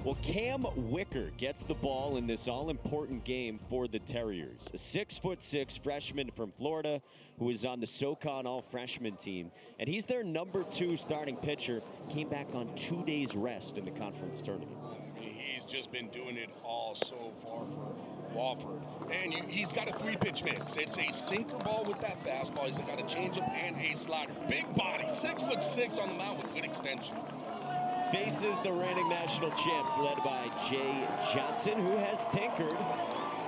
Well, Cam Wicker gets the ball in this all-important game for the Terriers. A 6'6" freshman from Florida who is on the SoCon all-freshman team. And he's their #2 starting pitcher. Came back on 2 days rest in the conference tournament. He's just been doing it all so far for Wofford. And he's got a 3-pitch mix. It's a sinker ball with that fastball. He's got a changeup and a slider. Big body, 6'6" on the mound with good extension. Faces the reigning national champs, led by Jay Johnson, who has tinkered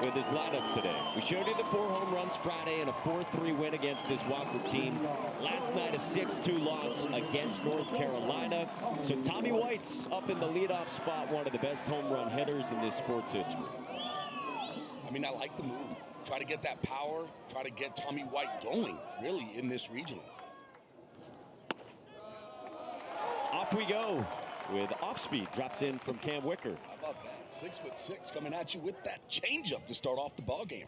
with his lineup today. We showed you the 4 home runs Friday and a 4-3 win against this Wofford team. Last night, a 6-2 loss against North Carolina. So Tommy White's up in the leadoff spot, one of the best home run hitters in this sports history. I mean, I like the move. Try to get that power, try to get Tommy White going, really, in this regional. Off we go with off-speed dropped in from Cam Wicker. How about that? 6'6" coming at you with that changeup to start off the ball game.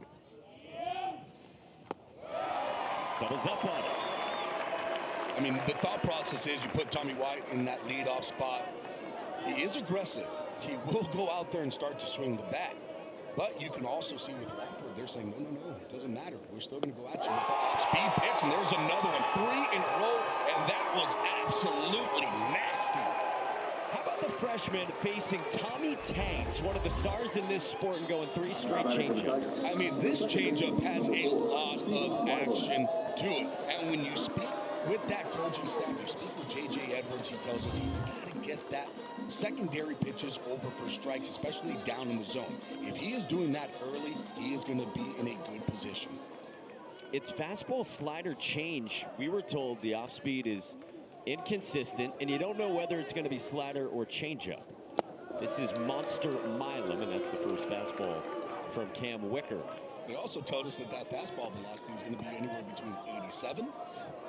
Doubles up on it. I mean, the thought process is you put Tommy White in that leadoff spot. He is aggressive. He will go out there and start to swing the bat. But you can also see with Wofford, they're saying, no, it doesn't matter. We're still going to go at you with that off-speed pitch. And there's another one, 3 in a row, and that was absolutely nasty. How about the freshman facing Tommy Tanks, one of the stars in this sport, and going 3 straight changeups? I mean, this changeup has a lot of action to it. And when you speak with that coaching staff, you speak with J.J. Edwards, he tells us he's got to get that secondary pitches over for strikes, especially down in the zone. If he is doing that early, he is going to be in a good position. It's fastball slider change. We were told the off-speed is inconsistent, and you don't know whether it's going to be slider or changeup. This is Monster Milam, and that's the first fastball from Cam Wicker. They also told us that fastball velocity is going to be anywhere between 87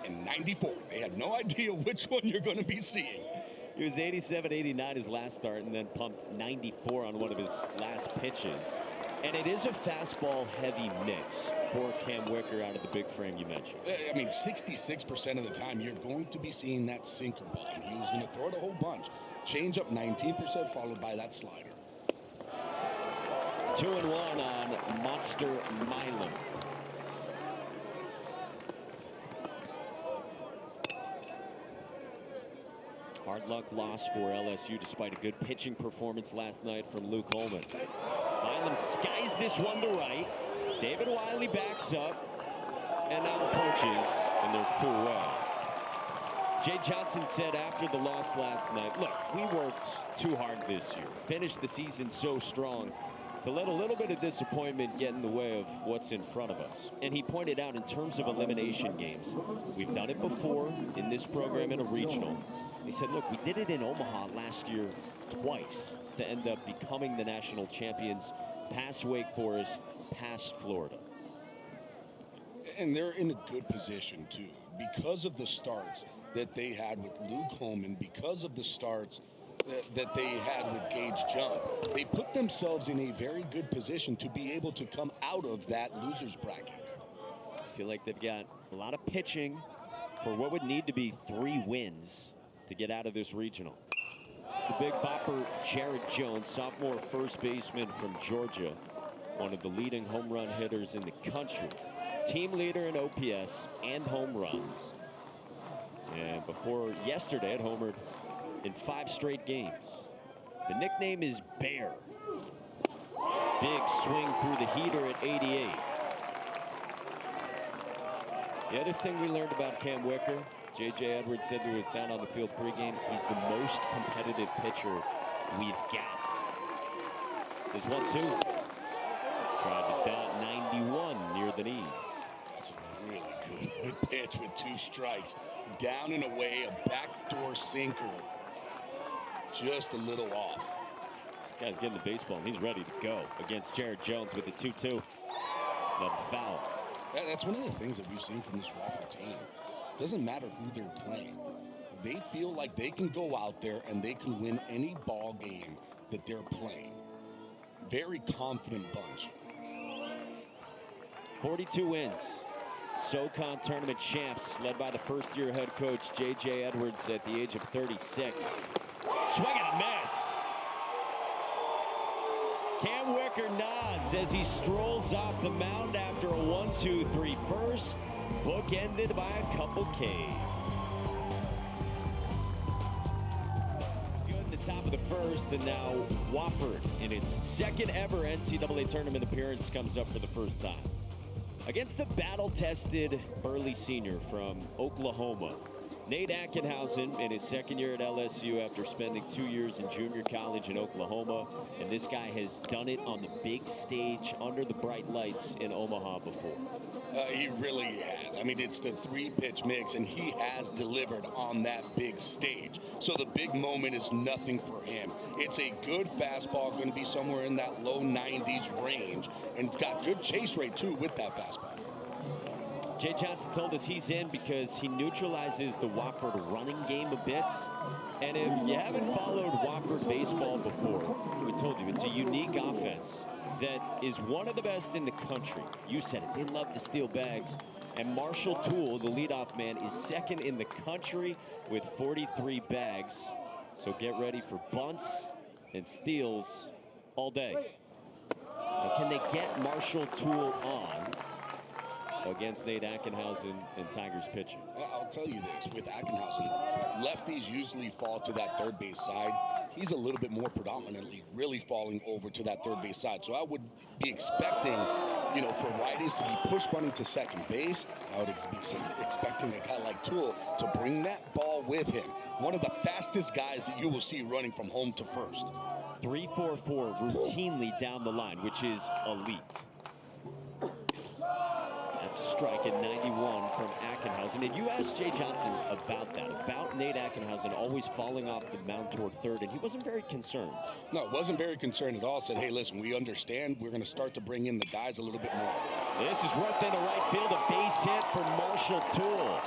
and 94. They have no idea which one you're going to be seeing. He was 87, 89 his last start, and then pumped 94 on one of his last pitches. And it is a fastball-heavy mix for Cam Wicker out of the big frame you mentioned. I mean, 66% of the time, you're going to be seeing that sinker ball. And he was going to throw it a whole bunch. Change up 19%, followed by that slider. 2-1 on Monster Milam. Hard luck loss for LSU despite a good pitching performance last night from Luke Holman. Milam skies this one to right. David Wiley backs up and now approaches, and there's 2 away. Jay Johnson said after the loss last night, look, we worked too hard this year. Finished the season so strong. To let a little bit of disappointment get in the way of what's in front of us. And he pointed out in terms of elimination games, we've done it before in this program in a regional. He said, look, we did it in Omaha last year twice to end up becoming the national champions, past Wake Forest, past Florida. And they're in a good position, too, because of the starts that they had with Luke Holman, because of the starts that they had with Gage Jump. They put themselves in a very good position to be able to come out of that loser's bracket. I feel like they've got a lot of pitching for what would need to be 3 wins to get out of this regional. It's the big bopper, Jared Jones, sophomore first baseman from Georgia, one of the leading home run hitters in the country. Team leader in OPS and home runs. And before yesterday, had homered in 5 straight games. The nickname is Bear. Big swing through the heater at 88. The other thing we learned about Cam Wicker, J.J. Edwards said to us down on the field pregame, he's the most competitive pitcher we've got. There's 1-2. Tried to dot 91 near the knees. That's a really good pitch with 2 strikes. Down and away, a backdoor sinker. Just a little off. This guy's getting the baseball, and he's ready to go against Jared Jones with the 2-2. The foul. That's one of the things that we've seen from this Wofford team. Doesn't matter who they're playing. They feel like they can go out there and they can win any ball game that they're playing. Very confident bunch. 42 wins. SoCon tournament champs, led by the first-year head coach J.J. Edwards at the age of 36. Swing and a miss. Cam Wicker nods as he strolls off the mound after a 1-2-3 first, bookended by a couple Ks. Good, the top of the first, and now Wofford, in its second ever NCAA tournament appearance, comes up for the first time. Against the battle-tested Burley senior from Oklahoma, Nate Ackenhausen in his second year at LSU after spending 2 years in junior college in Oklahoma. And this guy has done it on the big stage under the bright lights in Omaha before. He really has. I mean, it's the 3-pitch mix, and he has delivered on that big stage. So the big moment is nothing for him. It's a good fastball, going to be somewhere in that low 90s range, and it's got good chase rate, too, with that fastball. Jay Johnson told us he's in because he neutralizes the Wofford running game a bit. And if you haven't followed Wofford baseball before, we told you it's a unique offense that is one of the best in the country. You said it, they love to steal bags. And Marshall Toole, the leadoff man, is second in the country with 43 bags. So get ready for bunts and steals all day. Now, can they get Marshall Toole on against Nate Ackenhausen and Tigers pitching? I'll tell you this, with Ackenhausen, lefties usually fall to that third base side. He's a little bit more predominantly really falling over to that third base side. So I would be expecting, for righties to be push running to second base. I would be expecting a guy like Toole to bring that ball with him. One of the fastest guys that you will see running from home to first. 3-4-4 routinely down the line, which is elite. That's a strike at 91 from Ackenhausen. And you asked Jay Johnson about that, about Nate Ackenhausen always falling off the mound toward third, and he wasn't very concerned. No, wasn't very concerned at all. Said, hey, listen, we understand. We're going to start to bring in the guys a little bit more. This is ripped into right field, a base hit for Marshall Toole.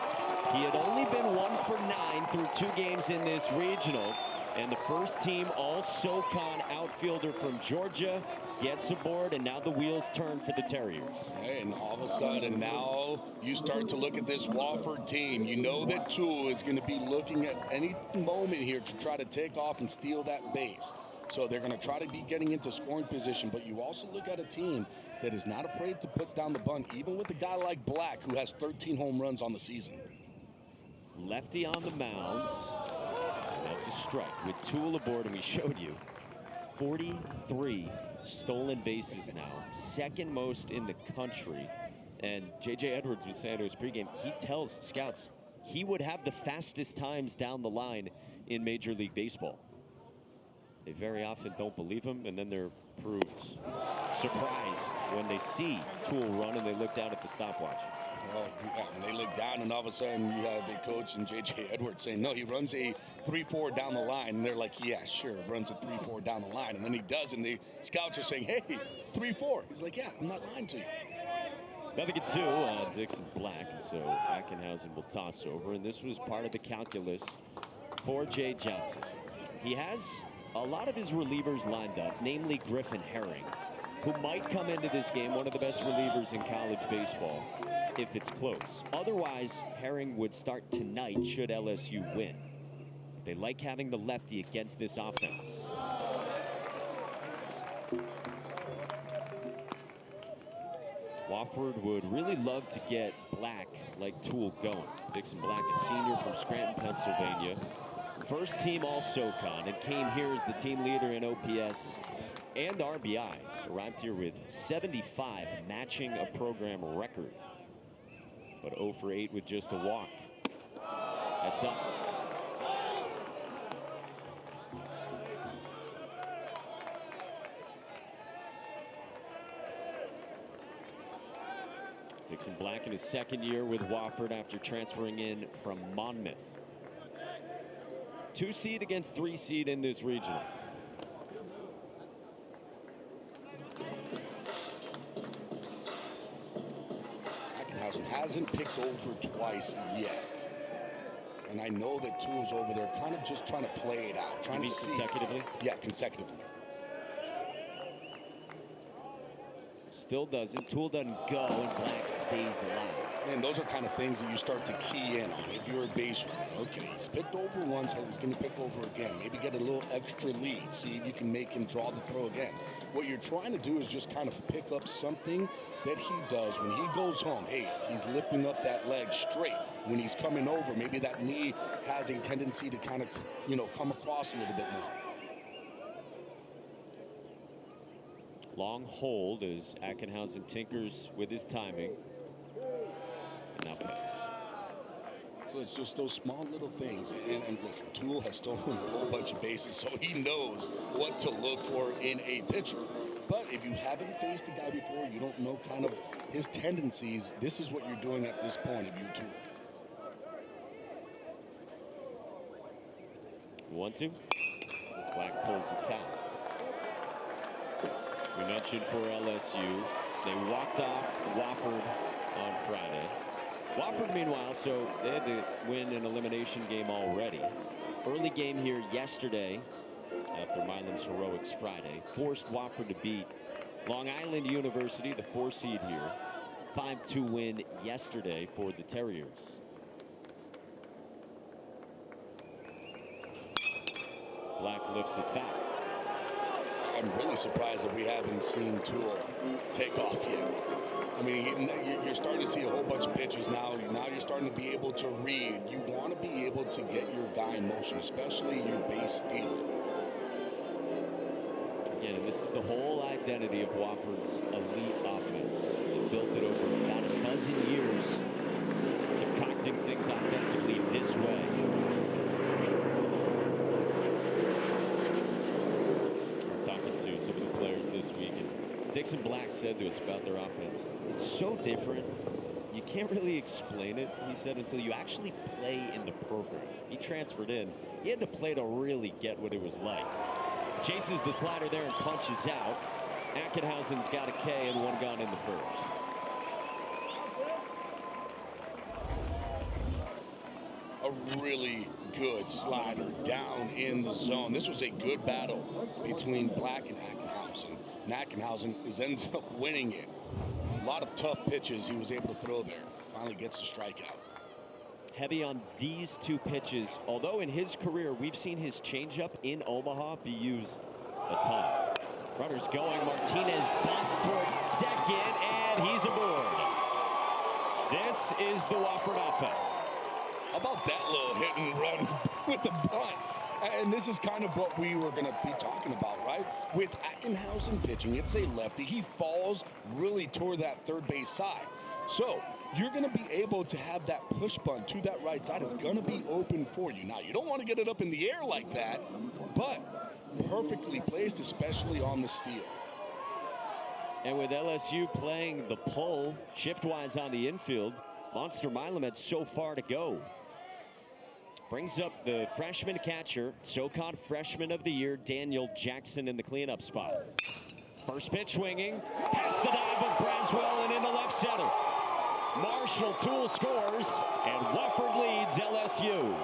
He had only been 1 for 9 through 2 games in this regional, and the first team All-SoCon outfielder from Georgia gets aboard, and now the wheels turn for the Terriers. Hey, and all of a sudden now you start to look at this Wofford team. You know that Toole is going to be looking at any moment here to try to take off and steal that base. So they're going to try to be getting into scoring position, but you also look at a team that is not afraid to put down the bunt, even with a guy like Black, who has 13 home runs on the season. Lefty on the mound. That's a strike with Toole aboard, and we showed you 43 stolen bases now, second most in the country. And J.J. Edwards was saying to his pregame, he tells scouts he would have the fastest times down the line in Major League Baseball. They very often don't believe him, and then they're proved surprised when they see Toole run and they look down at the stopwatches. Well, yeah, when they look down and all of a sudden you have a coach and J.J. Edwards saying, no, he runs a 3-4 down the line. And they're like, yeah, sure, runs a 3-4 down the line. And then he does, and the scouts are saying, hey, 3-4. He's like, yeah, I'm not lying to you. Nothing at 2, Dixon Black, and so Ackenhausen will toss over. And this was part of the calculus for Jay Johnson. He has a lot of his relievers lined up, namely Griffin Herring, who might come into this game one of the best relievers in college baseball if it's close. Otherwise, Herring would start tonight should LSU win. They like having the lefty against this offense. Wofford would really love to get Black like Toole going. Dixon Black, a senior from Scranton, Pennsylvania. First team All-SoCon, and came here as the team leader in OPS and RBIs. Arrived here with 75, matching a program record. But 0 for 8 with just a walk. That's up. Dixon Black in his second year with Wofford after transferring in from Monmouth. 2 seed against 3 seed in this regional. Ackenhausen hasn't picked over twice yet. And I know that Toole's over there kind of just trying to play it out. Trying to see. Consecutively? Yeah, consecutively. Still doesn't. Tool doesn't go, and Black stays alive. And those are kind of things that you start to key in on. If you're a base runner, okay, he's picked over once, he's going to pick over again. Maybe get a little extra lead. See if you can make him draw the throw again. What you're trying to do is just kind of pick up something that he does when he goes home. Hey, he's lifting up that leg straight. When he's coming over, maybe that knee has a tendency to kind of, come across a little bit more. Long hold as Ackenhausen tinkers with his timing. And now picks. So it's just those small little things. And listen, Tool has stolen a whole bunch of bases, so he knows what to look for in a pitcher. But if you haven't faced a guy before, you don't know kind of his tendencies, this is what you're doing at this point if you Tool. 1-2. Black pulls it foul. We mentioned for LSU, they walked off Wofford on Friday. Wofford, meanwhile, so they had to win an elimination game already. Early game here yesterday, after Milam's heroics Friday, forced Wofford to beat Long Island University, the 4 seed here. 5-2 win yesterday for the Terriers. Black lifts it foul. I'm really surprised that we haven't seen Tool take off yet. I mean, you're starting to see a whole bunch of pitches now. Now you're starting to be able to read. You want to be able to get your guy in motion, especially your base stealer. Again, and this is the whole identity of Wofford's elite offense. They built it over about a dozen years, concocting things offensively this way. To some of the players this week, and Dixon Black said to us about their offense, it's so different, you can't really explain it, he said, until you actually play in the program. He transferred in, he had to play to really get what it was like. Chases the slider there and punches out. Ackenhausen's got a K and 1 gone in the first. A really good slider down in the zone. This was a good battle between Black and Ackenhausen. And Ackenhausen ends up winning it. A lot of tough pitches he was able to throw there. Finally gets the strikeout. Heavy on these 2 pitches, although in his career we've seen his changeup in Omaha be used a ton. Runners going. Martinez bunts towards second, and he's aboard. This is the Wofford offense. How about that little hit and run with the bunt? And this is kind of what we were going to be talking about, right? With Ackenhausen pitching, it's a lefty. He falls really toward that third base side. So you're going to be able to have that push bunt to that right side. It's going to be open for you. Now, you don't want to get it up in the air like that, but perfectly placed, especially on the steal. And with LSU playing the pull shift-wise on the infield, Monster Milam had so far to go. Brings up the freshman catcher, SoCon Freshman of the Year, Daniel Jackson, in the cleanup spot. First pitch swinging, past the dive of Braswell and into left center. Marshall Tool scores, and Wofford leads LSU.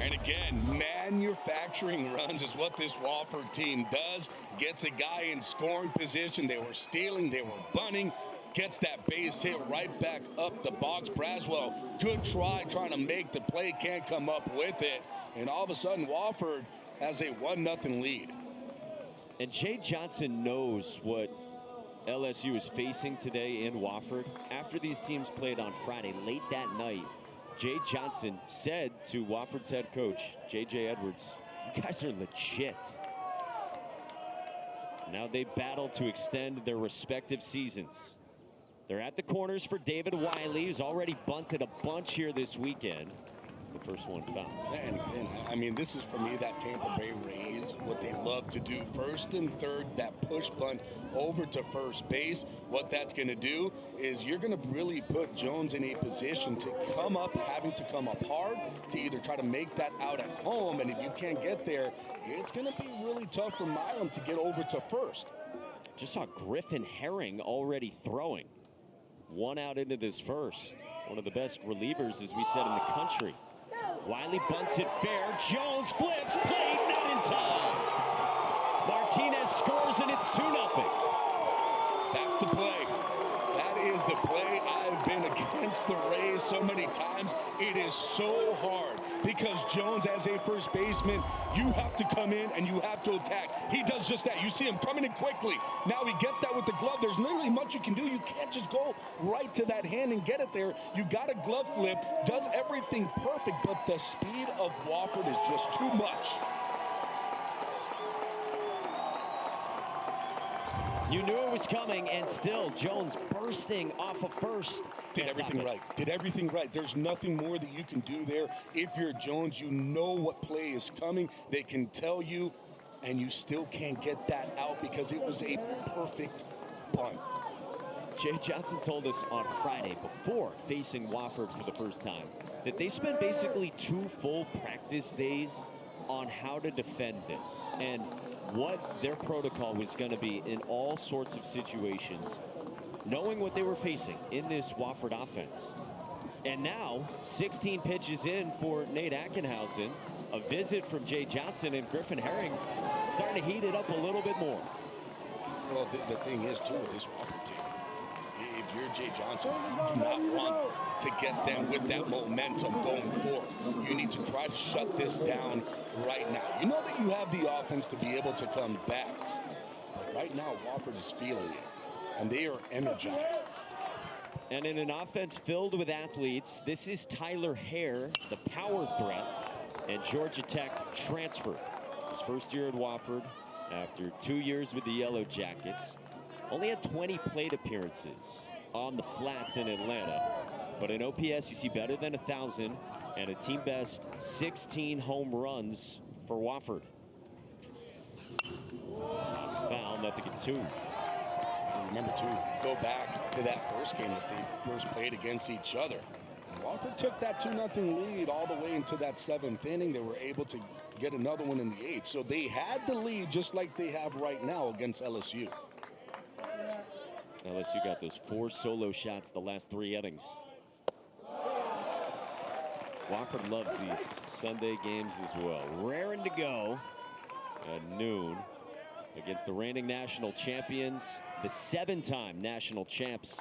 And again, manufacturing runs is what this Wofford team does. Gets a guy in scoring position. They were stealing, they were bunting. Gets that base hit right back up the box. Braswell, good try, trying to make the play, can't come up with it. And all of a sudden, Wofford has a 1-0 lead. And Jay Johnson knows what LSU is facing today in Wofford. After these teams played on Friday, late that night, Jay Johnson said to Wofford's head coach, J.J. Edwards, you guys are legit. Now they battle to extend their respective seasons. They're at the corners for David Wiley, who's already bunted a bunch here this weekend. The first one foul. And I mean, this is for me that Tampa Bay Rays, what they love to do. First and third, that push bunt over to first base. What that's going to do is you're going to really put Jones in a position to come up, having to come up hard to either try to make that out at home. And if you can't get there, it's going to be really tough for Milam to get over to first. Just saw Griffin Herring already throwing. 1 out into this first. One of the best relievers, as we said, in the country. Wiley bunts it fair. Jones flips, played, not in time. Martinez scores, and it's 2-0. That's the play. That is the play. I've been against the Rays so many times. It is so hard because Jones, as a first baseman, you have to come in and you have to attack. He does just that. You see him coming in quickly. Now he gets that with the glove. There's literally much you can do. You can't just go right to that hand and get it there. You got a glove flip, does everything perfect, but the speed of Wofford is just too much. You knew it was coming, and still Jones bursting off of first. Did everything right. Did everything right. There's nothing more that you can do there. If you're Jones, you know what play is coming. They can tell you, and you still can't get that out because it was a perfect bunt. Jay Johnson told us on Friday, before facing Wofford for the first time, that they spent basically 2 full practice days on how to defend this and what their protocol was going to be in all sorts of situations, knowing what they were facing in this Wofford offense. And now, 16 pitches in for Nate Ackenhausen, a visit from Jay Johnson, and Griffin Herring starting to heat it up a little bit more. Well, the thing is, too, with this Wofford team, if you're Jay Johnson, you do not want to get them with that momentum going forward. You need to try to shut this down right now. You know that you have the offense to be able to come back. But right now, Wofford is feeling it, and they are energized. And in an offense filled with athletes, this is Tyler Hare, the power threat, and Georgia Tech transfer. His first year at Wofford after 2 years with the Yellow Jackets. Only had 20 plate appearances on the flats in Atlanta. But in OPS, you see better than 1,000 and a team best 16 home runs for Wofford. Foul, 0-2. Remember, too, go back to that first game that they first played against each other. And Wofford took that 2-0 lead all the way into that 7th inning. They were able to get another one in the 8th. So they had the lead just like they have right now against LSU. LSU got those 4 solo shots the last 3 innings. Wofford loves these Sunday games as well. Raring to go at noon against the reigning national champions, the 7-time national champs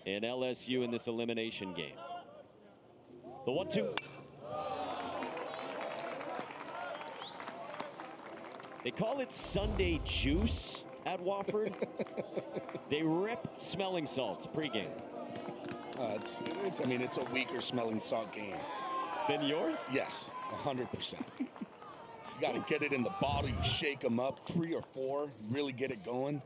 in LSU in this elimination game. The 1-2. They call it Sunday juice at Wofford. They rip smelling salts pregame. I mean, it's a weaker smelling salt game. Than yours? Yes, 100%. You got to get it in the bottle. You shake them up, 3 or 4, really get it going.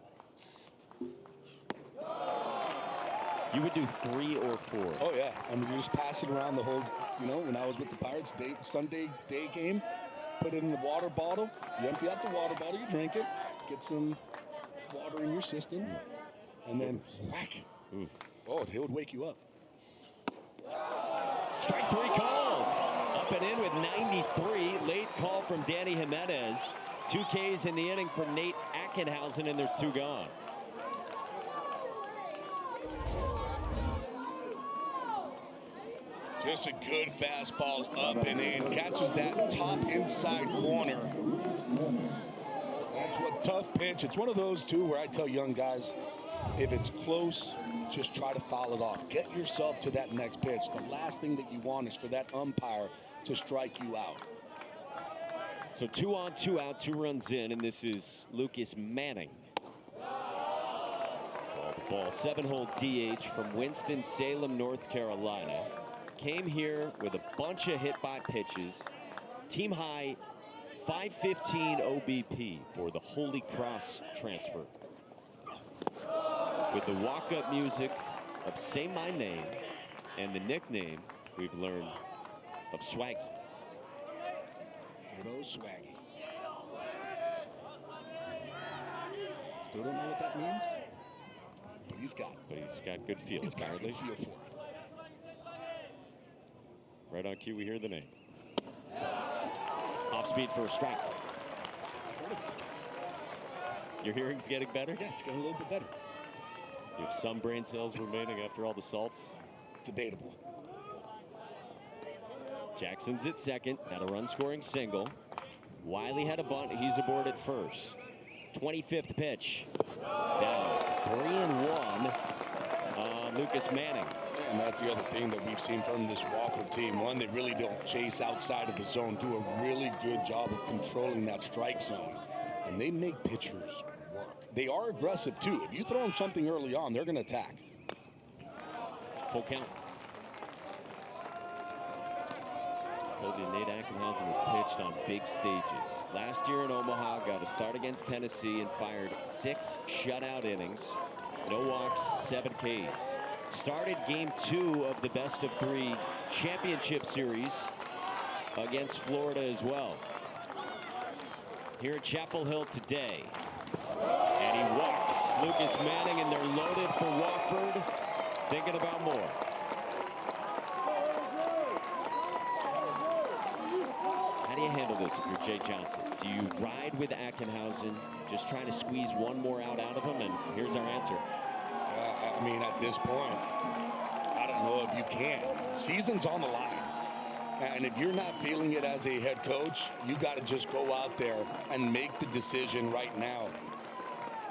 You would do 3 or 4. Oh, yeah. I mean, you just pass it around the whole, you know, when I was with the Pirates, Sunday day game, put it in the water bottle. You empty out the water bottle, you drink it, get some water in your system, and then whack. Oh, it would wake you up. Strike 3 called. Up and in with 93. Late call from Danny Jimenez. 2 Ks in the inning from Nate Ackenhausen, and there's 2 gone. Just a good fastball up and in. Catches that top inside corner. That's what tough pitch. It's one of those, too, where I tell young guys, if it's close, just try to foul it off. Get yourself to that next pitch. The last thing that you want is for that umpire to strike you out. So 2 on, 2 out, 2 runs in, and this is Lucas Manning. The ball, 7-hole DH from Winston-Salem, North Carolina. Came here with a bunch of hit-by pitches. Team high 515 OBP for the Holy Cross transfer. With the walk-up music of Say My Name and the nickname we've learned of Swaggy. Good old Swaggy. Still don't know what that means, but he's got it. But he's got good feel, apparently. He's got good feel for it. Right on cue, we hear the name. Off speed for a strike. I heard it that time. Your hearing's getting better? Yeah, it's getting a little bit better. You have some brain cells remaining after all the salts? Debatable. Jackson's at second. Got a run-scoring single. Wiley had a bunt. He's aboard at first. 25th pitch. Down 3-1 on Lucas Manning. And that's the other thing that we've seen from this Wofford team. One, they really don't chase outside of the zone. Do a really good job of controlling that strike zone. And they make pitchers work. They are aggressive, too. If you throw them something early on, they're going to attack. Full count. Told you Nate Ackenhausen has pitched on big stages. Last year in Omaha, got a start against Tennessee and fired 6 shutout innings. No walks, 7 Ks. Started game 2 of the best-of-3 championship series against Florida as well. Here at Chapel Hill today. And he walks Lucas Manning, and they're loaded for Wofford. Thinking about more. How do you handle this if you're Jay Johnson? Do you ride with Ackenhausen, just trying to squeeze one more out of him? And here's our answer. I mean, at this point, I don't know if you can. Season's on the line. And if you're not feeling it as a head coach, you got to just go out there and make the decision right now.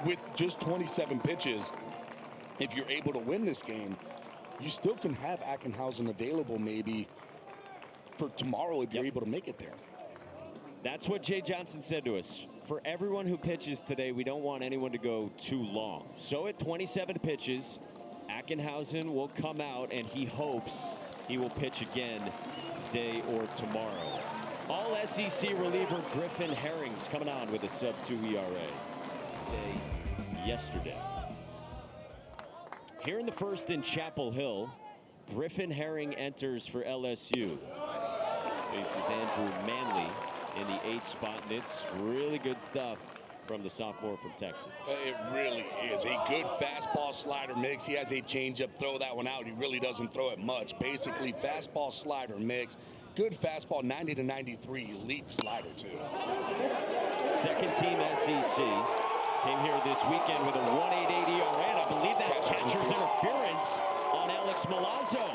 With just 27 pitches, if you're able to win this game, you still can have Ackenhausen available maybe for tomorrow if you're able to make it there. That's what Jay Johnson said to us. For everyone who pitches today, we don't want anyone to go too long. So at 27 pitches, Ackenhausen will come out, and he hopes he will pitch again today or tomorrow. All SEC reliever Griffin Herring's coming on with a sub-2 ERA. Yesterday. Here in the first in Chapel Hill, Griffin Herring enters for LSU. Faces Andrew Manley in the 8th spot, and it's really good stuff from the sophomore from Texas. It really is a good fastball slider mix. He has a changeup, throw that one out. He really doesn't throw it much. Basically, fastball slider mix. Good fastball, 90 to 93, elite slider too. Second team SEC. Came here this weekend with a 1.88 ERA, and I believe that's catcher's interference on Alex Milazzo.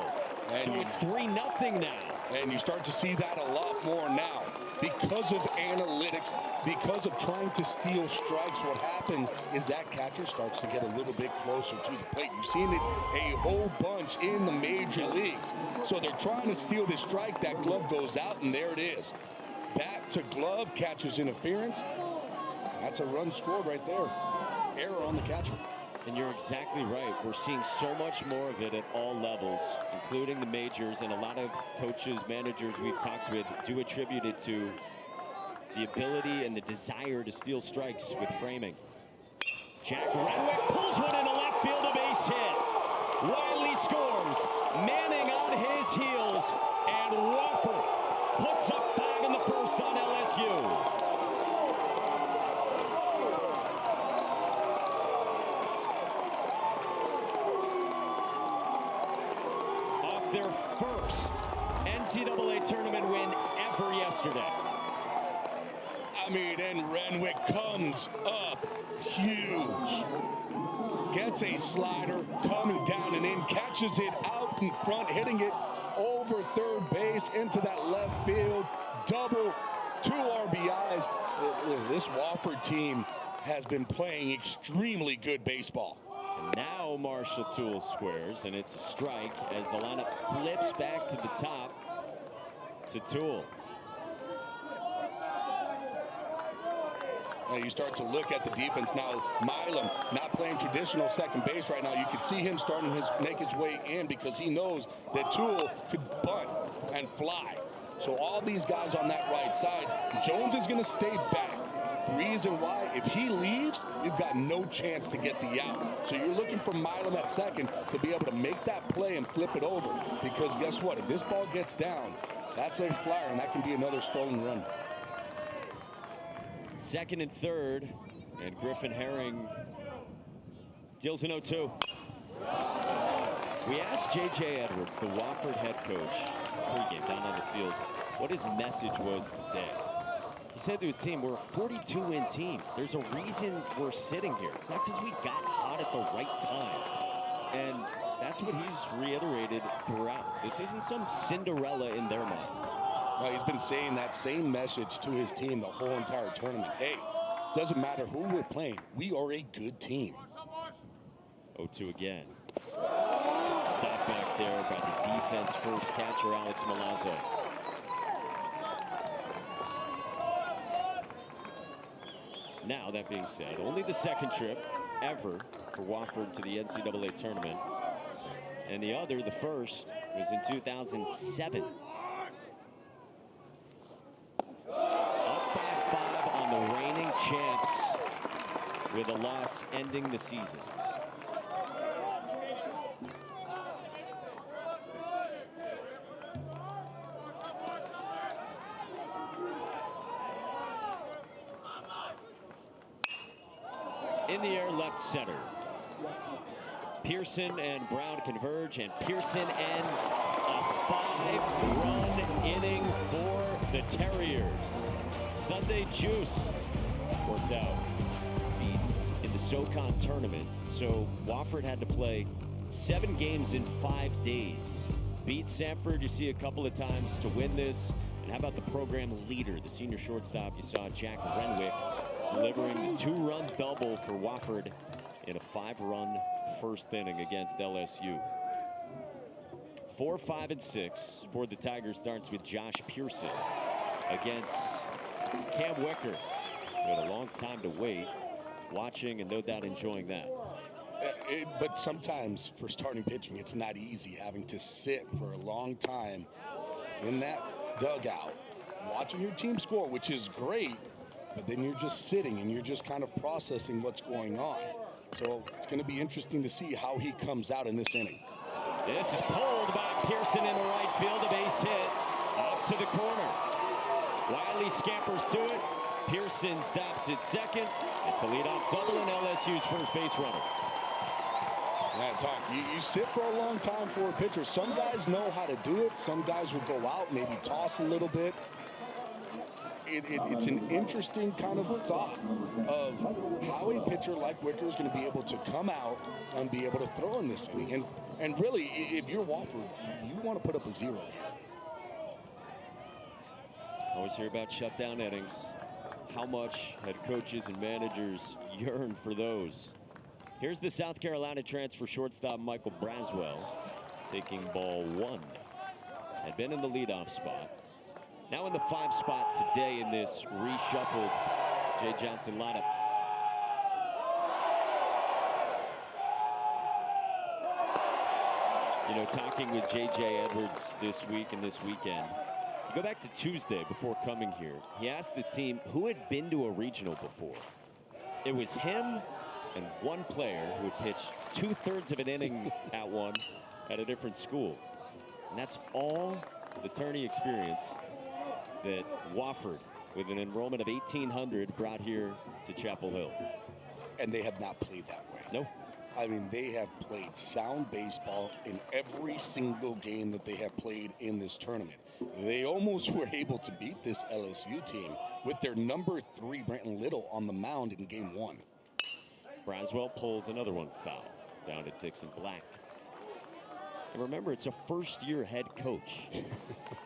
So it's 3-0 now. And you start to see that a lot more now. Because of analytics, because of trying to steal strikes, what happens is that catcher starts to get a little bit closer to the plate. You've seen it a whole bunch in the major leagues. So they're trying to steal this strike. That glove goes out, and there it is. Bat to glove, catcher's interference. That's a run scored right there. Error on the catcher. And you're exactly right. We're seeing so much more of it at all levels, including the majors, and a lot of coaches, managers we've talked with do attribute it to the ability and the desire to steal strikes with framing. Jack Renwick pulls one into left field, a base hit. Wiley scores. Manning on his heels, and Wofford puts up 5 in the first on LSU. Their first NCAA tournament win ever yesterday. I mean, and Renwick comes up huge. Gets a slider coming down and in, catches it out in front, hitting it over third base into that left field. Double, 2 RBIs. This Wofford team has been playing extremely good baseball. And now Marshall Toole squares, and it's a strike as the lineup flips back to the top to Toole. Now you start to look at the defense now. Milam not playing traditional second base right now. You can see him starting to make his way in because he knows that Toole could bunt and fly. So all these guys on that right side, Jones is going to stay back. The reason why, if he leaves, you've got no chance to get the out. So you're looking for Milam at second to be able to make that play and flip it over. Because guess what? If this ball gets down, that's a flyer, and that can be another stolen run. Second and third, and Griffin Herring deals an 0-2. We asked J.J. Edwards, the Wofford head coach, pregame down on the field, what his message was today. He said to his team, we're a 42-win team. There's a reason we're sitting here. It's not because we got hot at the right time. And that's what he's reiterated throughout. This isn't some Cinderella in their minds. Well, he's been saying that same message to his team the whole entire tournament. Hey, doesn't matter who we're playing. We are a good team. 0-2 again. Stop back there by the defense first catcher, Alex Milazzo. Now, that being said, only the second trip ever for Wofford to the NCAA tournament. And the other, the first, was in 2007. Up by 5 on the reigning champs with a loss ending the season. In the air, left center. Pearson and Brown converge, and Pearson ends a 5-run inning for the Terriers. Sunday juice worked out. See, in the SoCon tournament, so Wofford had to play 7 games in 5 days. Beat Sanford, you see, a couple of times to win this. And how about the program leader, the senior shortstop? You saw Jack Renwick delivering the 2-run double for Wofford in a 5-run first inning against LSU. 4, 5, and 6 for the Tigers starts with Josh Pearson against Cam Wicker. We had a long time to wait, watching and no doubt enjoying that. But sometimes for starting pitching, it's not easy having to sit for a long time in that dugout, watching your team score, which is great, but then you're just sitting and you're just kind of processing what's going on. So it's going to be interesting to see how he comes out in this inning. This is pulled by Pearson in the right field, a base hit off to the corner. Wiley scampers to it. Pearson stops at second. It's a leadoff double and LSU's first base runner. Yeah, Tom, you sit for a long time for a pitcher. Some guys know how to do it. Some guys will go out, maybe toss a little bit. It's an interesting kind of thought of how a pitcher like Wicker is going to be able to come out and be able to throw in this inning. And really, if you're Wofford, you want to put up a 0 here. Always hear about shutdown innings. How much head coaches and managers yearn for those. Here's the South Carolina transfer shortstop Michael Braswell taking ball 1. Had been in the leadoff spot. Now in the 5 spot today in this reshuffled Jay Johnson lineup. You know, talking with J.J. Edwards this week and this weekend. You go back to Tuesday before coming here. He asked his team who had been to a regional before. It was him and one player who had pitched 2/3 of an inning at one at a different school. And that's all the tourney experience that Wofford, with an enrollment of 1,800, brought here to Chapel Hill. And they have not played that way. No. I mean, they have played sound baseball in every single game that they have played in this tournament. They almost were able to beat this LSU team with their number 3, Brenton Little, on the mound in game 1. Braswell pulls another one foul down to Dixon Black. And remember, it's a first-year head coach.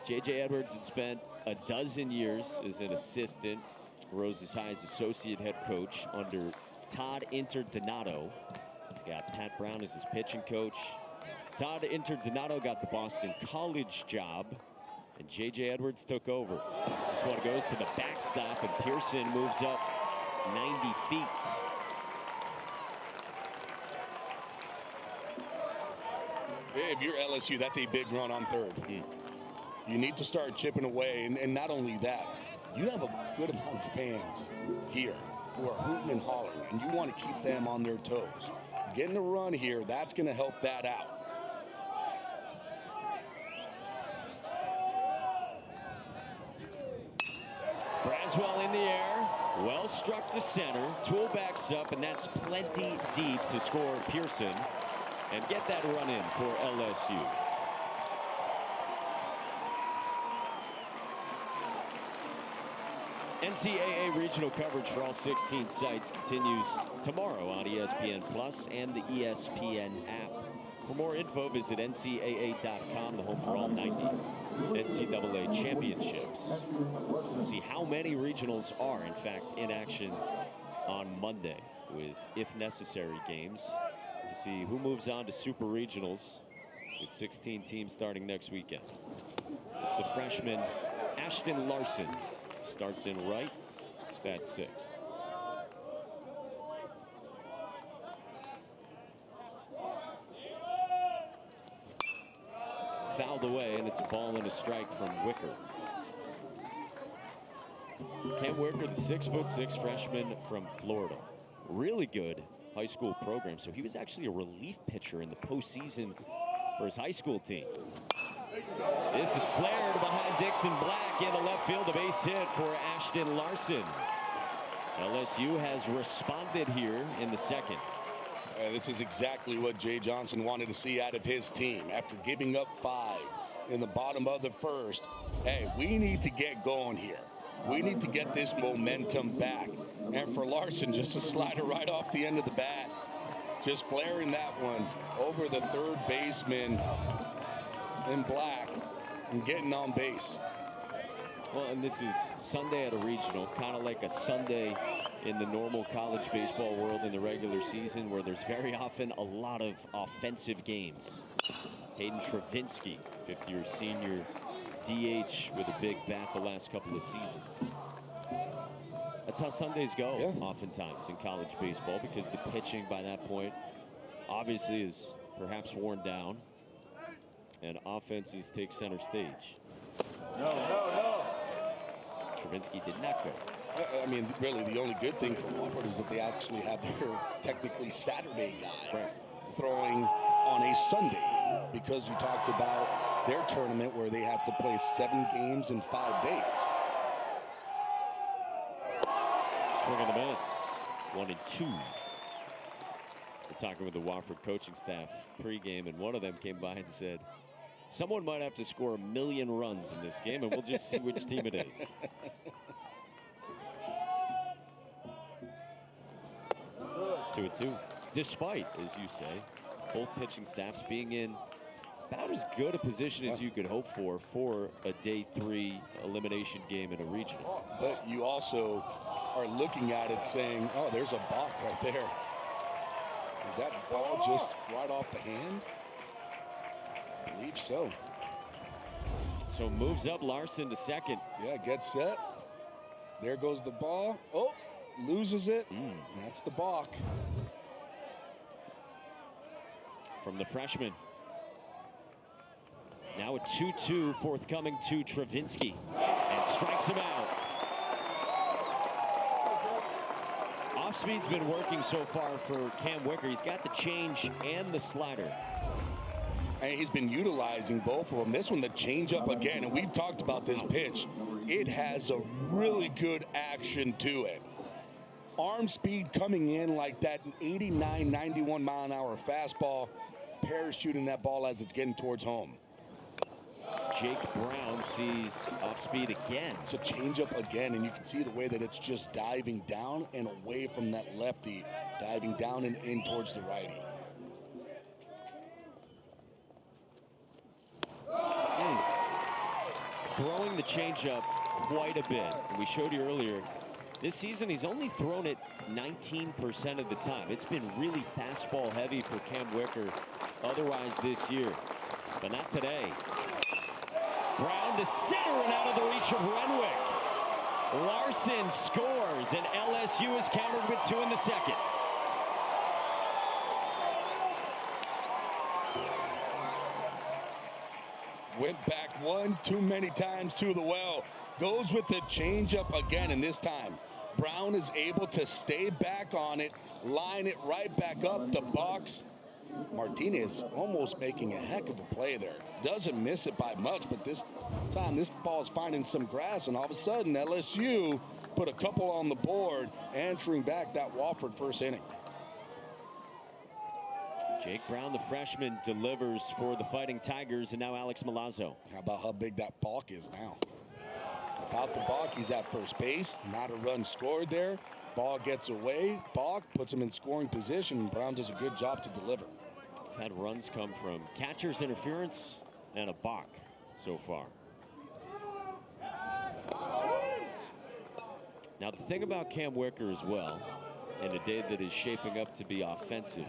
J.J. Edwards had spent a dozen years as an assistant, rose as high as associate head coach under Todd Interdonato. He's got Pat Brown as his pitching coach. Todd Interdonato got the Boston College job, and J.J. Edwards took over. This one goes to the backstop, and Pearson moves up 90 feet. If you're LSU, that's a big run on third. You need to start chipping away, and not only that, you have a good amount of fans here who are hooting and hollering, and you want to keep them on their toes. Getting a run here, that's going to help that out. Braswell in the air, well struck to center. Tool backs up, and that's plenty deep to score Pearson and get that run in for LSU. NCAA regional coverage for all 16 sites continues tomorrow on ESPN Plus and the ESPN app. For more info, visit NCAA.com, the home for all 90 NCAA championships. See how many regionals are, in fact, in action on Monday, with, if necessary, games to see who moves on to super regionals, with 16 teams starting next weekend. It's the freshman Ashton Larson starts in right, that's sixth. Fouled away, and it's a ball and a strike from Wicker. Cam Wicker, the 6'6" freshman from Florida. Really good high school program. So he was actually a relief pitcher in the postseason for his high school team. This is flared behind Dixon Black into left field. A base hit for Ashton Larson. LSU has responded here in the second. This is exactly what Jay Johnson wanted to see out of his team. After giving up 5 in the bottom of the first, hey, we need to get going here. We need to get this momentum back. And for Larson, just a slider right off the end of the bat. Just flaring that one over the third baseman in Black and getting on base. Well, and this is Sunday at a regional, kind of like a Sunday in the normal college baseball world in the regular season, where there's very often a lot of offensive games. Hayden Travinski, fifth-year senior DH with a big bat the last couple of seasons. That's how Sundays go, oftentimes in college baseball, because the pitching by that point obviously is perhaps worn down, and offenses take center stage. No. Travinski did not go. I mean, really, the only good thing for Wofford is that they actually have their technically Saturday guy throwing on a Sunday, because you talked about their tournament where they had to play 7 games in 5 days. Swing and a miss. 1-2. We're talking with the Wofford coaching staff pregame, and one of them came by and said, someone might have to score 1 million runs in this game, and we'll just see which team it is. Two and two. Despite, as you say, both pitching staffs being in about as good a position as you could hope for a day 3 elimination game in a regional. But you also are looking at it saying, oh, there's a balk right there. Is that ball just right off the hand? I believe so. So moves up Larson to second. Yeah, gets set. There goes the ball. Oh, loses it. That's the balk. From the freshman. Now a 2-2 forthcoming to Travinski, and strikes him out. Off speed's been working so far for Cam Wicker. He's got the change and the slider. And he's been utilizing both of them. This one, the changeup again, and we've talked about this pitch. It has a really good action to it. Arm speed coming in like that 89, 91 mile an hour fastball, parachuting that ball as it's getting towards home. Jake Brown sees off speed again. It's a changeup again, and you can see the way that it's just diving down and away from that lefty, diving down and in towards the righty. Throwing the changeup quite a bit. And we showed you earlier, this season he's only thrown it 19% of the time. It's been really fastball heavy for Cam Wicker otherwise this year, but not today. Brown to center and out of the reach of Renwick. Larson scores, and LSU is countered with 2 in the second. Went back one too many times to the well. Goes with the changeup again, and this time Brown is able to stay back on it, line it right back up the box. Martinez almost making a heck of a play there. Doesn't miss it by much, but this time this ball is finding some grass, and all of a sudden LSU put a couple on the board, answering back that Wofford first inning. Jake Brown, the freshman, delivers for the Fighting Tigers, and now Alex Milazzo. How about how big that balk is now? Without the balk, he's at first base. Not a run scored there. Ball gets away. Balk puts him in scoring position, and Brown does a good job to deliver. Had runs come from catcher's interference and a balk so far. Now the thing about Cam Wicker as well, in a day that is shaping up to be offensive,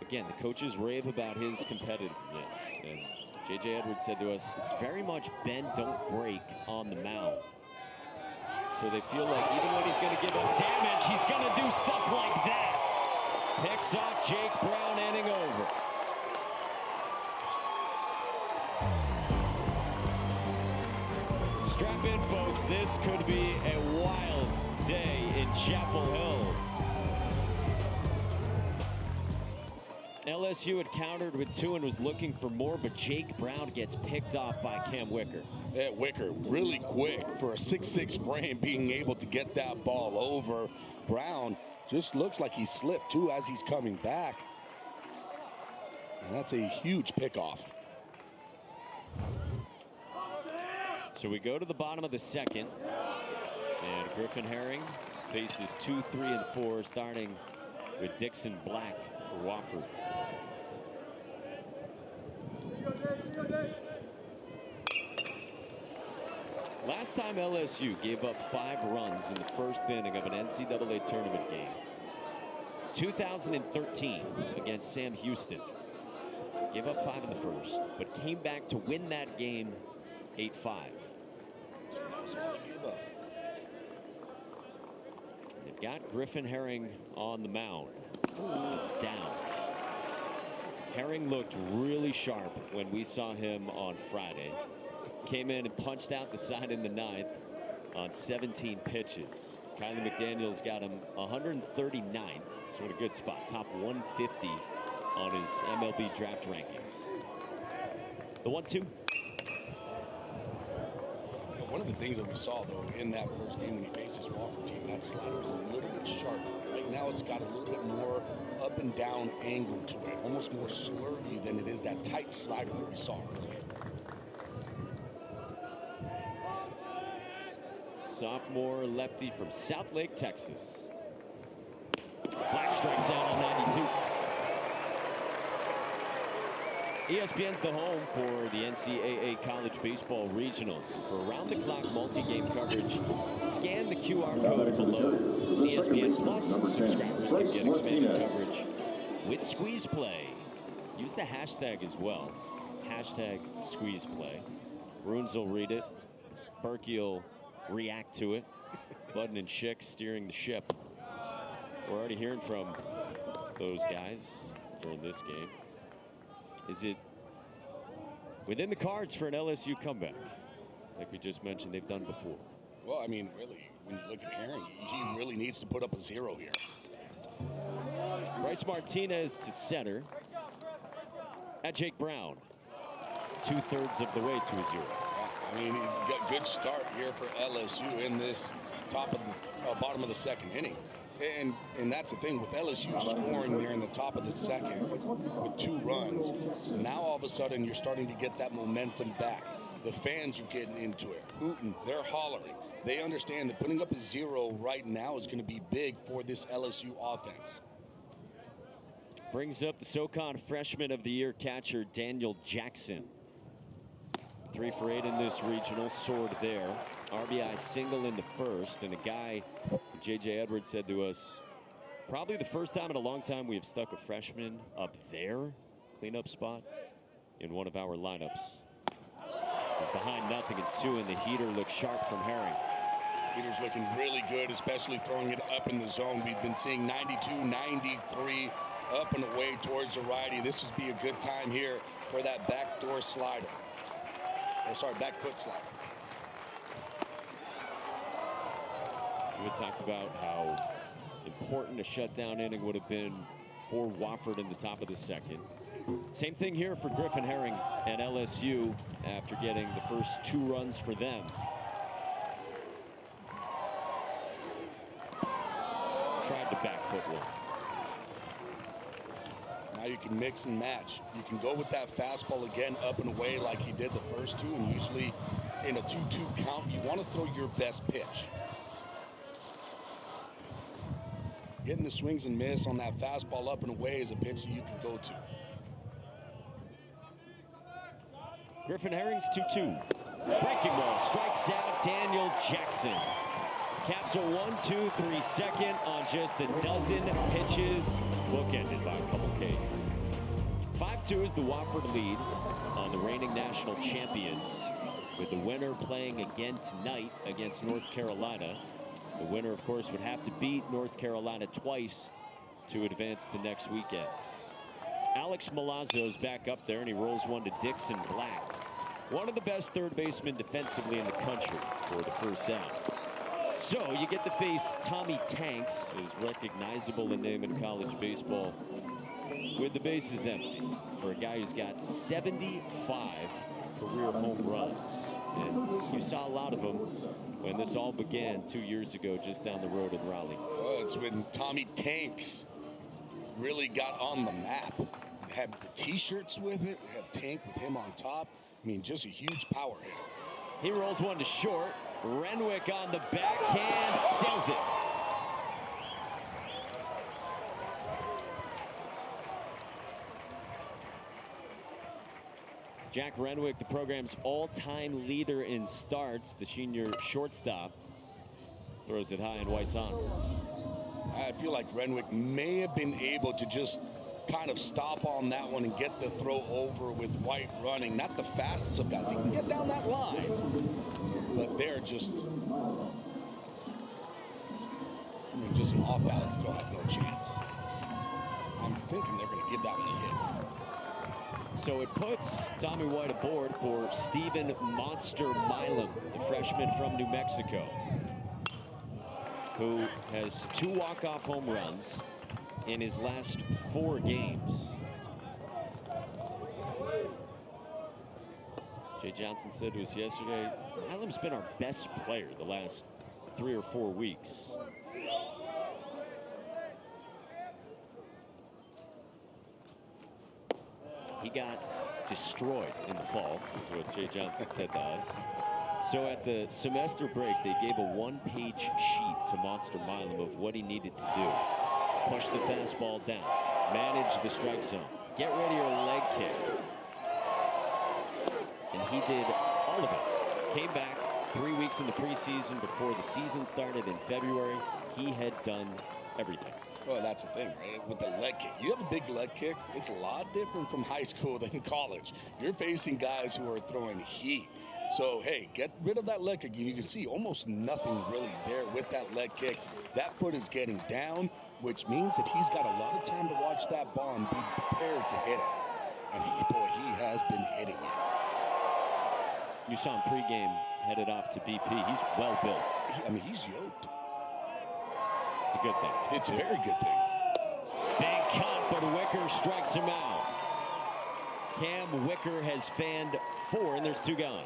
again, the coaches rave about his competitiveness, and J.J. Edwards said to us, it's very much bend, don't break on the mound. So they feel like even when he's going to give up damage, he's going to do stuff like that. Picks off Jake Brown, inning over. Strap in, folks. This could be a wild day in Chapel Hill. LSU had countered with 2 and was looking for more, but Jake Brown gets picked off by Cam Wicker. Yeah, Wicker really quick for a 6'6" frame, being able to get that ball over. Brown just looks like he slipped too as he's coming back. And that's a huge pickoff. So we go to the bottom of the second, and Griffin Herring faces 2, 3, and 4, starting with Dixon Black for Wofford. Last time LSU gave up 5 runs in the first inning of an NCAA tournament game, 2013 against Sam Houston. Gave up 5 in the first, but came back to win that game 8-5. They've got Griffin Herring on the mound. It's down. Herring looked really sharp when we saw him on Friday. Came in and punched out the side in the 9th on 17 pitches. Kylie McDaniel's got him 139th, so in a good spot. Top 150 on his MLB draft rankings. The 1-2. One of the things that we saw, though, in that first game when he faced his Wofford team, that slider was a little bit sharper. Right now, it's got a little bit more up and down angle to it, almost more slurvy than it is that tight slider that we saw earlier. Sophomore lefty from South Lake, Texas. Black strikes out on 92. ESPN's the home for the NCAA College Baseball Regionals. And for around-the-clock multi-game coverage, scan the QR code below. ESPN Plus subscribers can get expanded coverage with Squeeze Play. Use the hashtag as well. Hashtag Squeeze Play. Runes will read it. Berkey will react to it. Budden and Schick steering the ship. We're already hearing from those guys during this game. Is it within the cards for an LSU comeback? Like we just mentioned, they've done before. Well, I mean, really, when you look at Herring, he really needs to put up a 0 here. Bryce Martinez to center. At Jake Brown. 2/3 of the way to a 0. Yeah, I mean, it's got a good start here for LSU in this bottom of the second inning. And that's the thing with LSU scoring there in the top of the second with 2 runs. Now all of a sudden you're starting to get that momentum back. The fans are getting into it, hooting, they're hollering. They understand that putting up a 0 right now is going to be big for this LSU offense. Brings up the SoCon Freshman of the Year catcher Daniel Jackson. 3 for 8 in this regional, soared there. RBI single in the first, and a guy J.J. Edwards said to us, probably the first time in a long time we have stuck a freshman up there, cleanup spot, in one of our lineups. He's behind 0-2, and the heater looks sharp from Herring. Heater's looking really good, especially throwing it up in the zone. We've been seeing 92, 93 up and away towards the righty. This would be a good time here for that backdoor slider. Back foot slider. We had talked about how important a shutdown inning would have been for Wofford in the top of the second. Same thing here for Griffin Herring and LSU after getting the first 2 runs for them. Tried to back foot one. Now you can mix and match. You can go with that fastball again up and away like he did the first 2, and usually in a 2-2 count you want to throw your best pitch. Getting the swings and miss on that fastball up and away is a pitch that you can go to. Griffin Herring's 2-2. Breaking ball strikes out Daniel Jackson. Caps a 1-2-3 second on just a dozen pitches, bookended by a couple Ks. 5-2 is the Wofford lead on the reigning national champions, with the winner playing again tonight against North Carolina. The winner, of course, would have to beat North Carolina twice to advance to next weekend. Alex Milazzo's back up there, and he rolls one to Dixon Black. One of the best third basemen defensively in the country for the first down. So you get to face Tommy Tanks, is recognizable a name in college baseball, with the bases empty, for a guy who's got 75 career home runs. And you saw a lot of them when this all began 2 years ago just down the road in Raleigh. Oh, it's when Tommy Tanks really got on the map. Had the t-shirts with it, had Tank with him on top. I mean, just a huge power hitter. He rolls one to short. Renwick on the backhand, sells it. Jack Renwick, the program's all-time leader in starts, the senior shortstop, throws it high and White's on. I feel like Renwick may have been able to just kind of stop on that one and get the throw over with White running. Not the fastest of guys. He can get down that line, but they're just, I mean, just an off-balance throw. No chance. I'm thinking they're going to give that one a hit. So it puts Tommy White aboard for Stephen Monster Milam, the freshman from New Mexico, who has 2 walk-off home runs in his last 4 games. Jay Johnson said to us yesterday, Milam's been our best player the last 3 or 4 weeks. He got destroyed in the fall, is what Jay Johnson said to us. So at the semester break, they gave a 1-page sheet to Monster Milam of what he needed to do. Push the fastball down, manage the strike zone, get rid of your leg kick. And he did all of it. Came back 3 weeks in the preseason before the season started in February. He had done everything. Well, that's the thing, right? With the leg kick, you have a big leg kick. It's a lot different from high school than college. You're facing guys who are throwing heat. So, hey, get rid of that leg kick. You can see almost nothing really there with that leg kick. That foot is getting down, which means that he's got a lot of time to watch that ball and be prepared to hit it. And he has been hitting it. You saw him pregame headed off to BP. He's well built. I mean, he's yoked. It's a good thing. It's a very good thing. Big cut, but Wicker strikes him out. Cam Wicker has fanned 4, and there's 2 gone.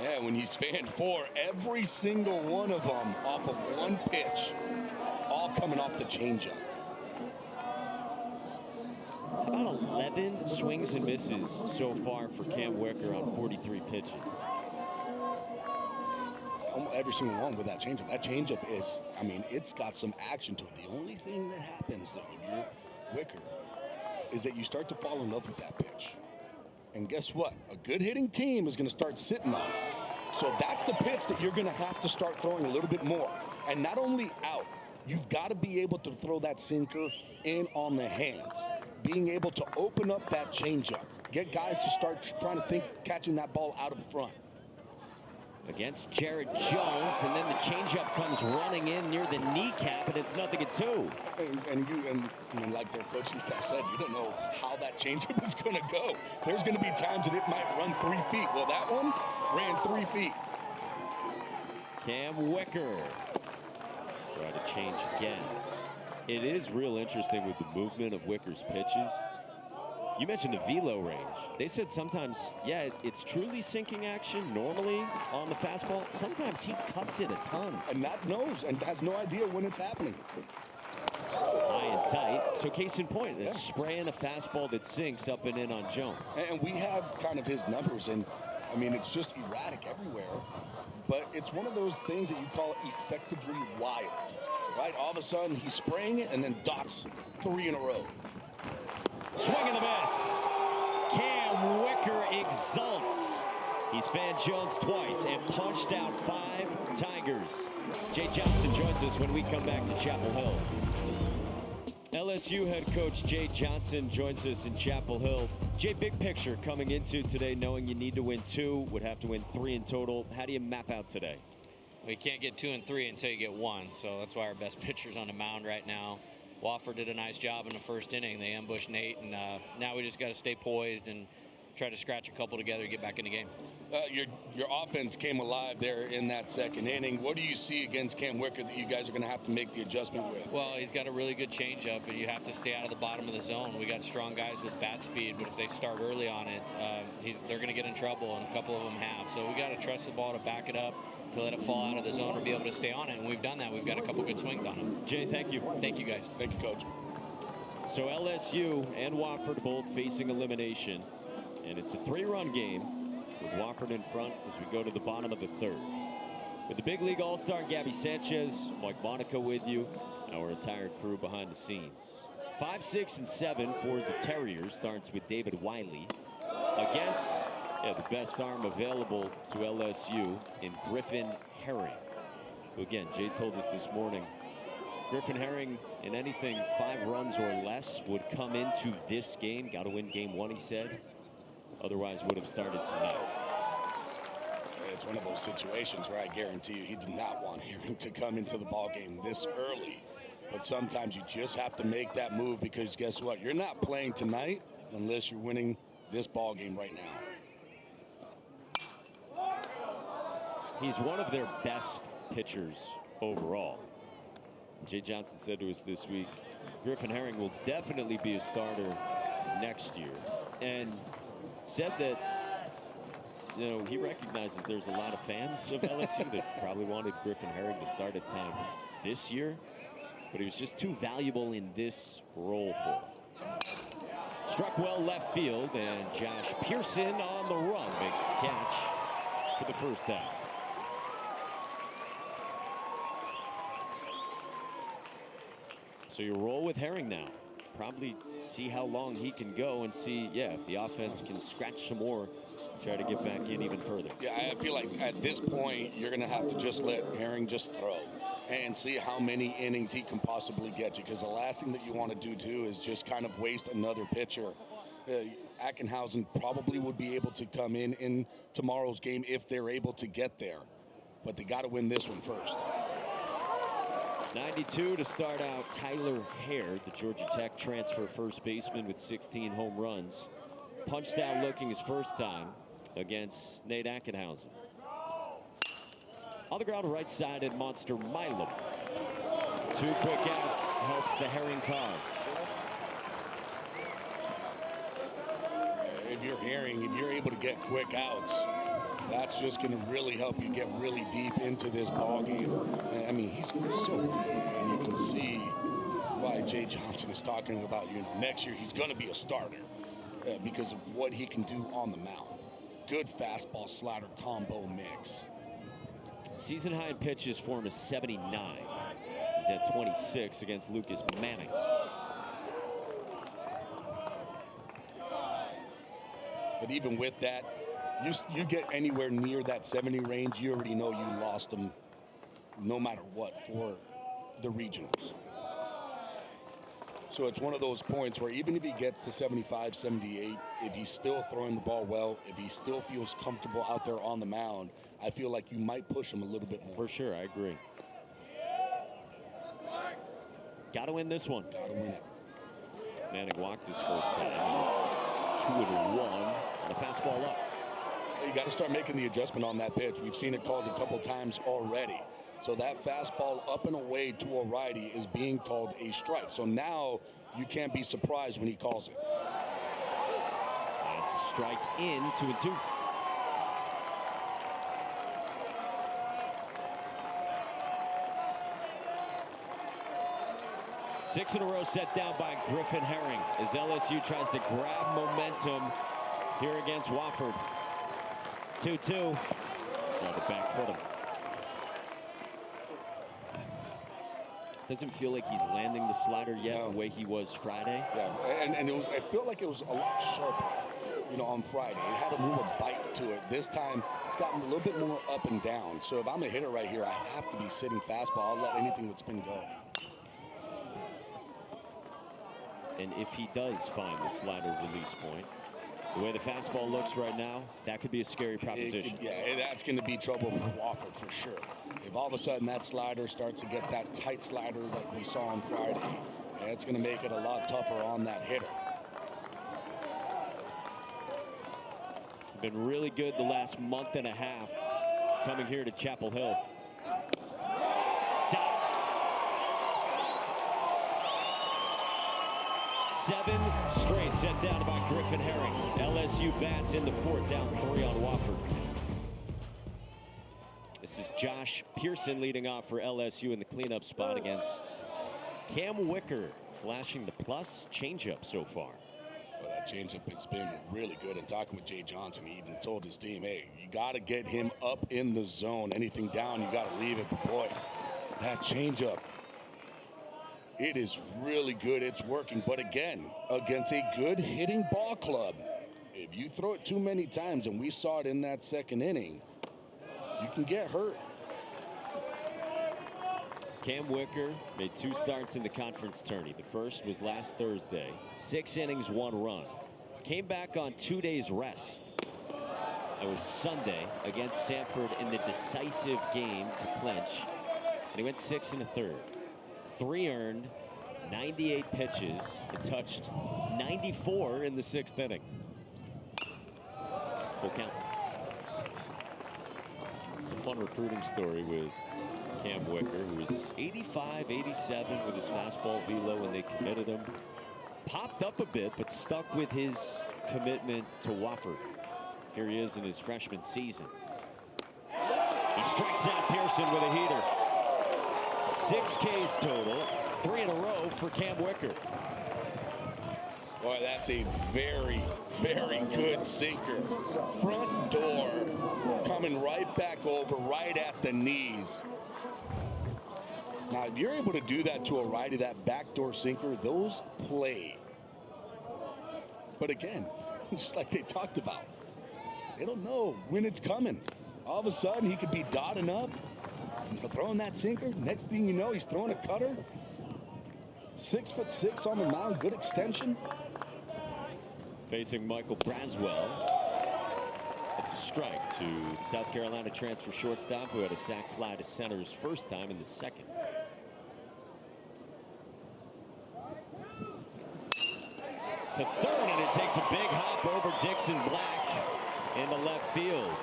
Yeah, when he's fanned 4, every single one of them off of 1 pitch, all coming off the changeup. About 11 swings and misses so far for Cam Wicker on 43 pitches. Every single one with that changeup. That changeup is, I mean, it's got some action to it. The only thing that happens, though, when you're Wicker, is that you start to fall in love with that pitch. And guess what? A good hitting team is going to start sitting on it. So that's the pitch that you're going to have to start throwing a little bit more. And not only out, you've got to be able to throw that sinker in on the hands. Being able to open up that changeup. Get guys to start trying to think catching that ball out of the front. Against Jared Jones, and then the changeup comes running in near the kneecap, and it's 0-2. And I mean, like their coaching staff said, you don't know how that changeup is going to go. There's going to be times that it might run 3 feet. Well, that one ran 3 feet. Cam Wicker try to change again. It is real interesting with the movement of Wicker's pitches. You mentioned the velo range. They said sometimes, yeah, it's truly sinking action normally on the fastball. Sometimes he cuts it a ton. And that knows and has no idea when it's happening. High and tight. So case in point, is spraying a fastball that sinks up and in on Jones. And we have kind of his numbers, and I mean, it's just erratic everywhere. But it's one of those things that you call effectively wild, right? All of a sudden, he's spraying it and then dots 3 in a row. Swing and a miss. Cam Wicker exults. He's fanned Jones twice and punched out 5 Tigers. Jay Johnson joins us when we come back to Chapel Hill. LSU head coach Jay Johnson joins us in Chapel Hill. Jay, big picture coming into today, knowing you need to win 2, would have to win 3 in total. How do you map out today? We can't get 2 and 3 until you get 1, so that's why our best pitcher's on the mound right now. Wofford did a nice job in the first inning. They ambushed Nate, and now we just got to stay poised and try to scratch a couple together to get back in the game. Your offense came alive there in that second inning. What do you see against Cam Wicker that you guys are going to have to make the adjustment with? Well, he's got a really good changeup, but you have to stay out of the bottom of the zone. We got strong guys with bat speed, but if they start early on it, they're going to get in trouble, and a couple of them have. So we got to trust the ball to back it up, to let it fall out of the zone, or be able to stay on it, and we've done that. We've got a couple good swings on him. Jay, thank you. Thank you, guys. Thank you, Coach. So LSU and Wofford both facing elimination, and it's a 3-run game with Wofford in front as we go to the bottom of the 3rd. With the big league all-star Gabby Sanchez, Mike Monaco with you, our entire crew behind the scenes. 5, 6, and 7 for the Terriers starts with David Wiley against the best arm available to LSU in Griffin Herring. Who again, Jay told us this morning, Griffin Herring in anything 5 runs or less would come into this game. Got to win game 1, he said. Otherwise would have started tonight. It's one of those situations where I guarantee you he did not want Herring to come into the ball game this early. But sometimes you just have to make that move, because guess what? You're not playing tonight unless you're winning this ball game right now. He's one of their best pitchers overall. Jay Johnson said to us this week, Griffin Herring will definitely be a starter next year. And said that, you know, he recognizes there's a lot of fans of LSU that probably wanted Griffin Herring to start at times this year, but he was just too valuable in this role for him. Struck well left field, and Josh Pearson on the run makes the catch for the first out. So you roll with Herring now. Probably see how long he can go and see, if the offense can scratch some more, try to get back in even further. Yeah, I feel like at this point, you're going to have to just let Herring just throw and see how many innings he can possibly get you, because the last thing that you want to do, too, is just kind of waste another pitcher. Ackenhausen probably would be able to come in tomorrow's game if they're able to get there, but they got to win this one first. 92 to start out Tyler Hare, the Georgia Tech transfer first baseman with 16 home runs. Punched out looking his first time against Nate Ackenhausen. On the ground right side at Monster Milam. 2 quick outs helps the Herring cause. If you're Herring, if you're able to get quick outs, that's just going to really help you get really deep into this ball game. I mean, he's so good, and you can see why Jay Johnson is talking about, next year he's going to be a starter because of what he can do on the mound. Good fastball slider combo mix. Season high in pitches for him is 79. He's at 26 against Lucas Manning. But even with that, you get anywhere near that 70 range, you already know you lost them no matter what for the regionals. So it's one of those points where even if he gets to 75, 78, if he's still throwing the ball well, if he still feels comfortable out there on the mound, I feel like you might push him a little bit more. For sure, I agree. Got to win this one. Got to win it. Manning walked his first time. It's 2-1. The fastball up. You got to start making the adjustment on that pitch. We've seen it called a couple times already. So that fastball up and away to a righty is being called a strike. So now you can't be surprised when he calls it. That's a strike in, 2-2. Six in a row set down by Griffin Herring as LSU tries to grab momentum here against Wofford. 2-2. Try to back foot him. Doesn't feel like he's landing the slider yet the way he was Friday. Yeah, and I feel like it was a lot sharper on Friday. It had a more bite to it. This time, it's gotten a little bit more up and down. So if I'm a hitter right here, I have to be sitting fastball. I'll let anything with spin go. And if he does find the slider release point, the way the fastball looks right now, that could be a scary proposition. Yeah, that's going to be trouble for Wofford for sure. If all of a sudden that slider starts to get that tight slider like we saw on Friday, it's going to make it a lot tougher on that hitter. Been really good the last month and a half coming here to Chapel Hill. Dots. 7 straight sent down by Griffin Herring. LSU bats in the 4th, down 3 on Wofford. This is Josh Pearson leading off for LSU in the cleanup spot against Cam Wicker, flashing the plus changeup so far. Well, that changeup has been really good. And talking with Jay Johnson, he even told his team, hey, you got to get him up in the zone. Anything down, you got to leave it. But boy, that changeup, it is really good. It's working. But again, against a good hitting ball club, if you throw it too many times, and we saw it in that 2nd inning, you can get hurt. Cam Wicker made 2 starts in the conference tourney. The first was last Thursday. 6 innings, 1 run. Came back on 2 days rest. It was Sunday against Sanford in the decisive game to clinch. And he went 6 1/3. 3 earned, 98 pitches, and touched 94 in the 6th inning. Full count. It's a fun recruiting story with Cam Wicker, who was 85, 87 with his fastball velo when they committed him. Popped up a bit, but stuck with his commitment to Wofford. Here he is in his freshman season. He strikes out Pearson with a heater. 6 Ks total, 3 in a row for Cam Wicker. Boy, that's a very, very good sinker. Front door coming right back over, right at the knees. Now, if you're able to do that to a righty, that backdoor sinker, those play. But again, just like they talked about, they don't know when it's coming. All of a sudden, he could be dotting up, throwing that sinker. Next thing you know, he's throwing a cutter. 6'6" on the mound, good extension. Facing Michael Braswell. It's a strike to the South Carolina transfer shortstop, who had a sac fly to center his first time in the 2nd. To 3rd, and it takes a big hop over Dixon Black into left field.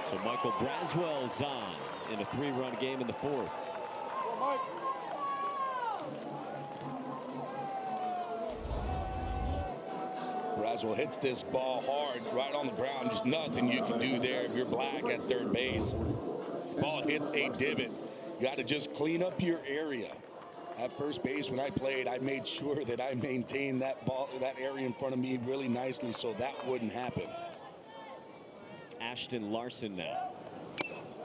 So Michael Braswell's on in a 3-run game in the 4th. Braswell hits this ball hard right on the ground. Just nothing you can do there if you're Black at 3rd base. Ball hits a divot. You got to just clean up your area. At first base, when I played, I made sure that I maintained that ball, that area in front of me really nicely so that wouldn't happen. Ashton Larson now.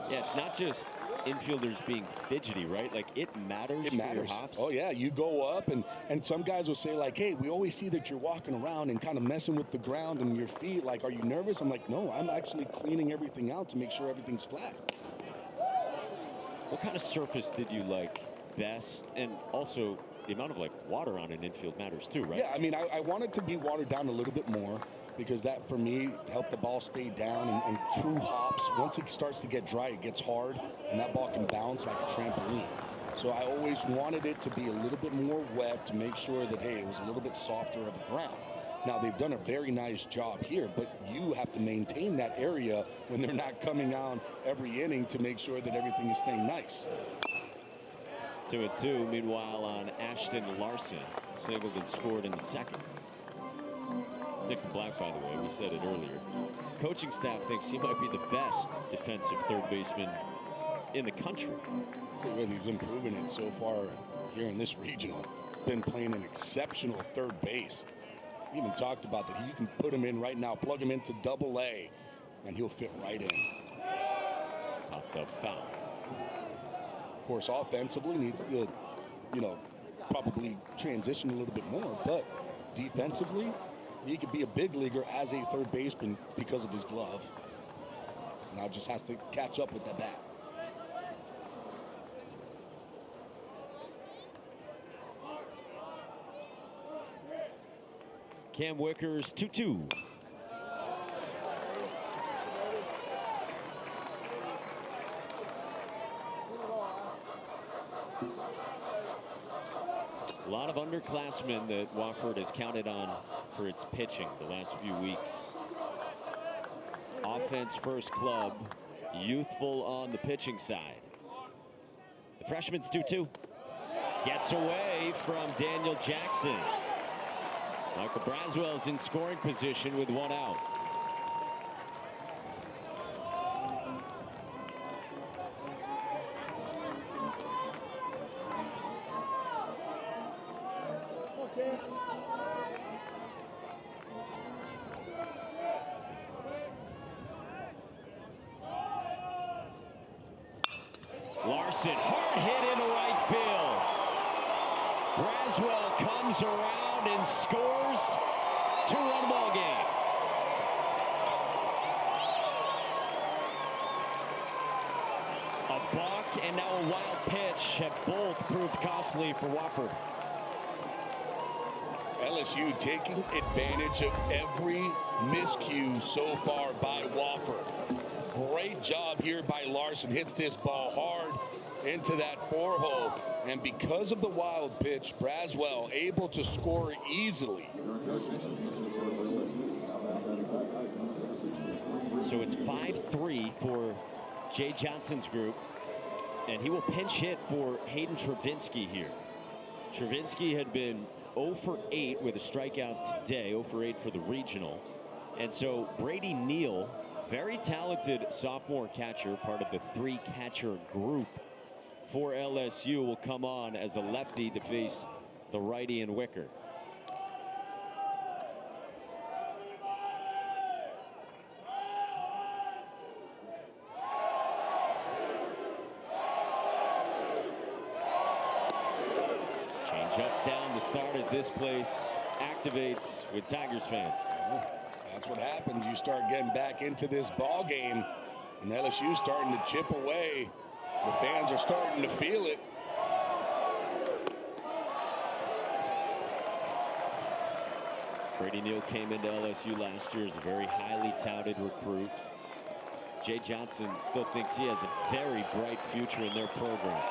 Yeah, it's not just infielders being fidgety, right? Like, it matters. For your hops. Oh yeah, you go up, and some guys will say like, hey, we always see that you're walking around and kind of messing with the ground and your feet. Like, are you nervous? I'm like, no, I'm actually cleaning everything out to make sure everything's flat. What kind of surface did you like best? And also, the amount of like water on an infield matters too, right? Yeah, I mean, I want it to be watered down a little bit more, because that, for me, helped the ball stay down. And true hops, once it starts to get dry, it gets hard, and that ball can bounce like a trampoline. So I always wanted it to be a little bit more wet to make sure that, hey, it was a little bit softer of the ground. Now, they've done a very nice job here, but you have to maintain that area when they're not coming on every inning to make sure that everything is staying nice. 2-2. Meanwhile, on Ashton Larson, singled and scored in the 2nd. Dixon Black, by the way, we said it earlier. Coaching staff thinks he might be the best defensive 3rd baseman in the country. He's been proving it so far here in this regional. Been playing an exceptional 3rd base. He even talked about that. You can put him in right now, plug him into AA, and he'll fit right in. Popped up foul. Of course, offensively needs to, probably transition a little bit more, but defensively, he could be a big leaguer as a third baseman because of his glove. Now just has to catch up with the bat. Cam Wickers 2-2. A lot of underclassmen that Wofford has counted on for its pitching the last few weeks. Offense first club, youthful on the pitching side. The freshman's 2-2. Gets away from Daniel Jackson. Michael Braswell's in scoring position with one out. Larson, hard hit into right field. Braswell comes around and scores. 2-run ball game. A buck and now a wild pitch have both proved costly for Wofford. LSU taking advantage of every miscue so far by Wofford. Great job here by Larson. Hits this ball hard into that 4-hole. And because of the wild pitch, Braswell able to score easily. So it's 5-3 for Jay Johnson's group. And he will pinch hit for Hayden Travinsky here. Travinsky had been 0 for 8 with a strikeout today, 0 for 8 for the regional. And so Brady Neal, very talented sophomore catcher, part of the 3-catcher group for LSU, will come on as a lefty to face the righty and Wicker. Change up down the start as this place activates with Tigers fans. That's what happens. You start getting back into this ball game, and LSU starting to chip away. The fans are starting to feel it. Brady Neal came into LSU last year as a very highly touted recruit. Jay Johnson still thinks he has a very bright future in their program.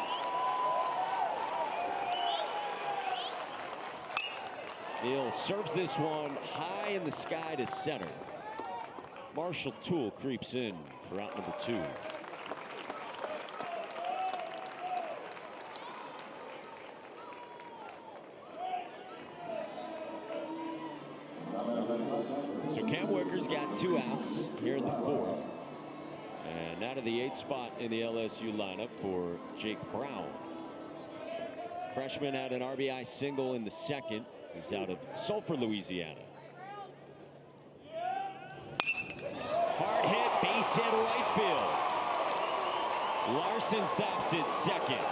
Neal serves this one high in the sky to center. Marshall Toole creeps in for out number 2. So Cam Wicker's got 2 outs here in the 4th. And out of the 8th spot in the LSU lineup for Jake Brown. Freshman had an RBI single in the 2nd. He's out of Sulphur, Louisiana. Hard hit, base hit right field. Larson stops it 2nd.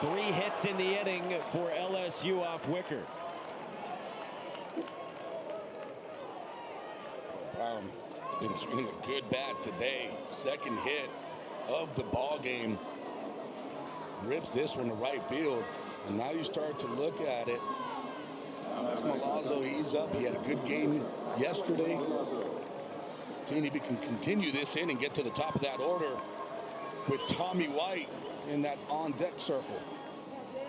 3 hits in the inning for LSU off Wicker. Brown been swinging a good bat today. 2nd hit of the ball game. Rips this one to right field. And now you start to look at it. As Malazzo, he's up. He had a good game yesterday. Seeing if he can continue this in and get to the top of that order with Tommy White in that on-deck circle.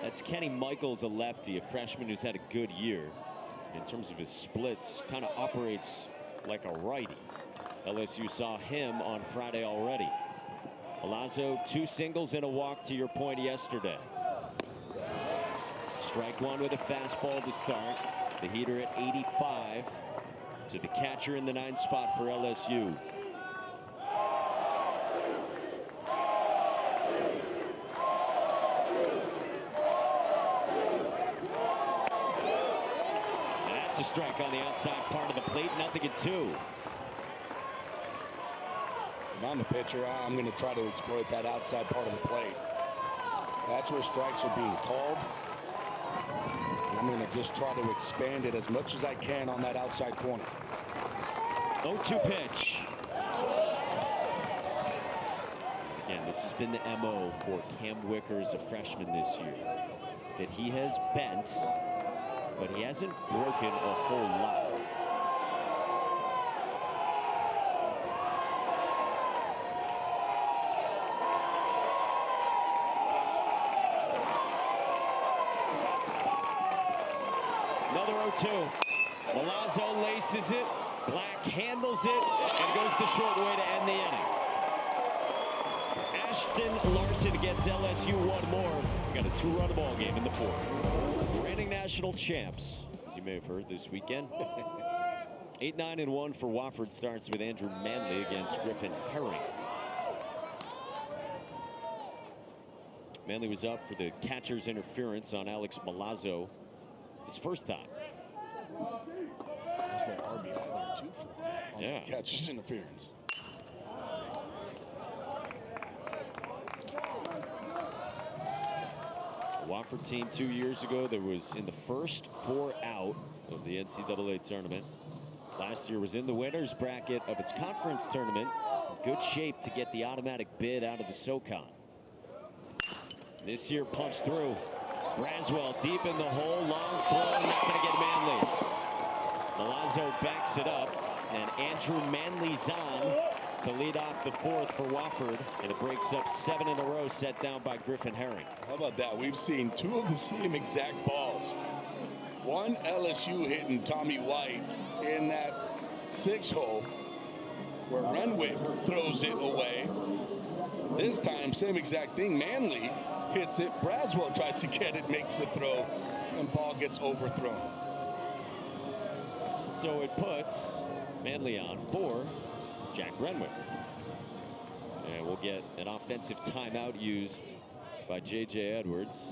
That's Kenny Michaels, a lefty, a freshman who's had a good year. In terms of his splits, kind of operates like a righty. LSU saw him on Friday already. Malazzo, 2 singles and a walk, to your point, yesterday. Strike 1 with a fastball to start. The heater at 85 to the catcher in the 9th spot for LSU. That's a strike on the outside part of the plate. 0-2. If I'm the pitcher, I'm going to try to exploit that outside part of the plate. That's where strikes are being called. I'm going to just try to expand it as much as I can on that outside corner. 0-2 pitch. Again, this has been the MO for Cam Wicker as a freshman this year. That he has bent, but he hasn't broken a whole lot. Another 0-2. Milazzo laces it. Black handles it and goes the short way to end the inning. Ashton Larson gets LSU one more. We got a 2-run ball game in the fourth. Reigning national champs, as you may have heard this weekend. 8-9-1 for Wofford starts with Andrew Manley against Griffin Herring. Manley was up for the catcher's interference on Alex Milazzo his first time. There's no RBI there too for him on the catcher's interference. Wofford team 2 years ago that was in the first 4 out of the NCAA tournament. Last year was in the winners bracket of its conference tournament. In good shape to get the automatic bid out of the SoCon. This year punched through. Braswell deep in the hole, long throw, not going to get Manley. Milazzo backs it up, and Andrew Manley's on to lead off the fourth for Wofford, and it breaks up 7 in a row set down by Griffin Herring. How about that? We've seen 2 of the same exact balls. One LSU hitting Tommy White in that 6-hole where Renwick throws it away. This time, same exact thing. Manley hits it. Braswell tries to get it, makes a throw, and ball gets overthrown. So it puts Manley on for Jack Renwick. And we'll get an offensive timeout used by J.J. Edwards,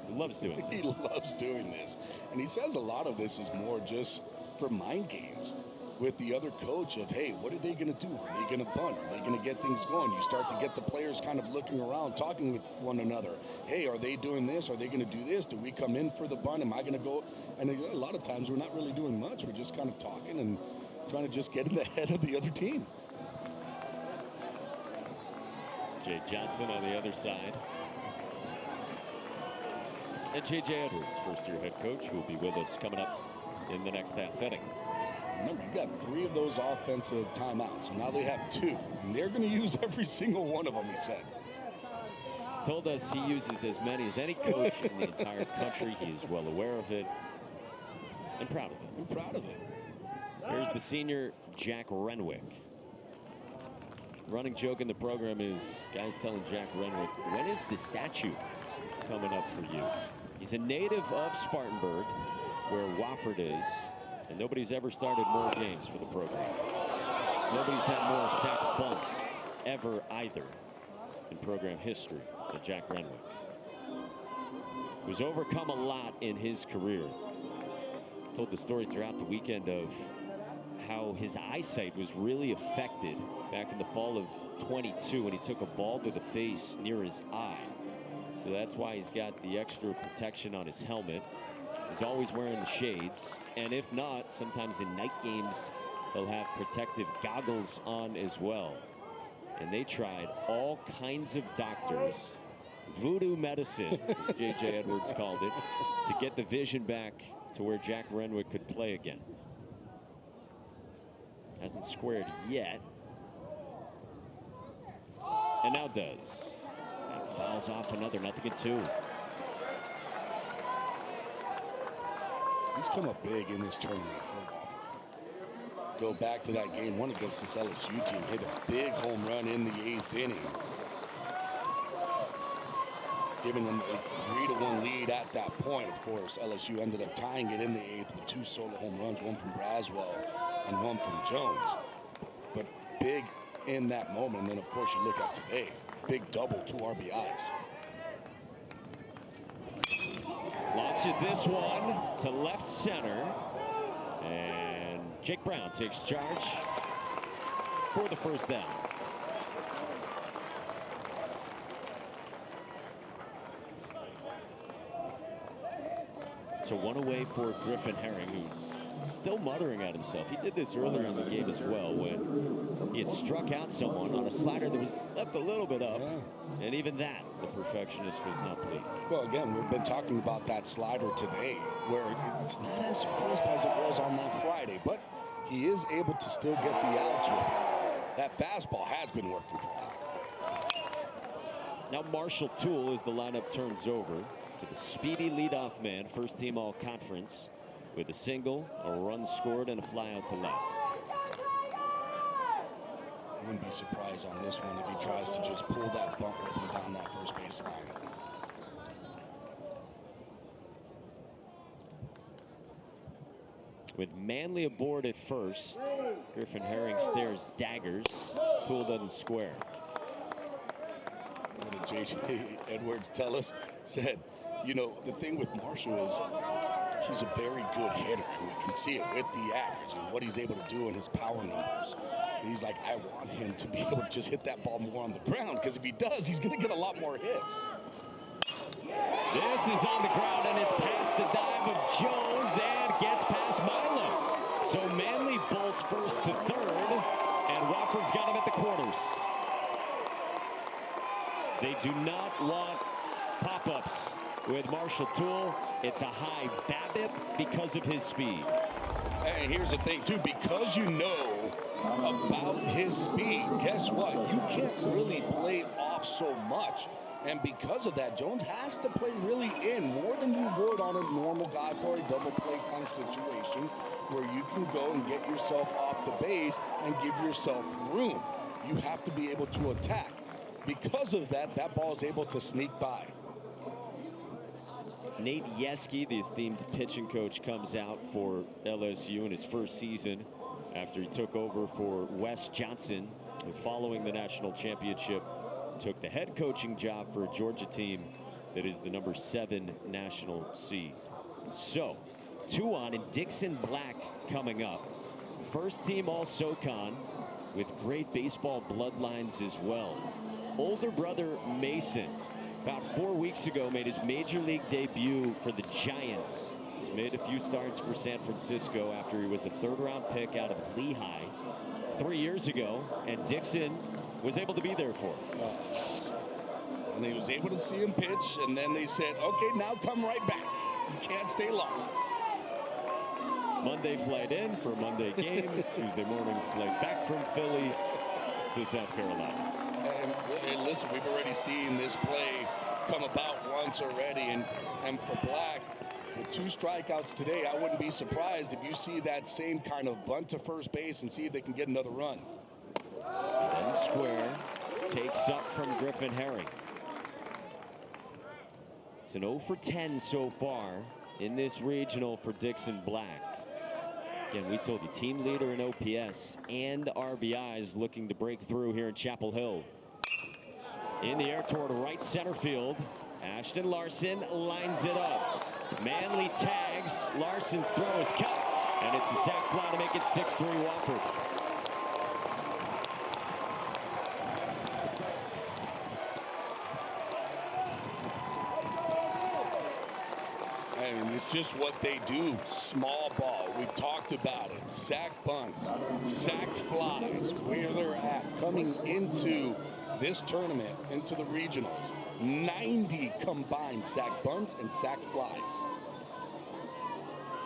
who loves doing it. He loves doing this. And he says a lot of this is more just for mind games with the other coach of, hey, what are they going to do? Are they going to bunt? Are they going to get things going? You start to get the players kind of looking around, talking with one another. Hey, are they doing this? Are they going to do this? Do we come in for the bunt? Am I going to go? And a lot of times we're not really doing much. We're just kind of talking and trying to just get in the head of the other team. Jay Johnson on the other side. And J.J. Edwards, first-year head coach, who will be with us coming up in the next half inning. Remember, you got 3 of those offensive timeouts, so now they have 2, and they're going to use every single one of them, he said. Told us he uses as many as any coach in the entire country. He is well aware of it and proud of it. I'm proud of it. Here's the senior Jack Renwick. Running joke in the program is guys telling Jack Renwick, when is the statue coming up for you? He's a native of Spartanburg, where Wofford is, and nobody's ever started more games for the program. Nobody's had more sack bunts ever either in program history than Jack Renwick, who's overcome a lot in his career. Told the story throughout the weekend of how his eyesight was really affected back in the fall of 22 when he took a ball to the face near his eye. So that's why he's got the extra protection on his helmet. He's always wearing the shades, and if not, sometimes in night games they'll have protective goggles on as well. And they tried all kinds of doctors, voodoo medicine, as J.J. Edwards called it, to get the vision back to where Jack Renwick could play again. Hasn't squared yet, and now does. And fouls off another, 0-2. He's come up big in this tournament for Wofford. Go back to that game 1 against this LSU team. Hit a big home run in the 8th inning, giving them a 3-1 lead at that point. Of course, LSU ended up tying it in the 8th with 2 solo home runs, 1 from Braswell and 1 from Jones. But big in that moment. And then, of course, you look at today, big double, 2 RBIs. Launches this one to left center, and Jake Brown takes charge for the first down. So one away for Griffin Herring, who's still muttering at himself. He did this earlier in the game as well when he had struck out someone on a slider that was left a little bit up. Yeah. And even that, the perfectionist was not pleased. Well, again, we've been talking about that slider today, where it's not as crisp as it was on that Friday, but he is able to still get the outs with it. That fastball has been working for him. Now Marshall Toole, as the lineup turns over, to the speedy leadoff man, first team all conference, with a single, a run scored, and a fly out to left. I wouldn't be surprised on this one if he tries to just pull that bump with him down that first base line. With Manley aboard at first, Griffin Herring stares daggers. Toole doesn't square. What did J.J. Edwards tell us? Said, you know, the thing with Marshall is he's a very good hitter, and we can see it with the average and what he's able to do in his power numbers. And he's like, I want him to be able to just hit that ball more on the ground, because if he does, he's going to get a lot more hits. This is on the ground, and it's past the dive of Jones and gets past Milo. So Manley bolts first to third, and Wofford's got him at the quarters. They do not want pop-ups with Marshall Toole. It's a high BABIP because of his speed. And here's the thing, too. Because you know about his speed, guess what? You can't really play off so much. And because of that, Jones has to play really in more than you would on a normal guy for a double play kind of situation, where you can go and get yourself off the base and give yourself room. You have to be able to attack. Because of that, that ball is able to sneak by. Nate Yeski, the esteemed pitching coach, comes out for LSU in his first season after he took over for Wes Johnson, who, following the national championship, took the head coaching job for a Georgia team that is the #7 national seed. So, 2 on, and Dixon Black coming up. First team all SoCon with great baseball bloodlines as well. Older brother Mason, about 4 weeks ago, made his major league debut for the Giants. He's made a few starts for San Francisco after he was a 3rd-round pick out of Lehigh 3 years ago, and Dixon was able to be there for him. And he was able to see him pitch, and then they said, okay, now come right back. You can't stay long. Monday flight in for a Monday game. Tuesday morning flight back from Philly to South Carolina. And listen, we've already seen this play come about once already, and for Black, with 2 strikeouts today, I wouldn't be surprised if you see that same kind of bunt to first base and see if they can get another run. And square takes up from Griffin Herring. It's an 0 for 10 so far in this regional for Dixon Black. Again, we told you, team leader in OPS and RBIs, looking to break through here in Chapel Hill. In the air toward right center field. Ashton Larson lines it up. Manley tags. Larson's throw is cut, and it's a sac fly to make it 6-3 Wofford. And it's just what they do. Small ball. We've talked about it. Sack bunts, sacked flies, where they're at coming into this tournament, into the regionals. 90 combined sack bunts and sack flies.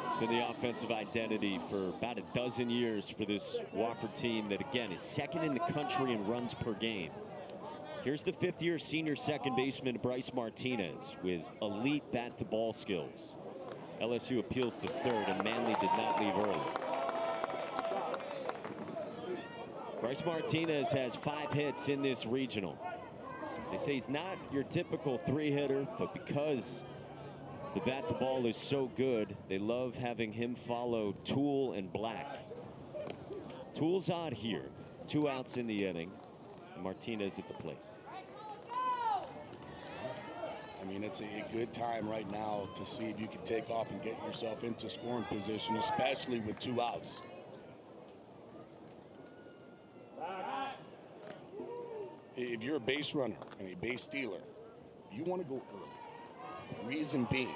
It's been the offensive identity for about a dozen years for this Wofford team that, again, is 2nd in the country in runs per game. Here's the 5th-year senior second baseman Bryce Martinez with elite bat-to-ball skills. LSU appeals to 3rd, and Manley did not leave early. Bryce Martinez has 5 hits in this regional. They say he's not your typical 3-hitter, but because the bat-to-ball is so good, they love having him follow Toole and Black. Toole's on here. 2 outs in the inning. Martinez at the plate. I mean, it's a good time right now to see if you can take off and get yourself into scoring position, especially with 2 outs. If you're a base runner and a base stealer, you want to go early. Reason being,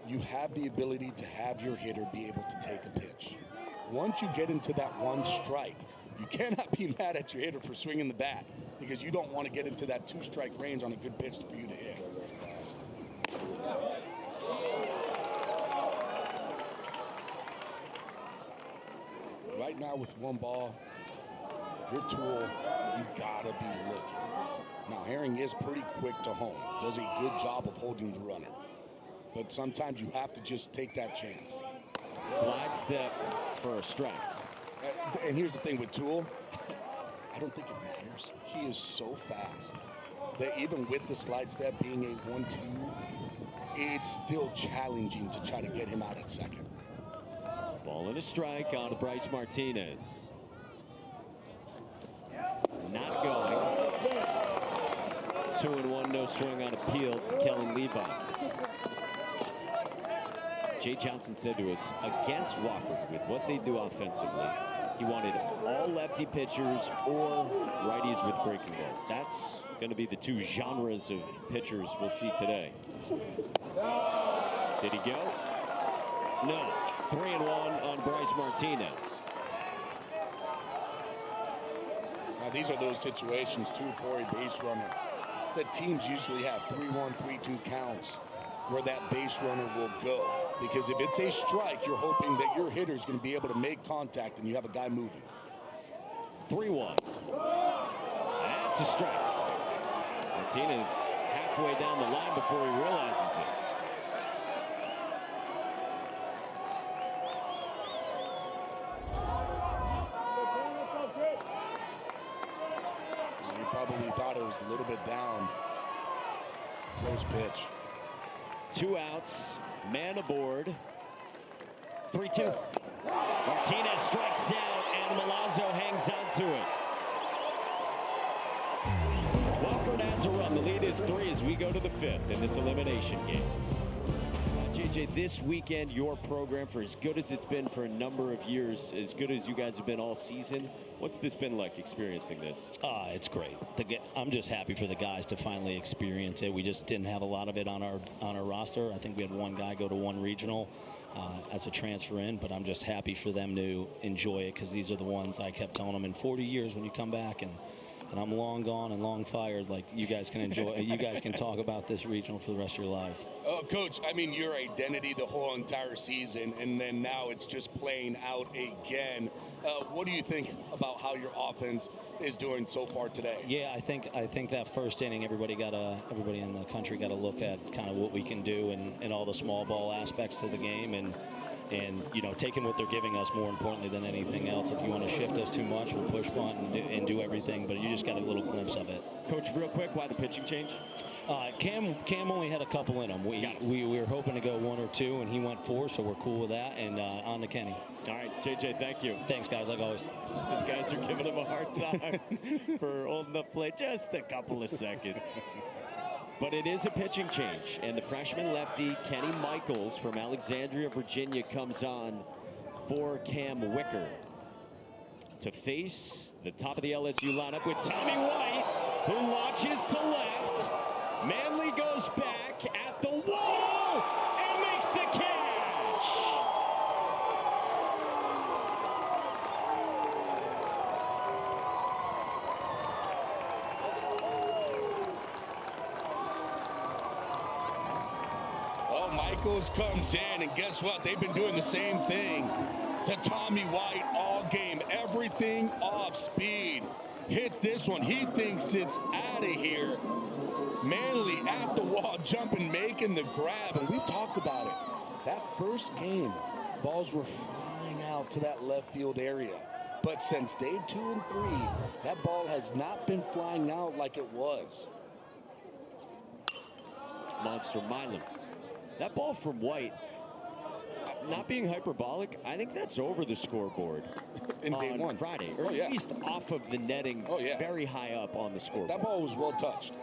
you have the ability to have your hitter be able to take a pitch. Once you get into that one strike, you cannot be mad at your hitter for swinging the bat because you don't want to get into that 2-strike range on a good pitch for you to hit. Right now with 1 ball, your tool, you gotta be looking. Now Herring is pretty quick to home, does a good job of holding the runner. But sometimes you have to just take that chance. Slide step for a strike. And here's the thing with Toole, I don't think it matters. He is so fast that even with the slide step being a 1-2, it's still challenging to try to get him out at second. Ball and a strike on to Bryce Martinez. Not going. 2-1, no swing on appeal to Kellen Levi. Jay Johnson said to us, against Wofford, with what they do offensively, he wanted all lefty pitchers or righties with breaking balls. That's going to be the 2 genres of pitchers we'll see today. Did he go? No. 3-1 on Bryce Martinez. Now these are those situations too for a base runner. The teams usually have 3-1, 3-2 counts where that base runner will go. Because if it's a strike, you're hoping that your hitter is going to be able to make contact and you have a guy moving. 3-1. That's a strike. Martinez halfway down the line before he realizes it. He probably thought it was a little bit down. Close pitch. 2 outs. Man aboard. 3-2. Martinez strikes out, and Milazzo hangs on to it. Wofford adds a run. The lead is 3 as we go to the 5th in this elimination game. JJ, this weekend, your program, for as good as it's been for a number of years, as good as you guys have been all season, what's this been like experiencing this? It's great. I'm just happy for the guys to finally experience it. We just didn't have a lot of it on our roster. I think we had 1 guy go to 1 regional as a transfer in, but I'm just happy for them to enjoy it because these are the ones I kept telling them in 40 years when you come back and I'm long gone and long fired. Like, you guys can enjoy it. You guys can talk about this regional for the rest of your lives. Coach, I mean, your identity the whole entire season, and then now it's just playing out again. What do you think about how your offense is doing so far today? Yeah, I think that first inning, everybody in the country got to look at kind of what we can do and all the small ball aspects to the game and you know, taking what they're giving us more importantly than anything else. If you want to shift us too much, we'll push bunt and do everything, but you just got a little glimpse of it. Coach, real quick, why the pitching change? Cam only had a couple in him. We were hoping to go 1 or 2, and he went 4, so we're cool with that. And on to Kenny. All right, JJ, thank you. Thanks, guys, like always. These guys are giving him a hard time for holding up play just a couple of seconds. But it is a pitching change, and the freshman lefty, Kenny Michaels from Alexandria, Virginia, comes on for Cam Wicker to face the top of the LSU lineup with Tommy White, who launches to left. Manley goes back at the wall and makes the catch. Michaels comes in, and guess what? They've been doing the same thing to Tommy White all game. Everything off speed. Hits this one. He thinks it's out of here. Manley at the wall, jumping, making the grab. And we've talked about it. That first game, balls were flying out to that left field area. But since day 2 and 3, that ball has not been flying out like it was. Monster Milam. That ball from White, not being hyperbolic, I think that's over the scoreboard in day 1 Friday, or at least off of the netting, very high up on the scoreboard. That ball was well touched.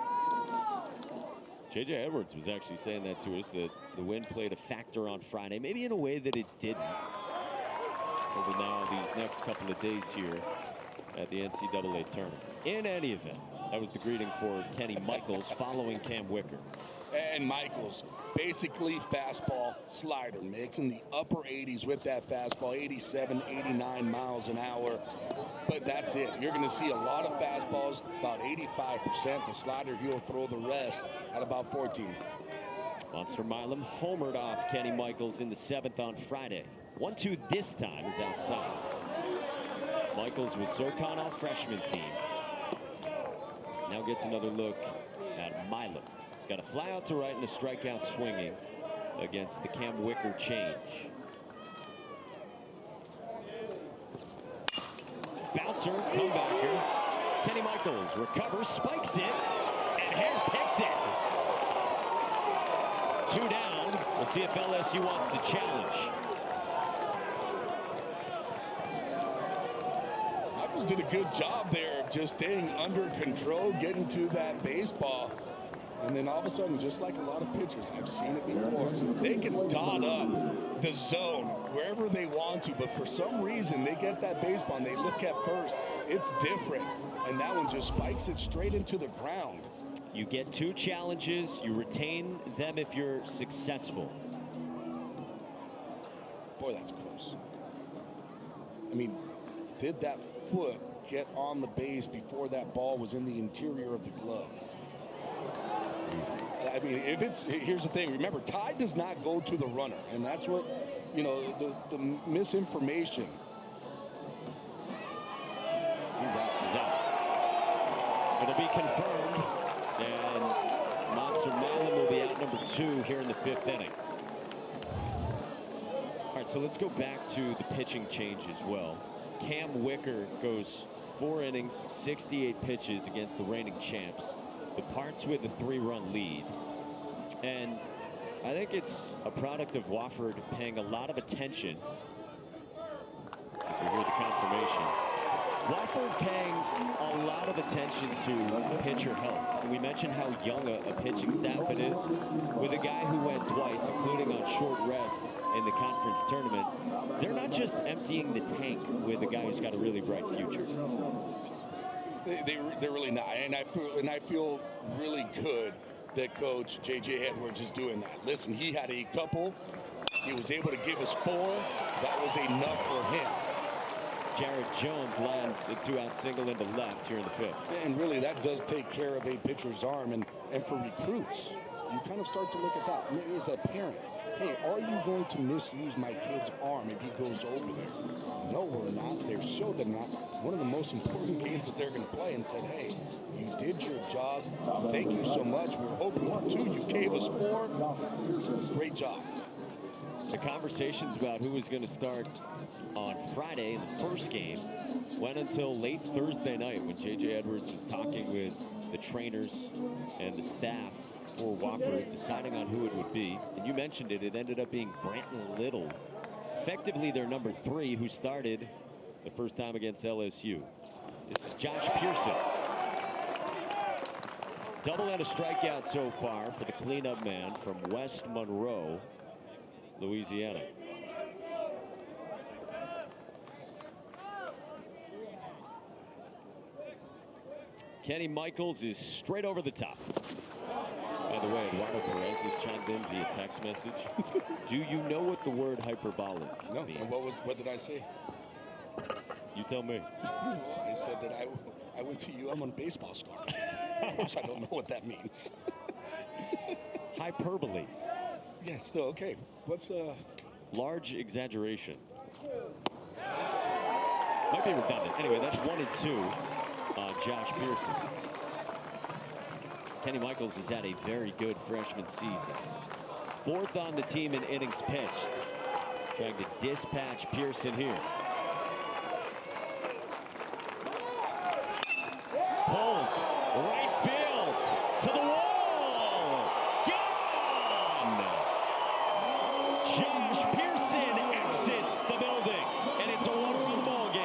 J.J. Edwards was actually saying that to us, that the wind played a factor on Friday, maybe in a way that it didn't. Over now these next couple of days here at the NCAA tournament. In any event, that was the greeting for Kenny Michaels following Cam Wicker. And Michaels, basically fastball slider, mixing the upper 80s with that fastball, 87, 89 miles an hour. But that's it. You're going to see a lot of fastballs, about 85%. The slider, he'll throw the rest at about 14. Monster Milam homered off Kenny Michaels in the 7th on Friday. 1-2 this time is outside. Michaels with SoCon all freshman team. Now gets another look at Milam. He's got a fly out to right and a strikeout swinging against the Cam Wicker change. Bouncer, comebacker. Kenny Michaels recovers, spikes it, and Hare picked it. 2 down. We'll see if LSU wants to challenge. Michaels did a good job there of just staying under control, getting to that baseball. And then all of a sudden, just like a lot of pitchers, I've seen it before, they can dot up the zone wherever they want to. But for some reason, they get that baseball and they look at first. It's different. And that one just spikes it straight into the ground. You get 2 challenges. You retain them if you're successful. Boy, that's close. I mean, did that foot get on the base before that ball was in the interior of the glove? I mean, if it's, here's the thing. Remember, tie does not go to the runner, and that's what, you know, the misinformation. He's out. He's out. It'll be confirmed, and Monster Milam will be out number 2 here in the 5th inning. All right, so let's go back to the pitching change as well. Cam Wicker goes 4 innings, 68 pitches against the reigning champs. Departs with a 3-run lead. And I think it's a product of Wofford paying a lot of attention, as we hear the confirmation. Wofford paying a lot of attention to pitcher health. And we mentioned how young a pitching staff it is. With a guy who went twice, including on short rest in the conference tournament, they're not just emptying the tank with a guy who's got a really bright future. They're really not, and I feel really good that Coach J.J. Edwards is doing that. Listen, he had a couple. He was able to give us 4. That was enough for him. Jared Jones lands a 2-out single into left here in the 5th. And really, that does take care of a pitcher's arm. And for recruits, you kind of start to look at that. I mean, as a parent, hey, are you going to misuse my kid's arm if he goes over there? No, we're not. They're showed they're not. One of the most important games that they're going to play, and said, hey, you did your job. Thank you so much. We were hoping for 2. You gave us 4. Great job. The conversations about who was going to start on Friday in the first game went until late Thursday night when J.J. Edwards was talking with the trainers and the staff for Wofford, deciding on who it would be. And you mentioned it. It ended up being Branton Little, effectively their number 3, who started the first time against LSU. This is Josh Pearson. Double and a strikeout so far for the cleanup man from West Monroe, Louisiana. Kenny Michaels is straight over the top. By the way, Eduardo Perez has chimed in via text message. Do you know what the word hyperbolic means? And what did I say? You tell me. I said that I went to UM on baseball score. Of course, I don't know what that means. Hyperbole. Yeah, still okay. What's large exaggeration? Might be redundant. Anyway, that's 1 and 2 on Josh Pearson. Kenny Michaels has had a very good freshman season. 4th on the team in innings pitched. Trying to dispatch Pearson here. Pulled right field to the wall. Gone. Josh Pearson exits the building, and it's a 1-run ball game.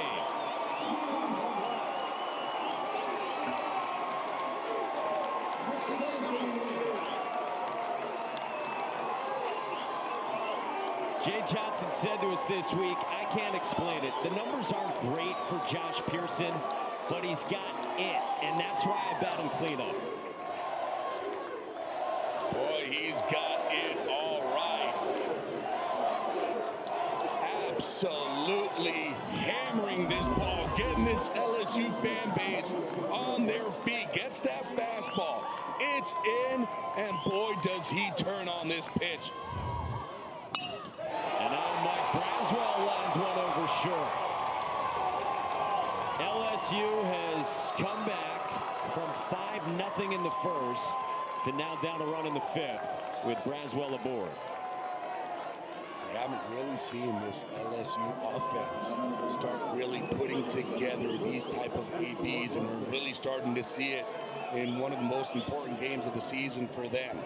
Jay Johnson said to us this week, I can't explain it. The numbers aren't great for Josh Pearson, but he's got it, and that's why I bet him cleanup. Boy, he's got it all right. Absolutely hammering this ball, getting this LSU fan base on their feet. Gets that fastball. It's in, and boy, does he turn on this pitch. And now Mike Braswell lines one over short. LSU has come back from 5-0 in the first to now down a run in the fifth with Braswell aboard. We haven't really seen this LSU offense start really putting together these type of ABs, and we're really starting to see it in one of the most important games of the season for them.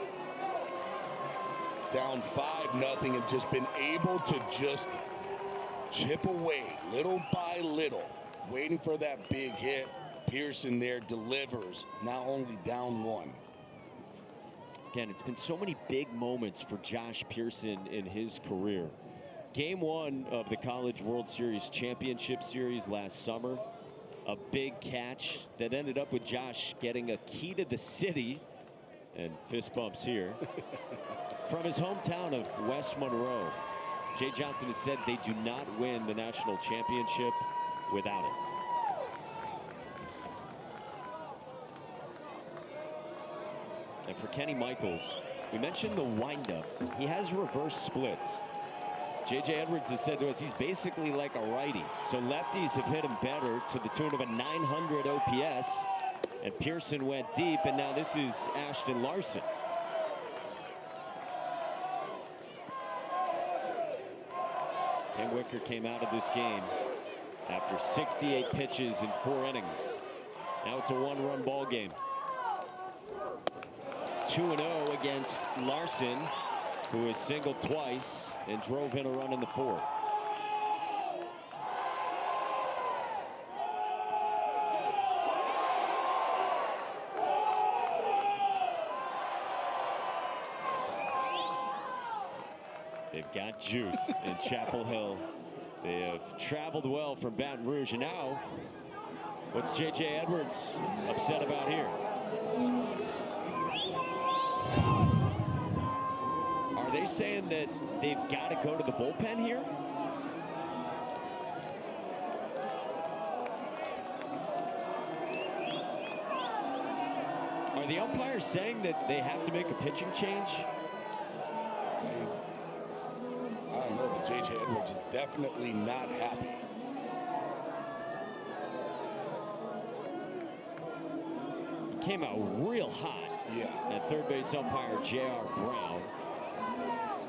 Down 5-0 and just been able to just chip away little by little, waiting for that big hit. Pearson there delivers, now only down 1. Again, it's been so many big moments for Josh Pearson in his career. Game 1 of the College World Series Championship Series last summer, a big catch that ended up with Josh getting a key to the city, and fist bumps here, from his hometown of West Monroe. Jay Johnson has said they do not win the national championship without it. And for Kenny Michaels, we mentioned the windup. He has reverse splits. J.J. Edwards has said to us he's basically like a righty. So lefties have hit him better to the tune of a 900 OPS. And Pearson went deep, and now this is Ashton Larson. Tim Wicker came out of this game after 68 pitches in 4 innings. Now it's a 1-run ball game. 2-0 against Larson, who has singled twice and drove in a run in the 4th. They've got juice in Chapel Hill. They have traveled well from Baton Rouge. And now, what's J.J. Edwards upset about here? Are they saying that they've got to go to the bullpen here? Are the umpires saying that they have to make a pitching change? I don't know, but J.J. Edwards is definitely not happy. He came out real hot. Yeah. At third base umpire J.R. Brown.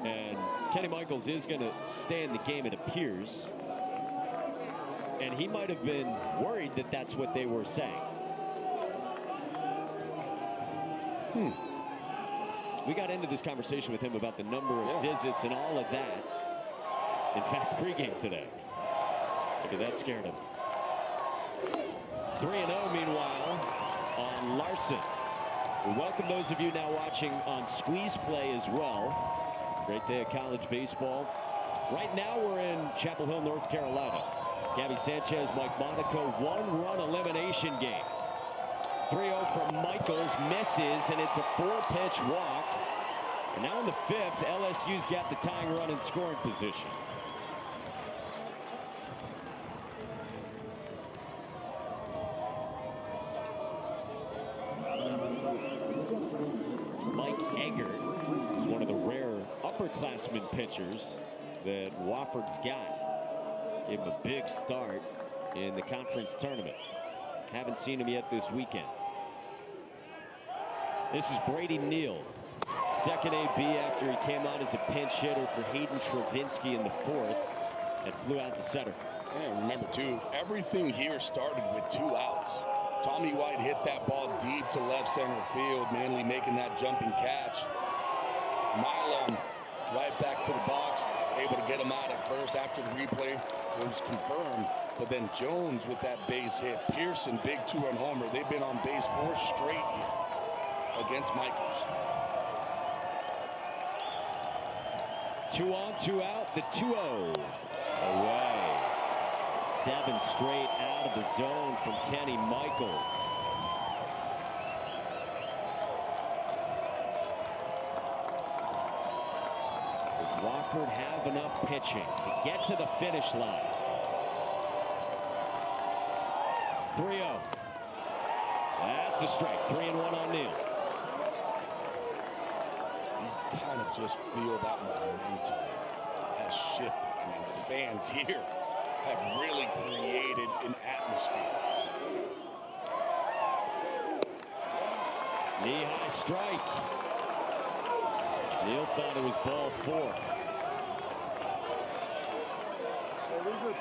And Kenny Michaels is going to stay in the game, it appears. And he might have been worried that that's what they were saying. We got into this conversation with him about the number of visits and all of that. In fact, pregame today. Maybe that scared him. 3-0 meanwhile on Larson. We welcome those of you now watching on Squeeze Play as well. Great day of college baseball. Right now we're in Chapel Hill, North Carolina. Gabby Sanchez, Mike Monaco, 1-run elimination game. 3-0 from Michaels, misses, and it's a 4-pitch walk. And now in the 5th, LSU's got the tying run in scoring position. Mike Eggert is one of the rare upperclassmen pitchers that Wofford's got. Gave him a big start in the conference tournament. Haven't seen him yet this weekend. This is Brady Neal, second AB after he came out as a pinch hitter for Hayden Travinsky in the 4th and flew out to center. And remember too, everything here started with 2 outs. Tommy White hit that ball deep to left center field, Manley making that jumping catch. Milam right back to the box, able to get him out at first after the replay. It was confirmed. But then Jones with that base hit. Pearson, big 2-run homer. They've been on base 4 straight here against Michaels. 2 on, 2 out, the 2-0 away. 7 straight out of the zone from Kenny Michaels. Wofford have enough pitching to get to the finish line? 3-0. That's a strike. 3-1 on Neal. You kind of just feel that momentum has shifted. I mean, the fans here have really created an atmosphere. Knee-high strike. Neal thought it was ball 4.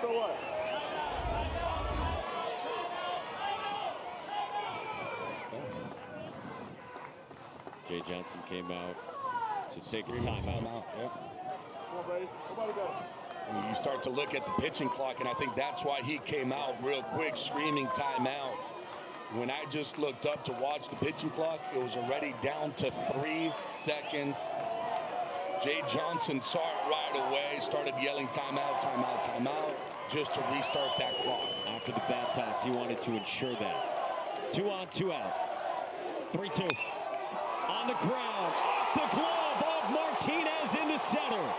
So what? Jay Johnson came out to take a timeout. Yep. Come on, buddy. Nobody got it. And you start to look at the pitching clock, and I think that's why he came out real quick, screaming timeout. When I just looked up to watch the pitching clock, it was already down to 3 seconds. Jay Johnson saw it right away, started yelling timeout, timeout, timeout, just to restart that clock. After the bat toss, he wanted to ensure that. 2 on, 2 out. 3-2. On the ground, off the glove of Martinez into center.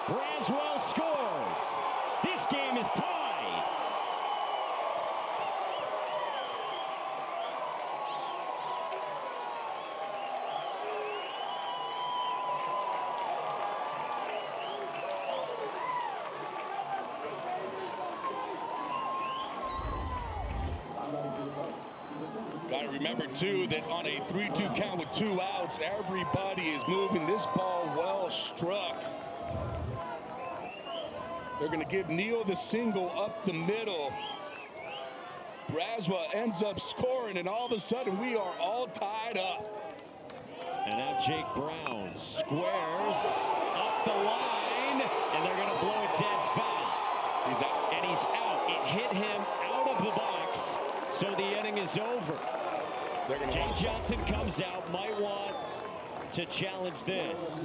Braswell scores. This game is tied. Got to remember, too, that on a 3-2 count with 2 outs, everybody is moving. This ball well struck. They're going to give Neal the single up the middle. Braswell ends up scoring, and all of a sudden we are all tied up. And now Jake Brown squares up the line, and they're going to blow it dead foul. He's out. And he's out. It hit him out of the box, so the inning is over. Jake Johnson comes out, might want to challenge this.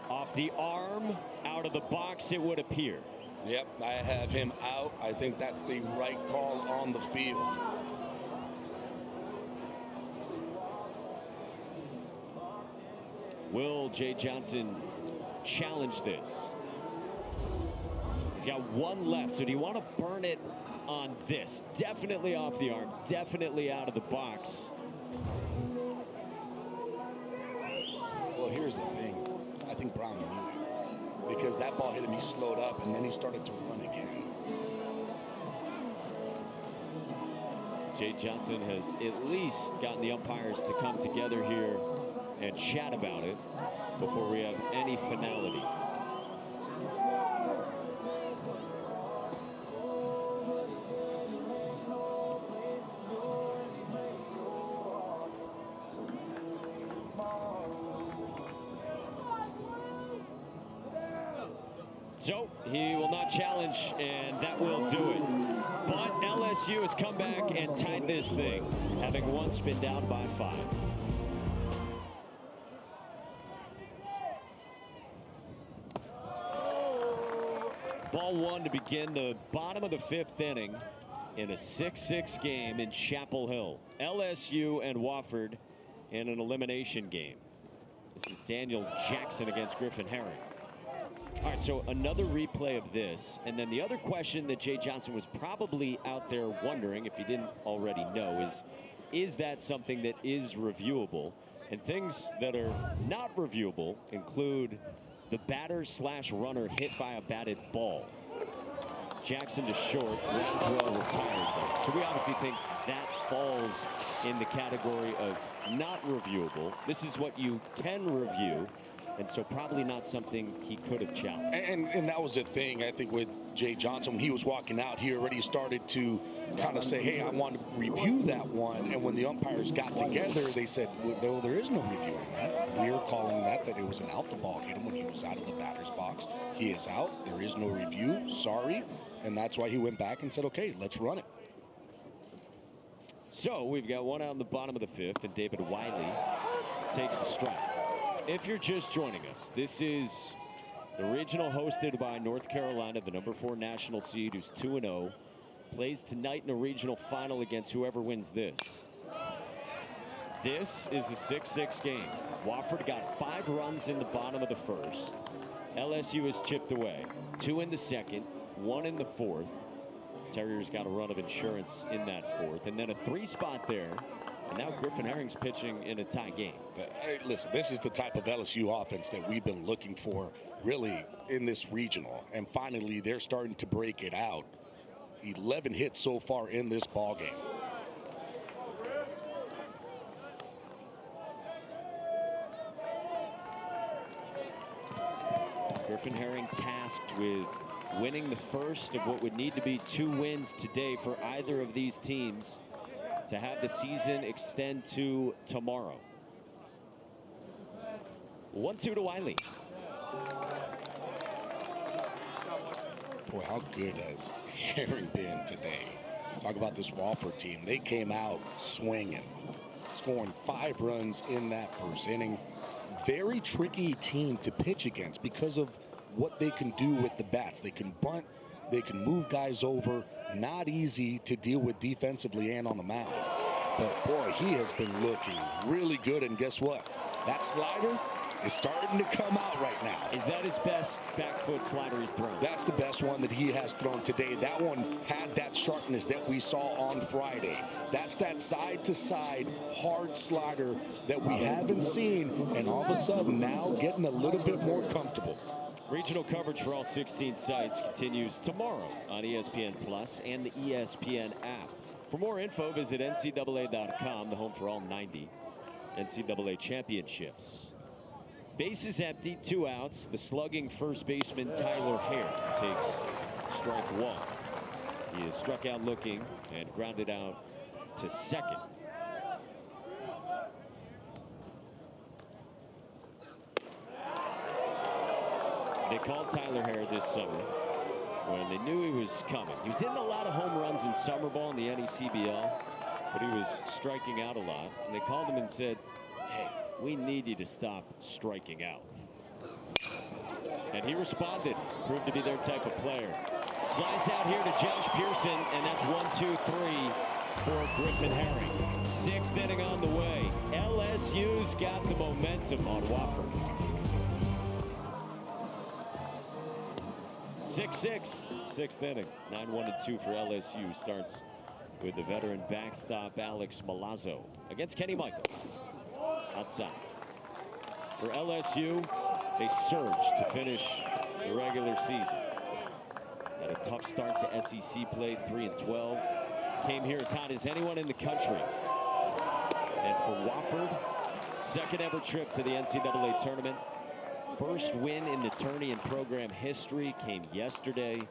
Off the arm, out of the box, it would appear. Yep, I have him out. I think that's the right call on the field. Will Jay Johnson challenge this? He's got 1 left, so do you want to burn it on this? Definitely off the arm, definitely out of the box. Well, here's the thing. I think Brown knew it, because that ball hit him, he slowed up, and then he started to run again. Jay Johnson has at least gotten the umpires to come together here and chat about it before we have any finality. So he will not challenge, and that will do it. But LSU has come back and tied this thing, having once been down by 5. Ball 1 to begin the bottom of the 5th inning in a 6-6 game in Chapel Hill. LSU and Wofford in an elimination game. This is Daniel Jackson against Griffin Herring. All right, so another replay of this, and then the other question that Jay Johnson was probably out there wondering, if he didn't already know, is that something that is reviewable? And things that are not reviewable include the batter/runner hit by a batted ball. Jackson to short, Braswell retires it. So we obviously think that falls in the category of not reviewable. This is what you can review. And so probably not something he could have challenged. And that was the thing, I think, with Jay Johnson. When he was walking out, he already started to kind of say, hey, I want to review that one. And when the umpires got together, they said, well, there is no reviewing that. We are calling that it was an out. The ball hit him when he was out of the batter's box. He is out. There is no review. Sorry. And that's why he went back and said, okay, let's run it. So we've got 1 out in the bottom of the 5th, and David Wiley takes a strike. If you're just joining us, this is the regional hosted by North Carolina, the number 4 national seed, who's 2-0, plays tonight in a regional final against whoever wins this. This is a 6-6 game. Wofford got 5 runs in the bottom of the first. LSU has chipped away. 2 in the second, 1 in the fourth. Terriers got a run of insurance in that fourth, and then a 3 spot there. And now Griffin Herring's pitching in a tie game. Hey, listen, this is the type of LSU offense that we've been looking for really in this regional. And finally, they're starting to break it out. 11 hits so far in this ball game. Griffin Herring tasked with winning the first of what would need to be 2 wins today for either of these teams to have the season extend to tomorrow. 1-2 to Wiley. Boy, how good has Herring been today? Talk about this Wofford team. They came out swinging, scoring 5 runs in that first inning. Very tricky team to pitch against because of what they can do with the bats. They can bunt, they can move guys over. Not easy to deal with defensively and on the mound. But boy, he has been looking really good. And guess what? That slider is starting to come out right now. Is that his best back foot slider he's thrown? That's the best one that he has thrown today. That one had that sharpness that we saw on Friday. That's that side-to-side hard slider that we haven't seen, and all of a sudden now getting a little bit more comfortable. Regional coverage for all 16 sites continues tomorrow on ESPN Plus and the ESPN app. For more info, visit NCAA.com, the home for all 90 NCAA championships. Bases empty, 2 outs. The slugging first baseman Tyler Hare takes strike 1. He is struck out looking and grounded out to second. They called Tyler Hare this summer when they knew he was coming. He was hitting a lot of home runs in summer ball in the NECBL, but he was striking out a lot. And they called him and said, "Hey, we need you to stop striking out." And he responded, proved to be their type of player. Flies out here to Josh Pearson, and that's 1-2-3 for Griffin Herring. 6th inning on the way. LSU's got the momentum on Wofford. 6-6, 6th inning. 9-1-2 for LSU. Starts with the veteran backstop Alex Milazzo against Kenny Michaels. Outside. For LSU, they surged to finish the regular season. Had a tough start to SEC play, 3-12. Came here as hot as anyone in the country. And for Wofford, 2nd ever trip to the NCAA tournament. First win in the tourney in program history came yesterday.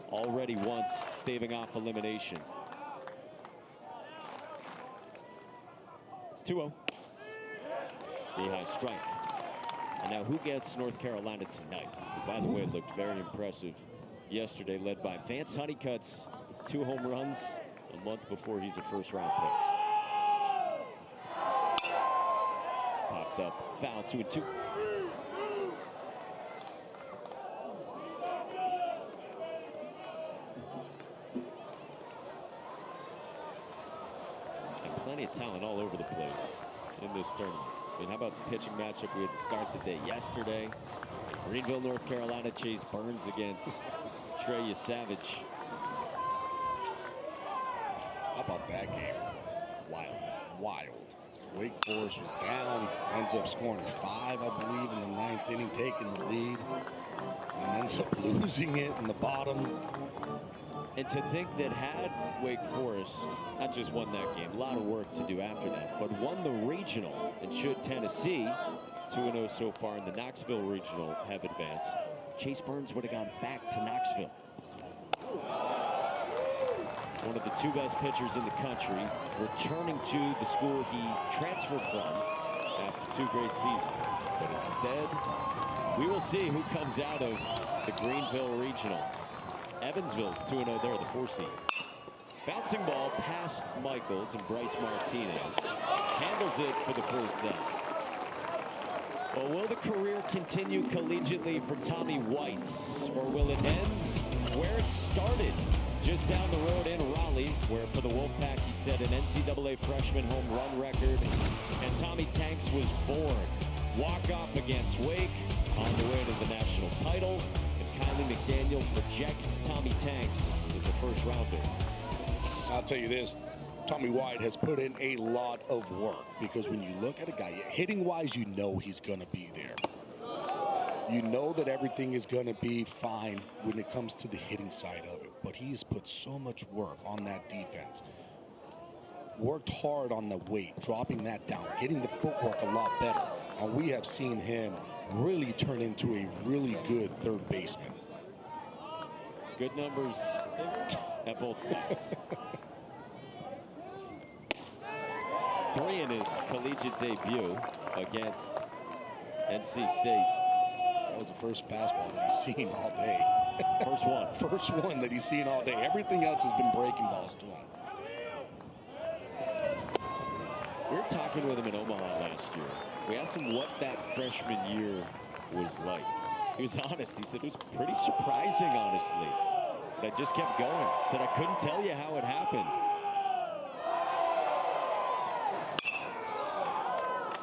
Already once staving off elimination. 2-0. The high strike. And now who gets North Carolina tonight? Who, by the way, looked very impressive yesterday, led by Vance Honeycutt's 2 home runs a month before he's a first-round pick. Popped up, foul, 2-2. And plenty of talent all over the place in this tournament. I mean, how about the pitching matchup we had to start the day yesterday? Greenville, North Carolina, Chase Burns against Trey Savage. How about that game? Wild. Wild. Wake Forest was down, ends up scoring 5, I believe, in the 9th inning, taking the lead, and ends up losing it in the bottom. And to think that had Wake Forest not just won that game, a lot of work to do after that, but won the regional, and should Tennessee, 2-0 so far in the Knoxville regional, have advanced, Chase Burns would have gone back to Knoxville. One of the 2 best pitchers in the country, returning to the school he transferred from after 2 great seasons. But instead, we will see who comes out of the Greenville regional. Evansville's 2-0 there, the 4 seed. Bouncing ball past Michaels, and Bryce Martinez handles it for the first down. Well, will the career continue collegiately for Tommy White, or will it end where it started, just down the road in Raleigh, where for the Wolfpack he set an NCAA freshman home run record, and Tommy Tanks was born. Walk-off against Wake on the way to the national title, and Kylie McDaniel projects Tommy Tanks as a first-rounder. I'll tell you this, Tommy White has put in a lot of work, because when you look at a guy, hitting-wise, you know he's going to be there. You know that everything is going to be fine when it comes to the hitting side of it. But he has put so much work on that defense. Worked hard on the weight, dropping that down, getting the footwork a lot better. And we have seen him really turn into a really good third baseman. Good numbers at both stops. 3 in his collegiate debut against NC State. That was the first fastball that he's seen all day. First one. First one that he's seen all day. Everything else has been breaking balls to him. We were talking with him in Omaha last year. We asked him what that freshman year was like. He was honest. He said it was pretty surprising, honestly. But I just kept going. Said I couldn't tell you how it happened.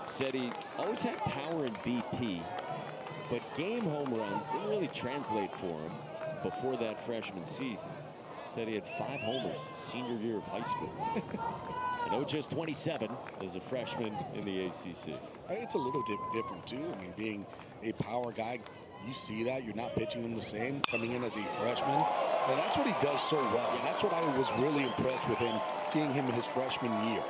Said he always had power in BP, but game home runs didn't really translate for him before that freshman season. Said he had 5 homers his senior year of high school. And just 27 as a freshman in the ACC. It's a little different too. I mean, being a power guy, you see that. You're not pitching him the same coming in as a freshman. And that's what he does so well. And that's what I was really impressed with him, seeing him in his freshman year.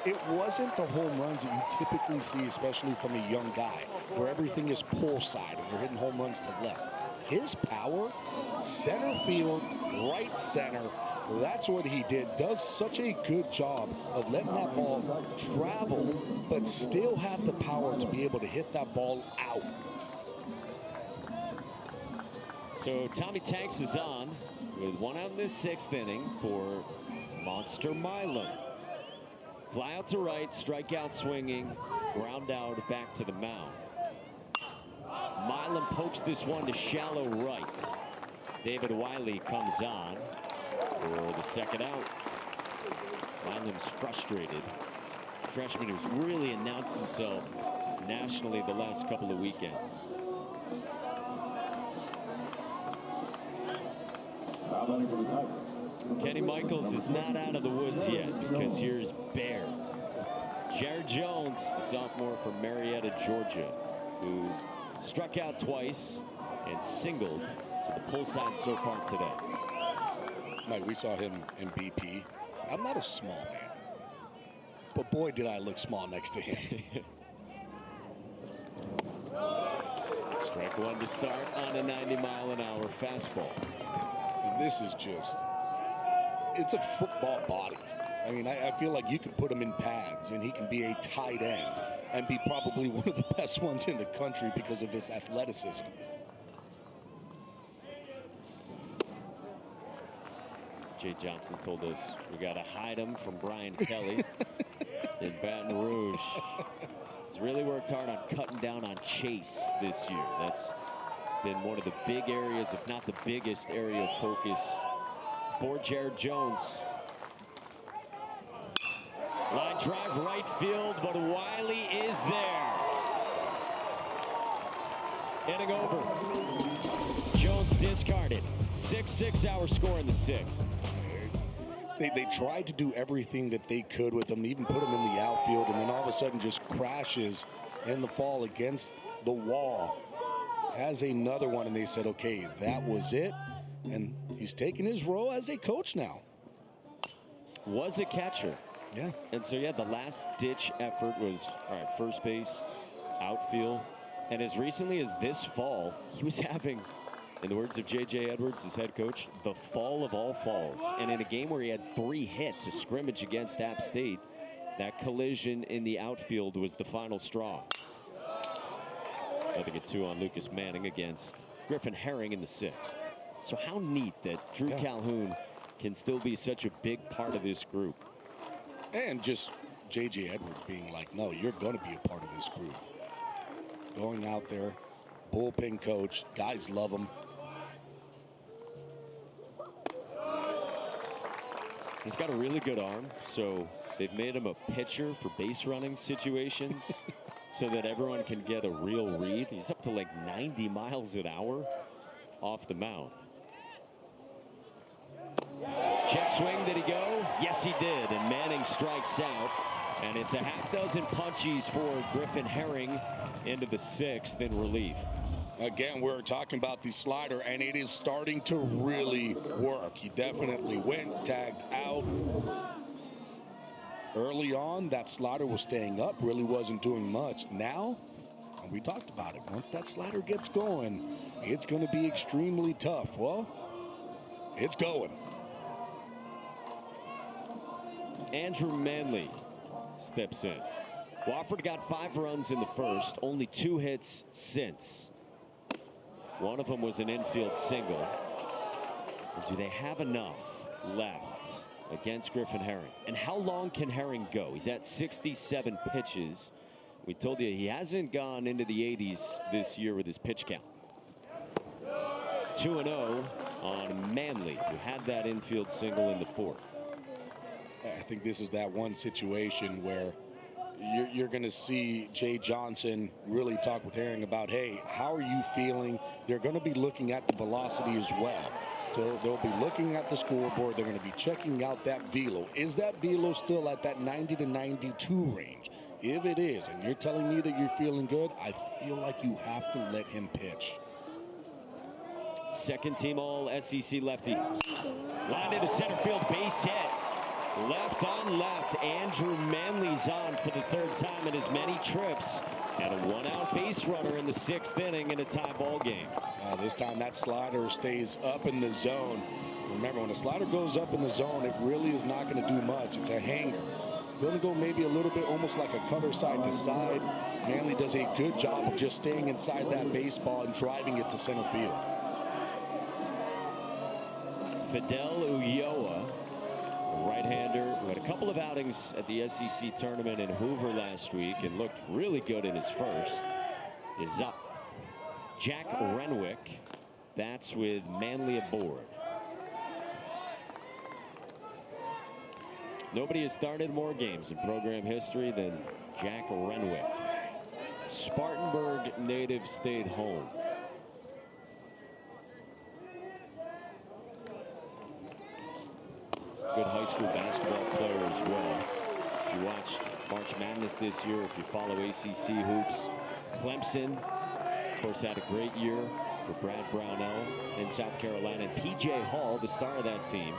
It wasn't the home runs that you typically see, especially from a young guy, where everything is pull side and they're hitting home runs to left. His power, center field, right center, that's what he did. Does such a good job of letting that ball travel, but still have the power to be able to hit that ball out. So Tommy Tanks is on with 1 out in this 6th inning for Monster Milam. Fly out to right, strikeout swinging, ground out back to the mound. Milam pokes this one to shallow right. David Wiley comes on for the 2nd out. Milam's frustrated. Freshman who's really announced himself nationally the last couple of weekends. Kenny Michaels is not out of the woods yet, because here's Bear. Jared Jones, the sophomore from Marietta, Georgia, who struck out twice and singled to the pull side so far today. Mike, we saw him in BP. I'm not a small man, but boy, did I look small next to him. Strike 1 to start on a 90-mile-an-hour fastball. And this is just, it's a football body. I mean, I feel like you could put him in pads and he can be a tight end and be probably one of the best ones in the country because of his athleticism. Jay Johnson told us we got to hide him from Brian Kelly in Baton Rouge. He's really worked hard on cutting down on chase this year. That's been one of the big areas, if not the biggest area of focus for Jared Jones. Line drive right field, but Wiley is there. Inning over. Jones discarded. 6-6 hour score in the 6th. They tried to do everything that they could with him, even put him in the outfield, and then all of a sudden just crashes in the fall against the wall. Has another one, and they said, okay, that was it. And he's taking his role as a coach now. Was a catcher. Yeah. And so, yeah, the last ditch effort was, all right, first base, outfield. And as recently as this fall, he was having, in the words of J.J. Edwards, his head coach, the fall of all falls. And in a game where he had 3 hits, a scrimmage against App State, that collision in the outfield was the final straw. Nothing at 2 on Lucas Manning against Griffin Herring in the 6th. So how neat that Drew Calhoun can still be such a big part of this group. And just J.J. Edwards being like, no, you're going to be a part of this group. going out there, bullpen coach, guys love him. He's got a really good arm, so they've made him a pitcher for base running situations so that everyone can get a real read. He's up to like 90 miles an hour off the mound. Check swing, did he go? Yes, he did, and Manning strikes out. And it's a half dozen punchies for Griffin Herring into the 6th in relief. Again, we're talking about the slider, and it is starting to really work. He definitely went, tagged out. Early on, that slider was staying up, really wasn't doing much. Now, and we talked about it, once that slider gets going, it's going to be extremely tough. Well, it's going. Andrew Manley steps in. Wofford got 5 runs in the first, only 2 hits since. One of them was an infield single. But do they have enough left against Griffin Herring? And how long can Herring go? He's at 67 pitches. We told you he hasn't gone into the 80s this year with his pitch count. 2-0 on Manley, who had that infield single in the 4th. I think this is that one situation where you're going to see Jay Johnson really talk with Herring about, hey, how are you feeling? They're going to be looking at the velocity as well. So they'll be looking at the scoreboard. They're going to be checking out that velo. Is that velo still at that 90 to 92 range? If it is, and you're telling me that you're feeling good, I feel like you have to let him pitch. Second team all SEC lefty. Line into center field, base hit. Left on left, Andrew Manley's on for the 3rd time in as many trips. And a 1-out base runner in the 6th inning in a tie ball game. This time that slider stays up in the zone. Remember, when a slider goes up in the zone, it really is not going to do much. It's a hanger. Going to go maybe a little bit almost like a cutter side to side. Manley does a good job of just staying inside that baseball and driving it to center field. Fidel Ulloa, a right-hander who had a couple of outings at the SEC tournament in Hoover last week and looked really good in his first, is up. Jack Renwick bats with Manley aboard. Nobody has started more games in program history than Jack Renwick. Spartanburg native stayed home. Good high school basketball player as well. If you watch March Madness this year, if you follow ACC hoops, Clemson, of course, had a great year for Brad Brownell in South Carolina. And P.J. Hall, the star of that team,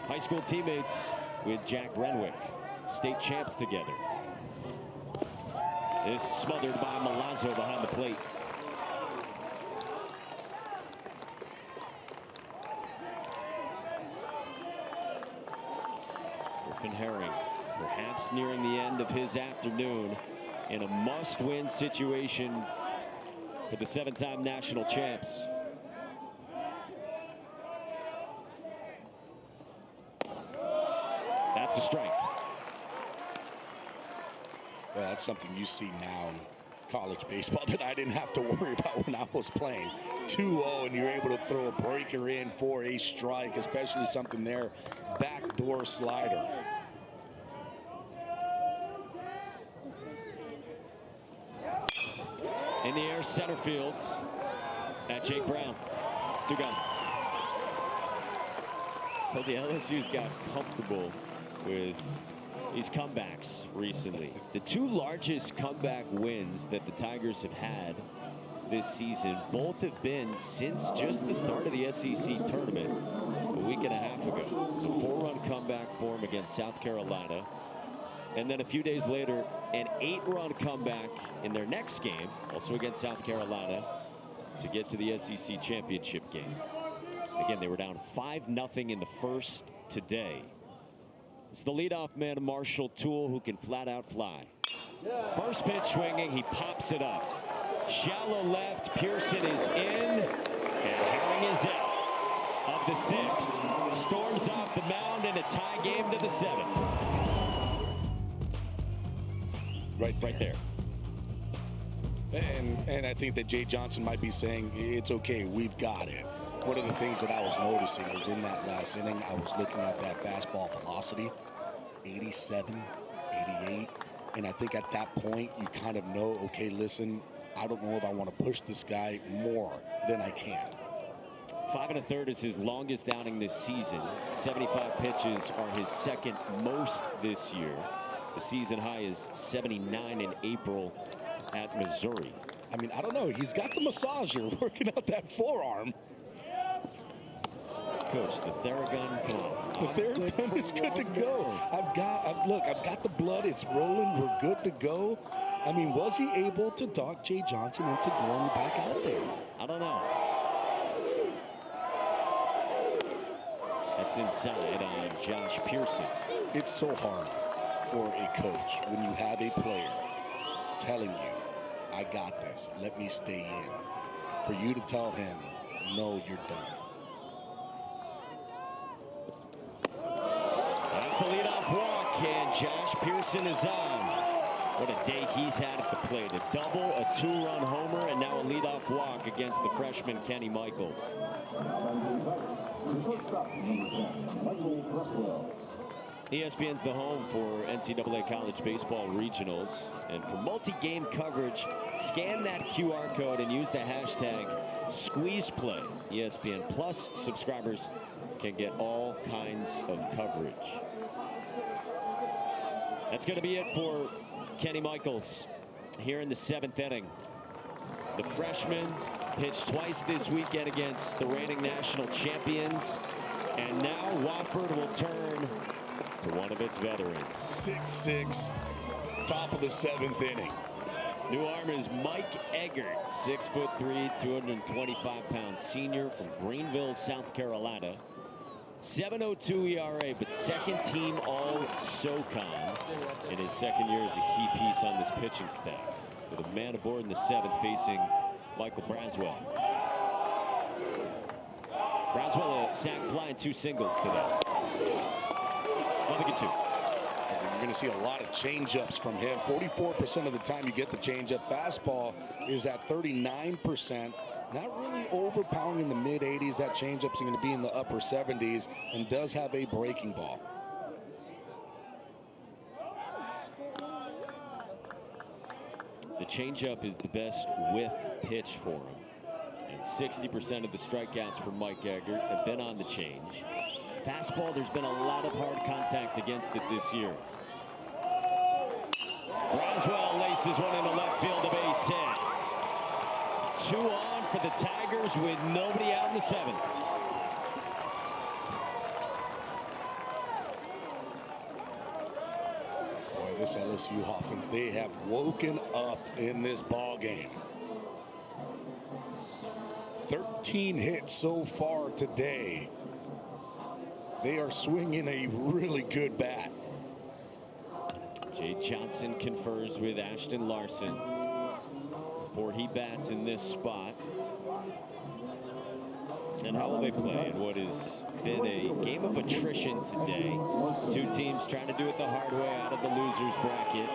high school teammates with Jack Renwick, state champs together. This is smothered by Milazzo behind the plate. Griffin Herring, perhaps nearing the end of his afternoon in a must-win situation for the 7-time national champs. That's a strike. Well, that's something you see now in college baseball that I didn't have to worry about when I was playing. 2-0, and you're able to throw a breaker in for a strike, especially something there, backdoor slider. In the air, center field at Jake Brown. 2 gone. Told you LSU's got comfortable with these comebacks recently. The 2 largest comeback wins that the Tigers have had this season, both have been since just the start of the SEC tournament a week and a half ago. So 4-run comeback for them against South Carolina. And then a few days later, an 8-run comeback in their next game, also against South Carolina, to get to the SEC championship game. Again, they were down 5-0 in the first today. It's the leadoff man, Marshall Toole, who can flat out fly. First pitch swinging, he pops it up. Shallow left, Pearson is in, and Herring is out of the 6th. Storms off the mound in a tie game to the 7th. Right there. And I think that Jay Johnson might be saying, it's okay, we've got it. One of the things that I was noticing is in that last inning, I was looking at that fastball velocity, 87, 88. And I think at that point, you kind of know, okay, listen, I don't know if I want to push this guy more than I can. 5 1/3 is his longest outing this season. 75 pitches are his second most this year. The season high is 79 in April at Missouri. I mean, I don't know. He's got the massager working out that forearm. Coach, the Theragun, come on. The Theragun is good to go. I've got the blood. It's rolling. We're good to go. I mean, was he able to talk Jay Johnson into going back out there? I don't know. That's inside on Josh Pearson. It's so hard for a coach when you have a player telling you, I got this, let me stay in. For you to tell him, no, you're done. That's a leadoff walk, and Josh Pearson is on. What a day he's had at the plate. A double, a 2-run homer, and now a leadoff walk against the freshman Kenny Michaels. ESPN's the home for NCAA college baseball regionals. And for multi-game coverage, scan that QR code and use the hashtag SqueezePlay. ESPN Plus subscribers can get all kinds of coverage. That's going to be it for Kenny Michaels here in the 7th inning. The freshman pitched twice this weekend against the reigning national champions. And now Wofford will turn to one of its veterans. 6'6", top of the 7th inning. New arm is Mike Eggert, 6'3", 225-pound senior from Greenville, South Carolina. 7.02 ERA, but second team all SoCon in his second year as a key piece on this pitching staff. With a man aboard in the 7th facing Michael Braswell. Braswell a sac fly and 2 singles today. 1-2. You're going to see a lot of changeups from him. 44% of the time you get the changeup. Fastball is at 39%. Not really overpowering in the mid-80s. That changeup's going to be in the upper 70s and does have a breaking ball. The changeup is the best whiff pitch for him. And 60% of the strikeouts for Mike Eggert have been on the change. Fastball, there's been a lot of hard contact against it this year. Braswell laces one into left field, a base hit. 2 on for the Tigers with nobody out in the 7th. Boy, this LSU offense, they have woken up in this ball game. 13 hits so far today. They are swinging a really good bat. Jay Johnson confers with Ashton Larson before he bats in this spot. And how will they play in what has been a game of attrition today? 2 teams trying to do it the hard way out of the losers bracket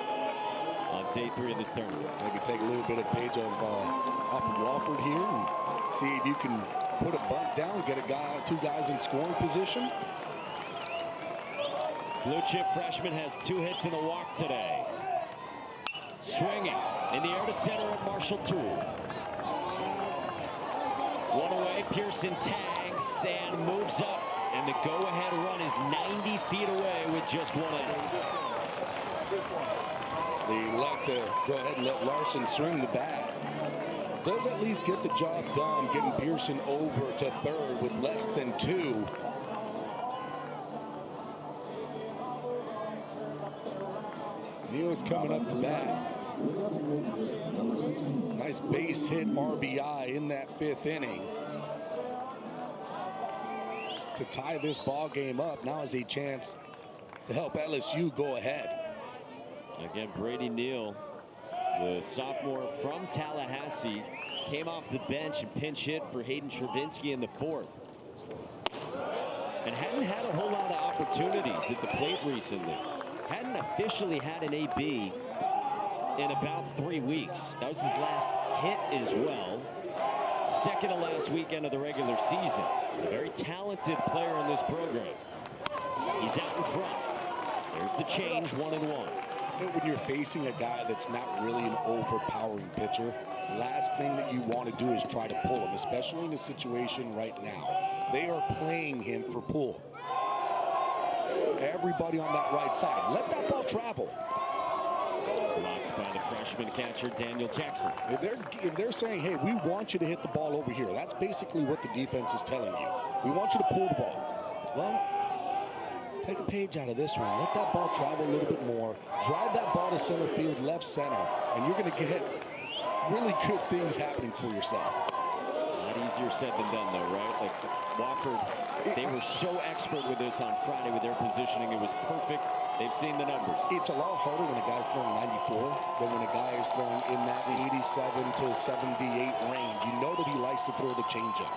on day 3 of this tournament. Maybe take a little bit of page off of Wofford here and see if you can put a bunt down, get 2 guys in scoring position. Blue chip freshman has 2 hits and a walk today. Swinging in the air to center at Marshall Toole. 1 away, Pearson tags and moves up, and the go-ahead run is 90 feet away with just 1 out. They like to go ahead and let Larson swing the bat. Does at least get the job done, getting Pearson over to 3rd with less than 2. Neal's coming up to bat. Nice base hit RBI in that 5th inning to tie this ball game up. Now is a chance to help LSU go ahead. Again, Brady Neal, the sophomore from Tallahassee, came off the bench and pinch hit for Hayden Travinsky in the 4th. And hadn't had a whole lot of opportunities at the plate recently. Hadn't officially had an AB in about 3 weeks. That was his last hit as well. Second to last weekend of the regular season. A very talented player in this program. He's out in front. There's the change, 1-1. When you're facing a guy that's not really an overpowering pitcher, last thing that you want to do is try to pull him, especially in a situation right now. They are playing him for pull. Everybody on that right side, let that ball travel. Blocked by the freshman catcher, Daniel Jackson. If they're saying, hey, we want you to hit the ball over here, that's basically what the defense is telling you. We want you to pull the ball. Well, take a page out of this one. Let that ball travel a little bit more. Drive that ball to center field, left center, and you're going to get really good things happening for yourself. A lot easier said than done, though, right? Like Wofford, they were so expert with this on Friday with their positioning. It was perfect. They've seen the numbers. It's a lot harder when a guy's throwing 94 than when a guy is throwing in that 87 to 78 range. You know that he likes to throw the changeup.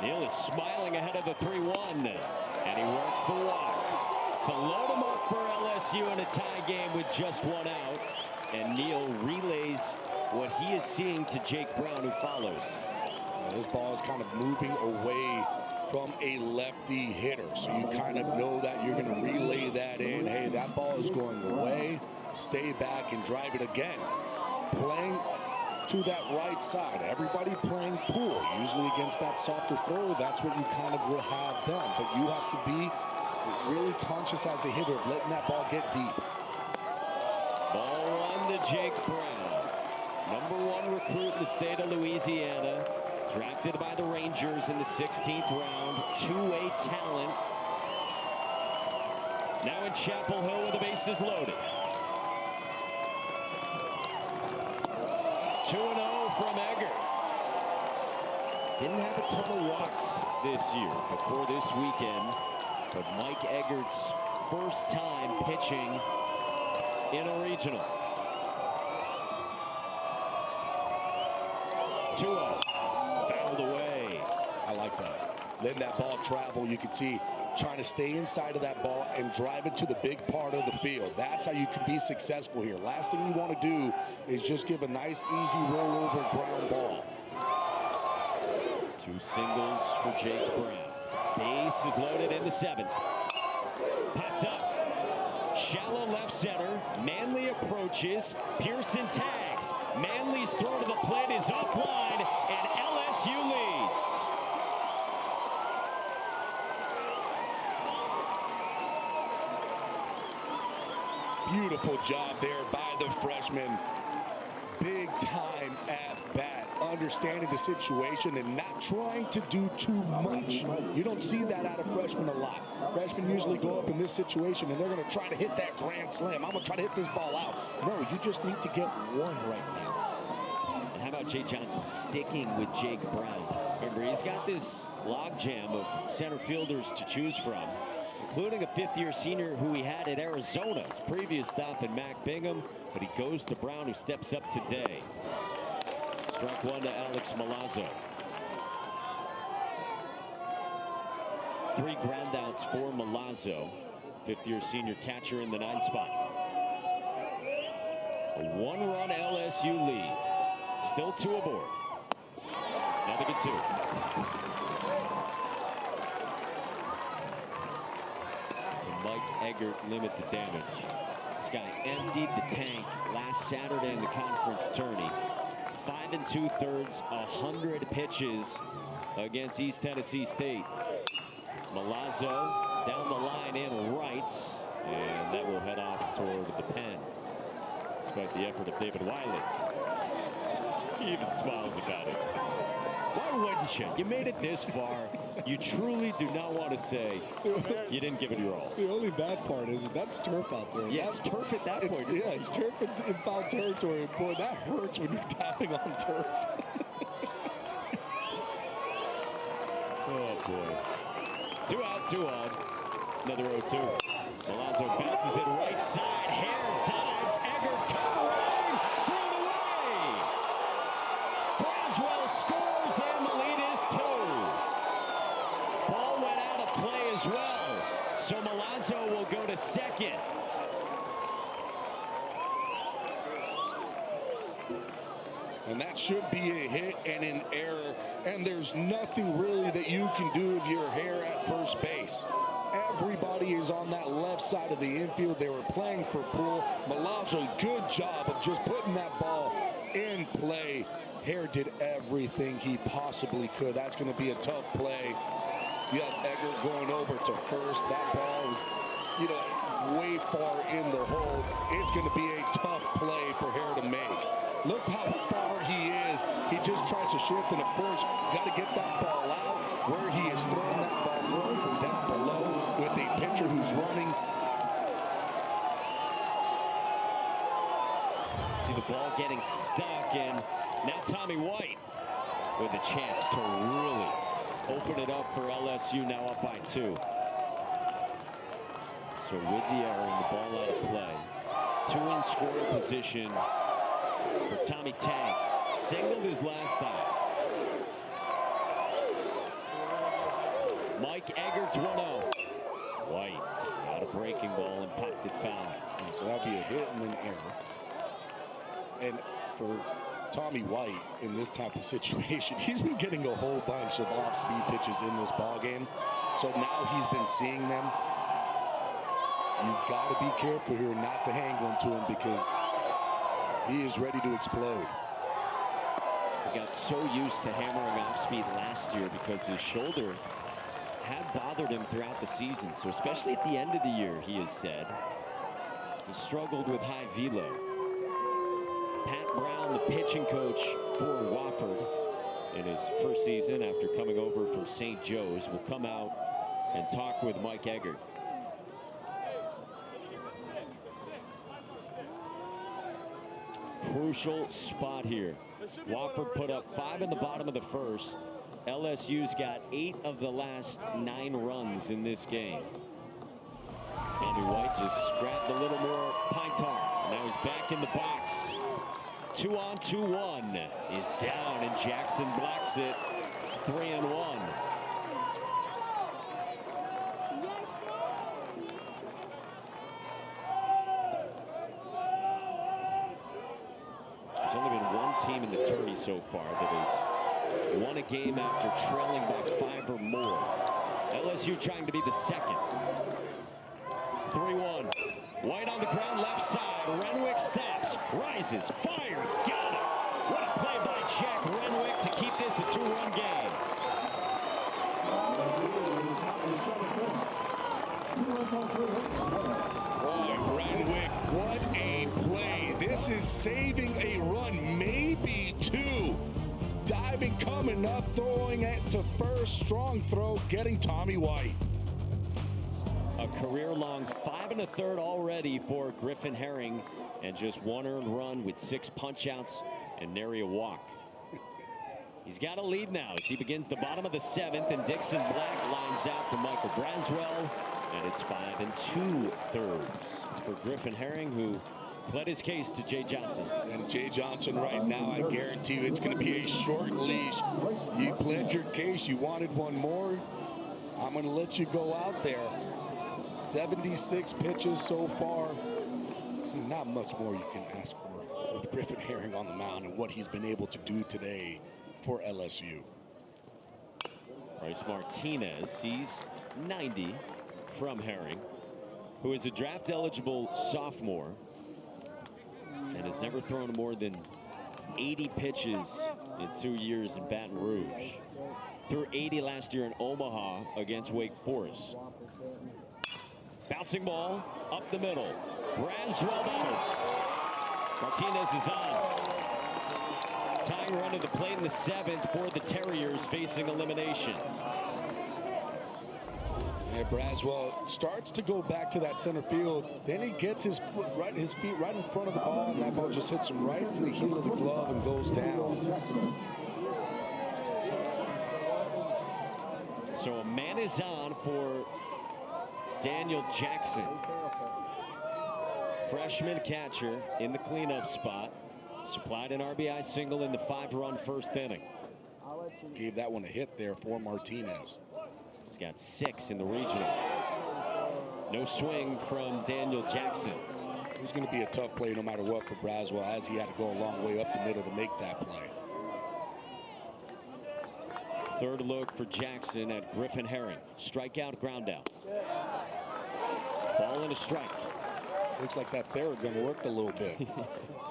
Neal is smiling ahead of the 3-1, and he works the walk to load him up for LSU in a tie game with just 1 out. And Neal relays what he is seeing to Jake Brown, who follows. This ball is kind of moving away from a lefty hitter, so you kind of know that you're going to relay that in. Hey, that ball is going away. Stay back and drive it again. Playing to that right side. Everybody playing pull. Usually against that softer thrower, that's what you kind of will have done. But you have to be really conscious as a hitter of letting that ball get deep. Ball 1 to Jake Brown. #1 recruit in the state of Louisiana. Drafted by the Rangers in the 16th round. Two-way talent. Now in Chapel Hill with the bases loaded. 2-0 from Eggert. Didn't have a ton of walks this year before this weekend. But Mike Eggert's first time pitching in a regional. 2-0. Fouled away. I like that. Letting that ball travel. You can see trying to stay inside of that ball and drive it to the big part of the field. That's how you can be successful here. Last thing you want to do is just give a nice, easy rollover ground ball. 2 singles for Jake Brown. Base is loaded in the 7th. Popped up. Shallow left center. Manley approaches. Pearson tags. Manley's throw to the plate is offline, and LSU leads. Beautiful job there by the freshman. Big time at bat, understanding the situation and not trying to do too much. You don't see that out of freshmen a lot. Freshmen usually go up in this situation and they're going to try to hit that grand slam. I'm going to try to hit this ball out. No, you just need to get one right now. And how about Jay Johnson sticking with Jake Brown? Remember, he's got this logjam of center fielders to choose from, including a 5th-year senior who he had at Arizona, his previous stop in Mac Bingham, but he goes to Brown, who steps up today. Strike 1 to Alex Milazzo. 3 groundouts for Milazzo, 5th-year senior catcher in the 9th spot. A 1-run LSU lead. Still 2 aboard. Nothing at 2. Mike Eggert limit the damage. This guy emptied the tank last Saturday in the conference tourney. 5 2/3, 100 pitches against East Tennessee State. Milazzo down the line in right, and that will head off toward the pen, despite the effort of David Wiley. He even smiles about it. Why wouldn't you? You made it this far. You truly do not want to say you didn't give it your all. The only bad part is that's turf out there. Yeah, it's turf at that point. Yeah, it's turf in foul territory. Boy, that hurts when you're tapping on turf. Oh, boy. 2 out, 2 on. Another 0-2. Milazzo bounces it right side. Hair dives. Eggert covering. Thrown away. Braswell scores, and the lead is 2. Ball went out of play as well, so Milazzo will go to second. And that should be a hit and an error. And there's nothing really that you can do with your hair at first base. Everybody is on that left side of the infield. They were playing for pull. Milazzo, good job of just putting that ball in play. Hare did everything he possibly could. That's going to be a tough play. You have Eggert going over to first. That ball was, way far in the hole. It's going to be a tough play for Hare to make. Look how far he is. He just tries to shift, and of course, got to get that ball out where he is throwing that ball from down below with a pitcher who's running. See the ball getting stuck, and now Tommy White with a chance to really open it up for LSU, now up by 2. So with the error and the ball out of play, 2 in scoring position for Tommy Tanks. Singled his last time. Mike Eggert's 1-0. White got a breaking ball and popped it foul. Yeah, so that'd be a hit and an error. And for Tommy White in this type of situation, he's been getting a whole bunch of off-speed pitches in this ball game. So now he's been seeing them. You've got to be careful here not to hang one to him because he is ready to explode. He got so used to hammering off speed last year because his shoulder had bothered him throughout the season. So especially at the end of the year, he has said, he struggled with high velo. Pat Brown, the pitching coach for Wofford in his first season after coming over from St. Joe's, will come out and talk with Mike Eggert. Crucial spot here. Wofford put up 5 in the bottom of the first. LSU's got 8 of the last 9 runs in this game. Tommy White just grabbed a little more pine tar. Now he's back in the box. 2-on-2-1 is down, and Jackson blocks it. 3-1. There's only been one team in the tourney so far that has won a game after trailing by 5 or more. LSU trying to be the second. 3-1. White on the ground, left side. Renwick stops, rises, fires, got it. What a play by Jack Renwick to keep this a 2-run game. Boy, Renwick, what a play. This is saving a run, maybe 2. Diving, coming up, throwing it to first. Strong throw, getting Tommy White. A career-long 5 1/3 already for Griffin Herring, and just 1 earned run with 6 punch-outs and nary a walk. He's got a lead now as he begins the bottom of the 7th, and Dixon Black lines out to Michael Braswell, and it's 5 2/3 for Griffin Herring, who pled his case to Jay Johnson. And Jay Johnson right now, I guarantee you it's going to be a short leash. You pled your case, you wanted one more. I'm going to let you go out there. 76 pitches so far. Not much more you can ask for with Griffin Herring on the mound and what he's been able to do today for LSU. Bryce Martinez sees 90 from Herring, who is a draft-eligible sophomore and has never thrown more than 80 pitches in 2 years in Baton Rouge. Threw 80 last year in Omaha against Wake Forest. Bouncing ball up the middle. Braswell bounce. Martinez is on. Tying run to the plate in the 7th for the Terriers, facing elimination. Yeah, Braswell starts to go back to that center field. Then he gets his feet right in front of the ball, and that ball just hits him right in the heel of the glove and goes down. So a man is on for Daniel Jackson. Freshman catcher in the cleanup spot. Supplied an RBI single in the 5-run first inning. Gave that one a hit there for Martinez. He's got 6 in the regional. No swing from Daniel Jackson. was going to be a tough play no matter what for Braswell, as he had to go a long way up the middle to make that play. Third look for Jackson at Griffin Herring. Strikeout, ground out. Ball and a strike. Looks like that Theragun worked a little bit.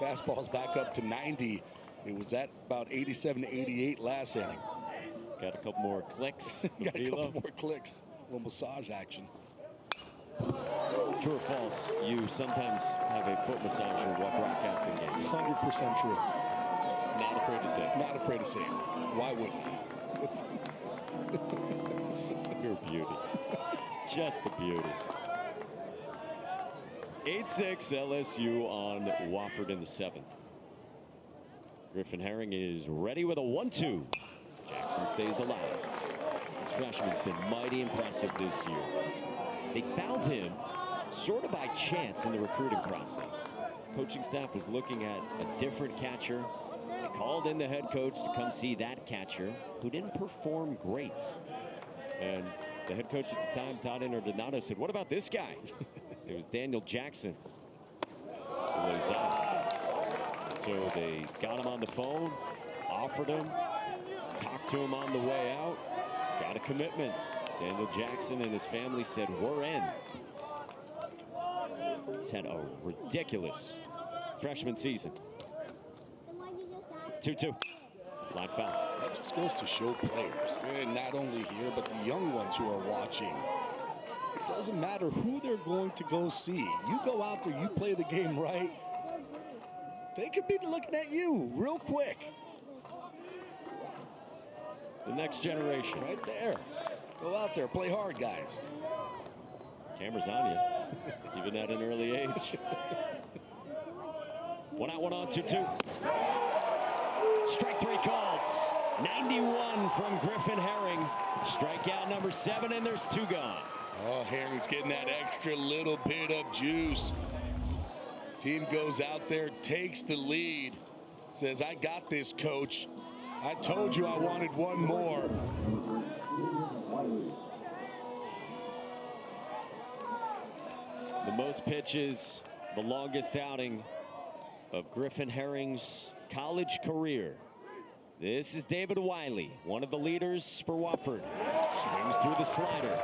Fastball's back up to 90. It was at about 87 to 88 last inning. Got a couple more clicks. Got a couple more clicks. A little massage action. True or false, you sometimes have a foot massager while broadcasting games. 100% true. Not afraid to say it. Not afraid to say it. Why wouldn't I? You're a beauty. Just a beauty. 8-6 LSU on Wofford in the 7th. Griffin Herring is ready with a 1-2. Jackson stays alive. This freshman's been mighty impressive this year. They found him sort of by chance in the recruiting process. Coaching staff was looking at a different catcher. They called in the head coach to come see that catcher who didn't perform great. And the head coach at the time, Todd Inardonato, said, "What about this guy?" It was Daniel Jackson who lays off. So they got him on the phone, offered him, talked to him on the way out, got a commitment. Daniel Jackson and his family said, "We're in." He's had a ridiculous freshman season. 2-2. Line foul. That just goes to show players, and not only here, but the young ones who are watching. It doesn't matter who they're going to go see. You go out there, you play the game right, they could be looking at you real quick. The next generation. Right there. Go out there, play hard, guys. Camera's on you, even at an early age. 1 out, 1 on, 2-2. Strike 3 called. 91 from Griffin Herring. Strikeout number 7, and there's 2 gone. Oh, Herring's getting that extra little bit of juice. Team goes out there, takes the lead. Says, "I got this, coach. I told you I wanted one more." The most pitches, the longest outing of Griffin Herring's college career. This is David Wiley, one of the leaders for Wofford. Swings through the slider.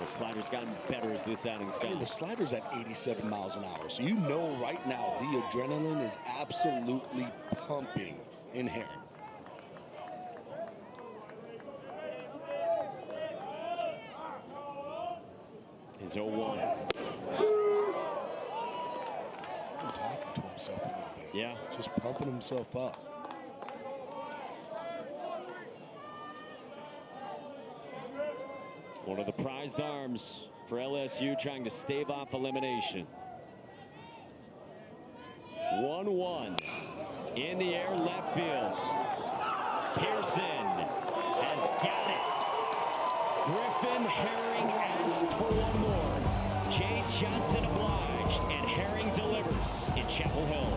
The slider's gotten better as this outing's I mean, gone. the slider's at 87 miles an hour, so you know right now the adrenaline is absolutely pumping in Herring. His 0-1. Talking to himself a little bit. Yeah. Just pumping himself up. One of the prized arms for LSU, trying to stave off elimination. 1-1 in the air, left field. Pearson has got it. Griffin Herring asked for one more. Jay Johnson obliged, and Herring delivers in Chapel Hill.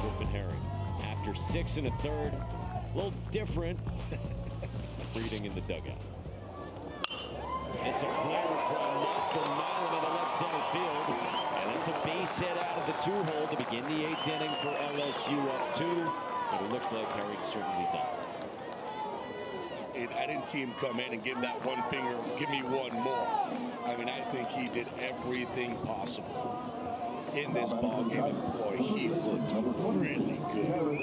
Griffin Herring, after 6 1/3, a little different. Breathing in the dugout. It's a flare from Monster Milam in the left center field. And that's a base hit out of the 2-hole to begin the 8th inning for LSU up 2. But it looks like Herring's certainly done. I didn't see him come in and give that one finger, "Give me one more." I mean, I think he did everything possible in this ball game. And boy, he looked really good.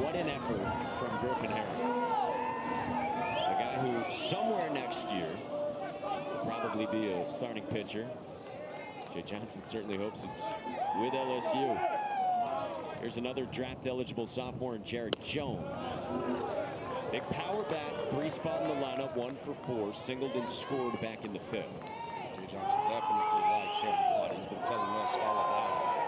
What an effort from Griffin Herring. A guy who somewhere next year will probably be a starting pitcher. Jay Johnson certainly hopes it's with LSU. Here's another draft-eligible sophomore in Jared Jones. Big power bat, 3-spot in the lineup, 1 for 4, singled and scored back in the 5th. Jay Johnson definitely likes Herring a lot. He's been telling us all about it.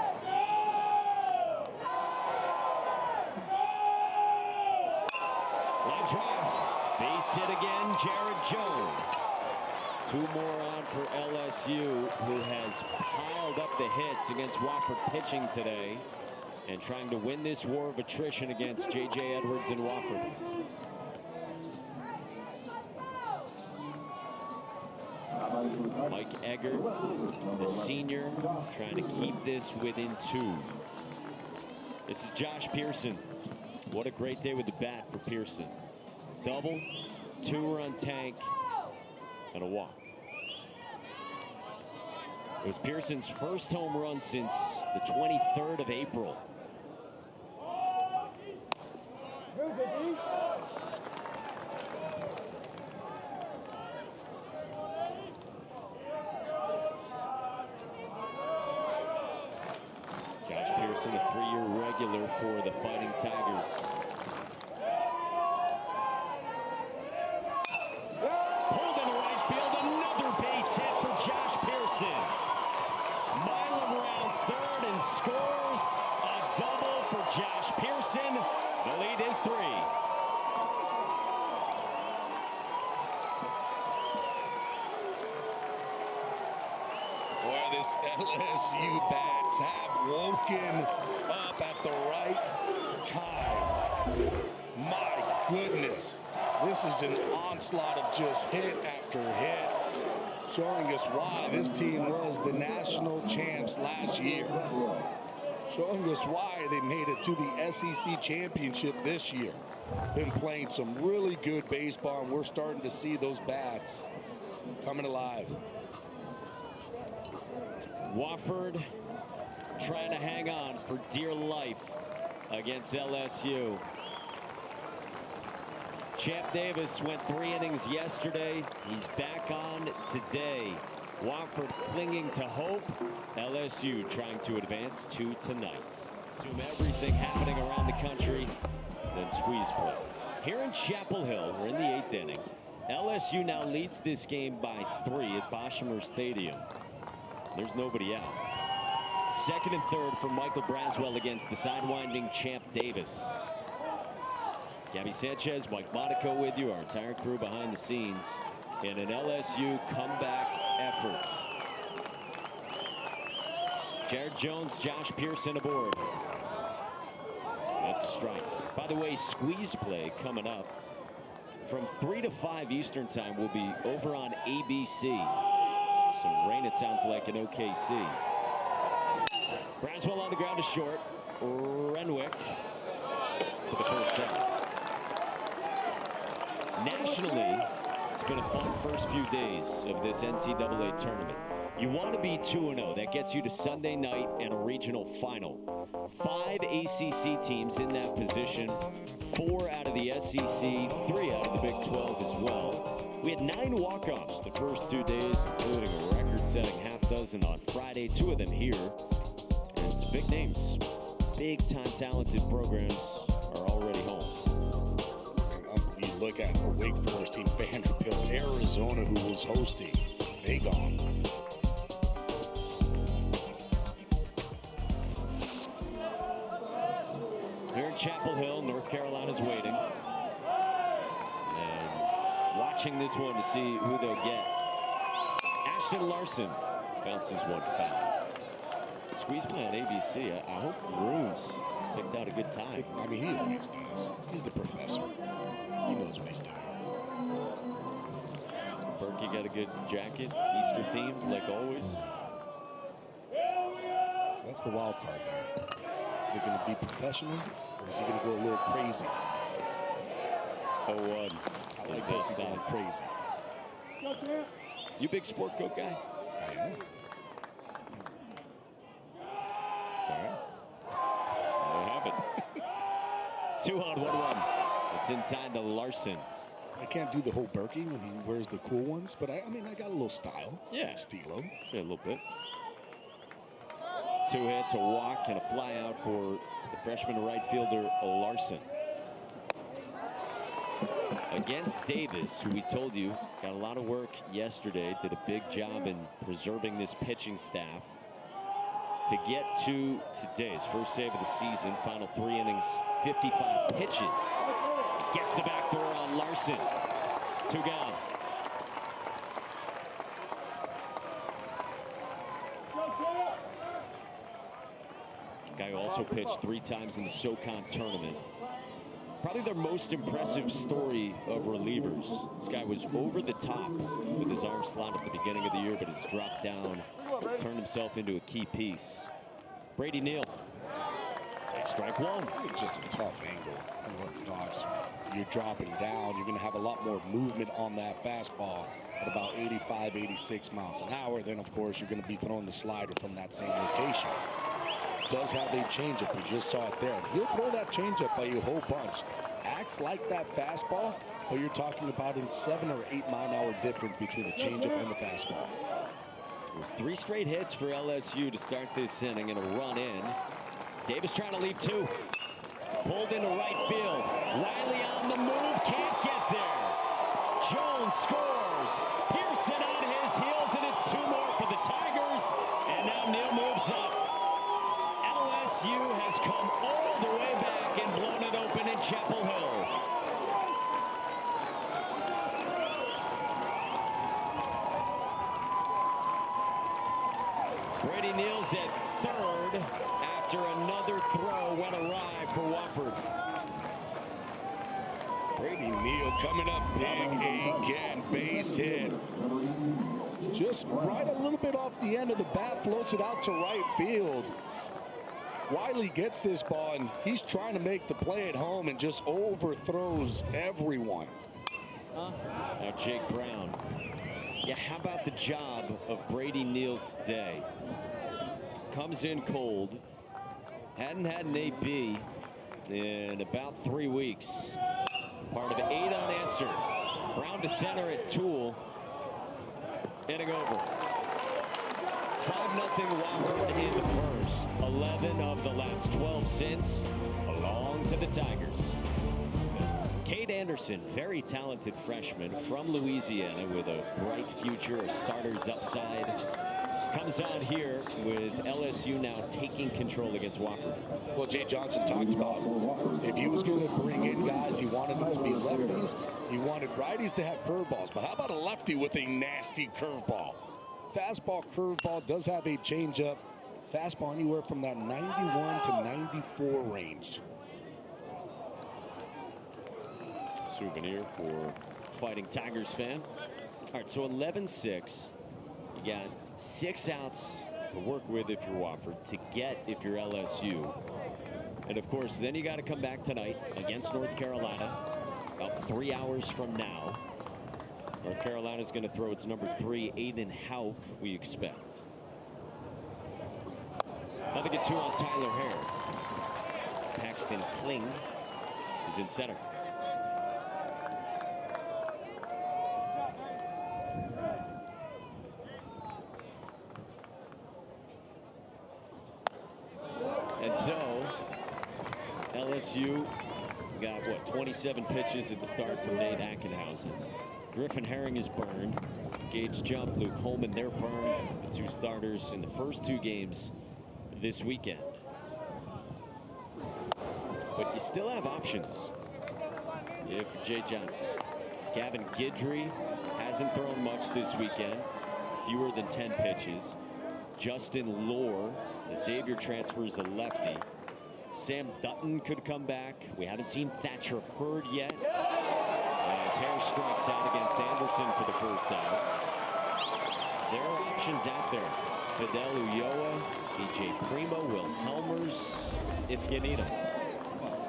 Line drive, base hit again, Jared Jones. 2 more on for LSU, who has piled up the hits against Wofford pitching today and trying to win this war of attrition against J.J. Edwards and Wofford. Mike Egger, the senior, trying to keep this within 2. This is Josh Pearson. What a great day with the bat for Pearson. Double, 2-run tank, and a walk. It was Pearson's first home run since the 23rd of April. Josh Pearson, a 3-year regular for the Fighting Tigers. Pulled into right field, another base hit for Josh Pearson. Milam rounds third and scores a double for Josh Pearson. The lead is 3. Boy, this LSU bats have woken up at the right time. My goodness, this is an onslaught of just hit after hit, showing us why this team was the national champs last year. Showing us why they made it to the SEC championship this year. Been playing some really good baseball, and we're starting to see those bats coming alive. Wofford trying to hang on for dear life against LSU. Champ Davis went 3 innings yesterday. He's back on today. Wofford clinging to hope. LSU trying to advance to tonight. Assume everything happening around the country, then squeeze play. Here in Chapel Hill, we're in the 8th inning. LSU now leads this game by 3 at Boshamer Stadium. There's nobody out. 2nd and 3rd for Michael Braswell against the sidewinding Champ Davis. Gabby Sanchez, Mike Monaco with you, our entire crew behind the scenes in an LSU comeback effort. Jared Jones, Josh Pearson aboard. That's a strike. By the way, squeeze play coming up from 3 to 5 Eastern time will be over on ABC. Some rain, it sounds like, in OKC. Braswell on the ground to short. Renwick for the first down. Nationally, it's been a fun first few days of this NCAA tournament. You want to be 2-0. That gets you to Sunday night and a regional final. 5 ACC teams in that position. 4 out of the SEC, 3 out of the Big 12 as well. We had 9 walk-offs the first 2 days, including a record-setting half-dozen on Friday, 2 of them here. And it's big names. Big-time talented programs are already home. You look at a Wake Forest team, Vanderbilt, Arizona, who was hosting. They gone. Here in Chapel Hill, North Carolina's waiting. And watching this one to see who they'll get. Ashton Larson bounces one foul. Squeeze play on ABC. I hope Runes picked out a good time. I mean, he always does. He's the professor. He knows what he's doing. Berkey got a good jacket, Easter themed, like always. That's the wild card there. Is it going to be professional, or is he going to go a little crazy? 0-1. I like that sound crazy. You big sport coat guy? I am. All right. There you have it. 2 on 1-1. It's inside to Larson. I can't do the whole Berkey when he wears the cool ones, but I mean, I got a little style. Yeah. Stilo. Yeah, a little bit. 2 hits, a walk, and a fly out for the freshman right fielder Larson. Against Davis, who we told you got a lot of work yesterday, did a big job in preserving this pitching staff to get to today's first save of the season. Final 3 innings, 55 pitches. Gets the back door on Larson. 2 gone. Guy who also pitched 3 times in the SoCon tournament. Probably their most impressive story of relievers. This guy was over the top with his arm slot at the beginning of the year, but has dropped down, turned himself into a key piece. Brady Neal. Take strike one. Just a tough angle. Unorthodox. You're dropping down. You're going to have a lot more movement on that fastball at about 85, 86 miles an hour. Then, of course, you're going to be throwing the slider from that same location. Does have a changeup. We just saw it there. He'll throw that changeup by you a whole bunch. Acts like that fastball, but you're talking about in 7 or 8 mile an hour difference between the changeup and the fastball. It was 3 straight hits for LSU to start this inning and a run in. Davis trying to leave 2. Pulled into right field. Wiley on the move, can't get there. Jones scores. Pearson on his heels, and it's 2 more for the Tigers. And now Neal moves up. LSU has come all the way back and blown it open in Chapel Hill. Brady Neal's at third after another throw went awry for Wofford. Brady Neal coming up big again, base hit. Just right a little bit off the end of the bat, floats it out to right field. Wiley gets this ball, and he's trying to make the play at home and just overthrows everyone. Now Jake Brown. Yeah, how about the job of Brady Neal today? Comes in cold. Hadn't had an AB in about 3 weeks. Part of 8 unanswered. Brown to center at Toole. Inning over. 5-0 Wofford in the first. 11 of the last 12 since. Along to the Tigers. Cade Anderson, very talented freshman from Louisiana with a bright future, a starter's upside. Comes on here with LSU now taking control against Wofford. Well, Jay Johnson talked about if he was going to bring in guys, he wanted them to be lefties. He wanted righties to have curveballs. But how about a lefty with a nasty curveball? Fastball, curveball, does have a changeup. Fastball anywhere from that 91 to 94 range. Souvenir for Fighting Tigers fan. All right, so 11-6. You got 6 outs to work with if you're Wofford, to get if you're LSU. And of course, then you got to come back tonight against North Carolina, about 3 hours from now. North Carolina is going to throw its number 3, Aiden Houck, we expect. Nothing to 2 on Tyler Hare. Paxton Kling is in center. And so LSU got, what, 27 pitches at the start from Nate Ackenhausen. Griffin Herring is burned. Gage Jump, Luke Holman, they're burned. The 2 starters in the first 2 games this weekend. But you still have options. Yeah, for Jay Johnson. Gavin Guidry hasn't thrown much this weekend. Fewer than 10 pitches. Justin Lohr, the Xavier transfer, is a lefty. Sam Dutton could come back. We haven't seen Thatcher Hurd yet. As Hare strikes out against Anderson for the first out. There are options out there. Fidel Ulloa, DJ Primo, Will Helmers, if you need them.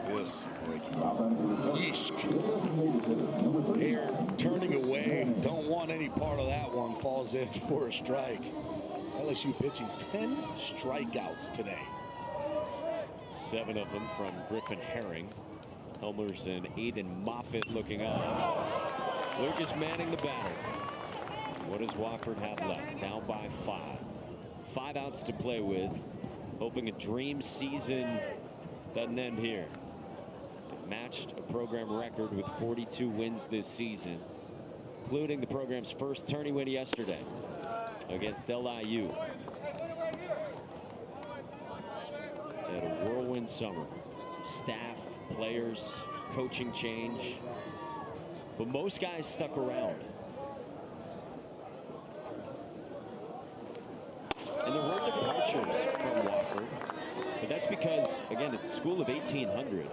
This breaking ball. Yeesh. Hare turning away. Don't want any part of that one. Falls in for a strike. LSU pitching 10 strikeouts today. 7 of them from Griffin Herring. Helmers and Aiden Moffitt looking on. Lucas Manning the batter. What does Wofford have left? Down by 5. 5 outs to play with. Hoping a dream season doesn't end here. It matched a program record with 42 wins this season, including the program's first tourney win yesterday against LIU. They had a whirlwind summer. Staff, players, coaching change, but most guys stuck around. And there were departures from Wofford, but that's because, again, it's a school of 1,800.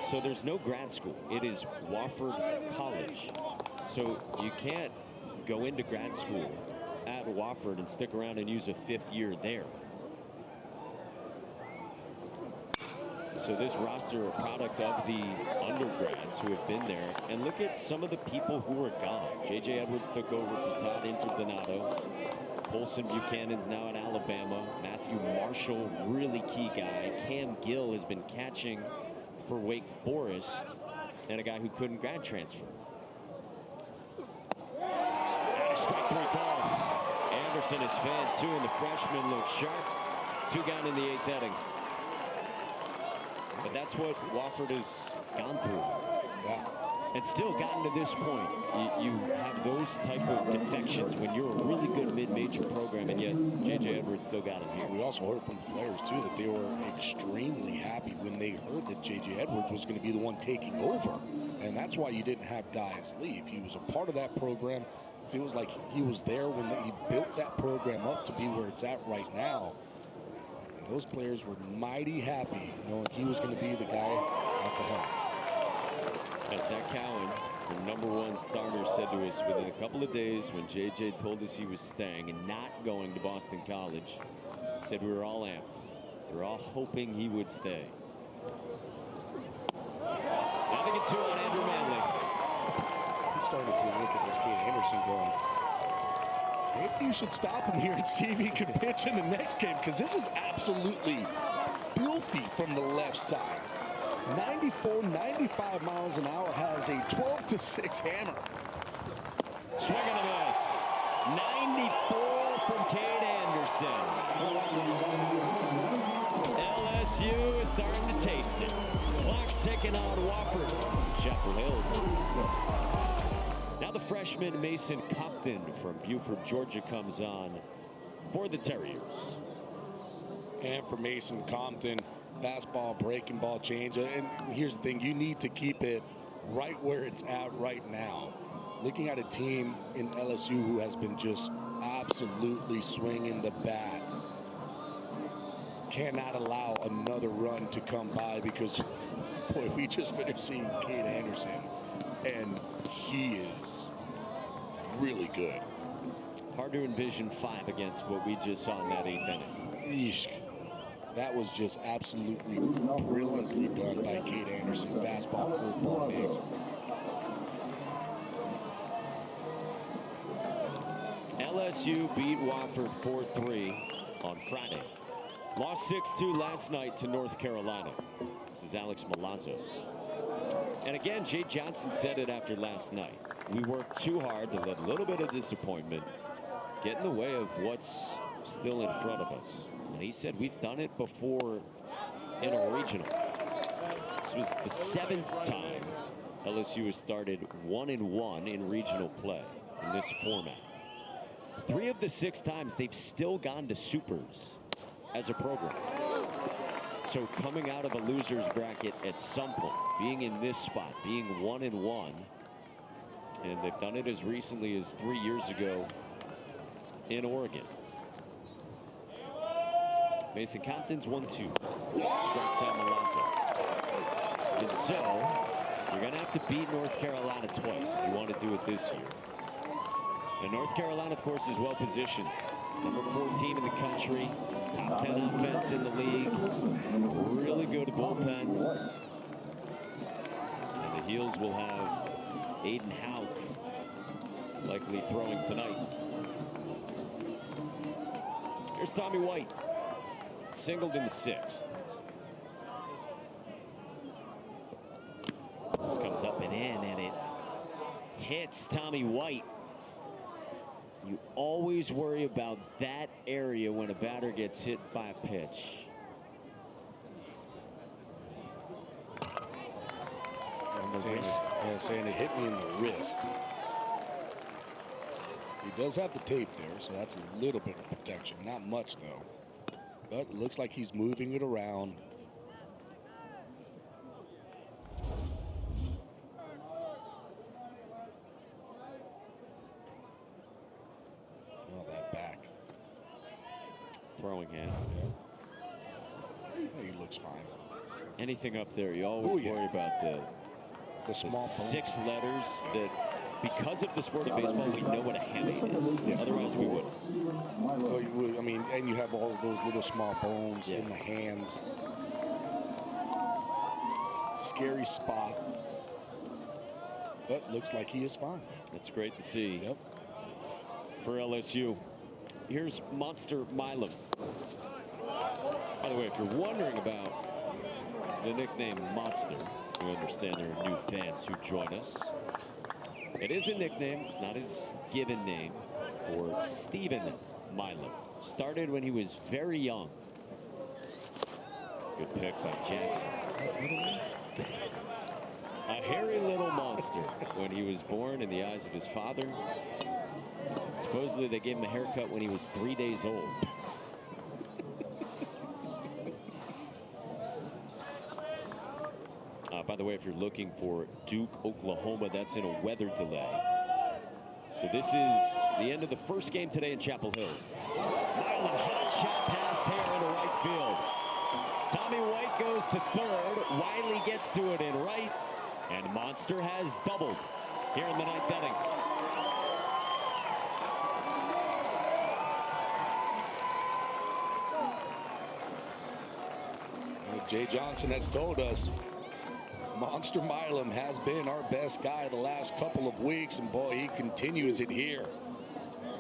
So there's no grad school. It is Wofford College. So you can't go into grad school at Wofford and stick around and use a 5th year there. So this roster, a product of the undergrads who have been there. And look at some of the people who are gone. J.J. Edwards took over for Todd Interdonato. Colson Buchanan's now at Alabama. Matthew Marshall, really key guy. Cam Gill has been catching for Wake Forest, and a guy who couldn't grad transfer. And a strike 3 calls. Anderson is fanned 2, and the freshman looks sharp. 2 gone in the 8th inning. But that's what Wofford has gone through. Yeah. And still gotten to this point. You have those type of defections when you're a really good mid-major program, and yet J.J. Edwards still got him here. We also heard from the players, too, that they were extremely happy when they heard that J.J. Edwards was going to be the one taking over. And that's why you didn't have guys leave. He was a part of that program. Feels like he was there when he built that program up to be where it's at right now. And those players were mighty happy knowing he was going to be the guy at the helm. As Zach Cowan, the #1 starter, said to us within a couple of days when J.J. told us he was staying and not going to Boston College, said we were all amped. We were all hoping he would stay. Now they get 2 on Andrew Manley. I'm starting to look at this kid Anderson going, maybe you should stop him here and see if he can pitch in the next game, because this is absolutely filthy from the left side. 94, 95 miles an hour, has a 12-6 hammer. Swing and a miss. 94 from Cade Anderson. LSU is starting to taste it. Clock's ticking on Wofford. Chapel Hill. Now the freshman Mason Compton from Buford, Georgia, comes on for the Terriers. And for Mason Compton, fastball, breaking ball, change. And here's the thing, you need to keep it right where it's at right now. Looking at a team in LSU who has been just absolutely swinging the bat. Cannot allow another run to come by, because, boy, we just finished seeing Cade Anderson, and he is really good. Hard to envision 5 against what we just saw in that 8th inning. Eesh. That was just absolutely brilliantly done by Cade Anderson. Fastball, curveball mix. LSU beat Wofford 4-3 on Friday. Lost 6-2 last night to North Carolina. This is Alex Milazzo. And again, Jay Johnson said it after last night. We worked too hard to let a little bit of disappointment get in the way of what's still in front of us. And he said we've done it before in a regional. This was the 7th time LSU has started 1-1 in regional play in this format. 3 of the 6 times they've still gone to supers as a program. So coming out of a loser's bracket at some point, being in this spot, being 1-1, and they've done it as recently as 3 years ago in Oregon. Mason Compton's 1-2. Strikes out Milazzo. And so you're going to have to beat North Carolina twice if you want to do it this year. And North Carolina, of course, is well positioned. Number 14 in the country. Top 10 offense in the league. Really good bullpen. And the Heels will have Aiden Houck likely throwing tonight. Here's Tommy White. Singled in the 6th. This comes up and in, and it hits Tommy White. You always worry about that area when a batter gets hit by a pitch. On the wrist. Yeah, saying it hit me in the wrist. He does have the tape there, so that's a little bit of protection. Not much, though. But it looks like he's moving it around. Oh, that back. Throwing hand. He looks fine. Anything up there, you always worry about the small 6 letters that, because of the sport of baseball, we know what a hamate is. Yeah. Otherwise, we wouldn't. Oh, you would. I mean, and you have all of those little small bones in the hands. Scary spot. But looks like he is fine. That's great to see. Yep. For LSU. Here's Monster Milam. By the way, if you're wondering about the nickname Monster, you understand there are new fans who join us. It is a nickname. It's not his given name for Stephen Milam. Started when he was very young. Good pick by Jackson. A hairy little monster when he was born in the eyes of his father. Supposedly they gave him a haircut when he was 3 days old. By the way, if you're looking for Duke, Oklahoma, that's in a weather delay. So this is the end of the first game today in Chapel Hill. Milam, hot shot past Hare into right field. Tommy White goes to third. Wiley gets to it in right. And Monster has doubled here in the 9th inning. Jay Johnson has told us Monster Milam has been our best guy the last couple of weeks, and boy, he continues it here.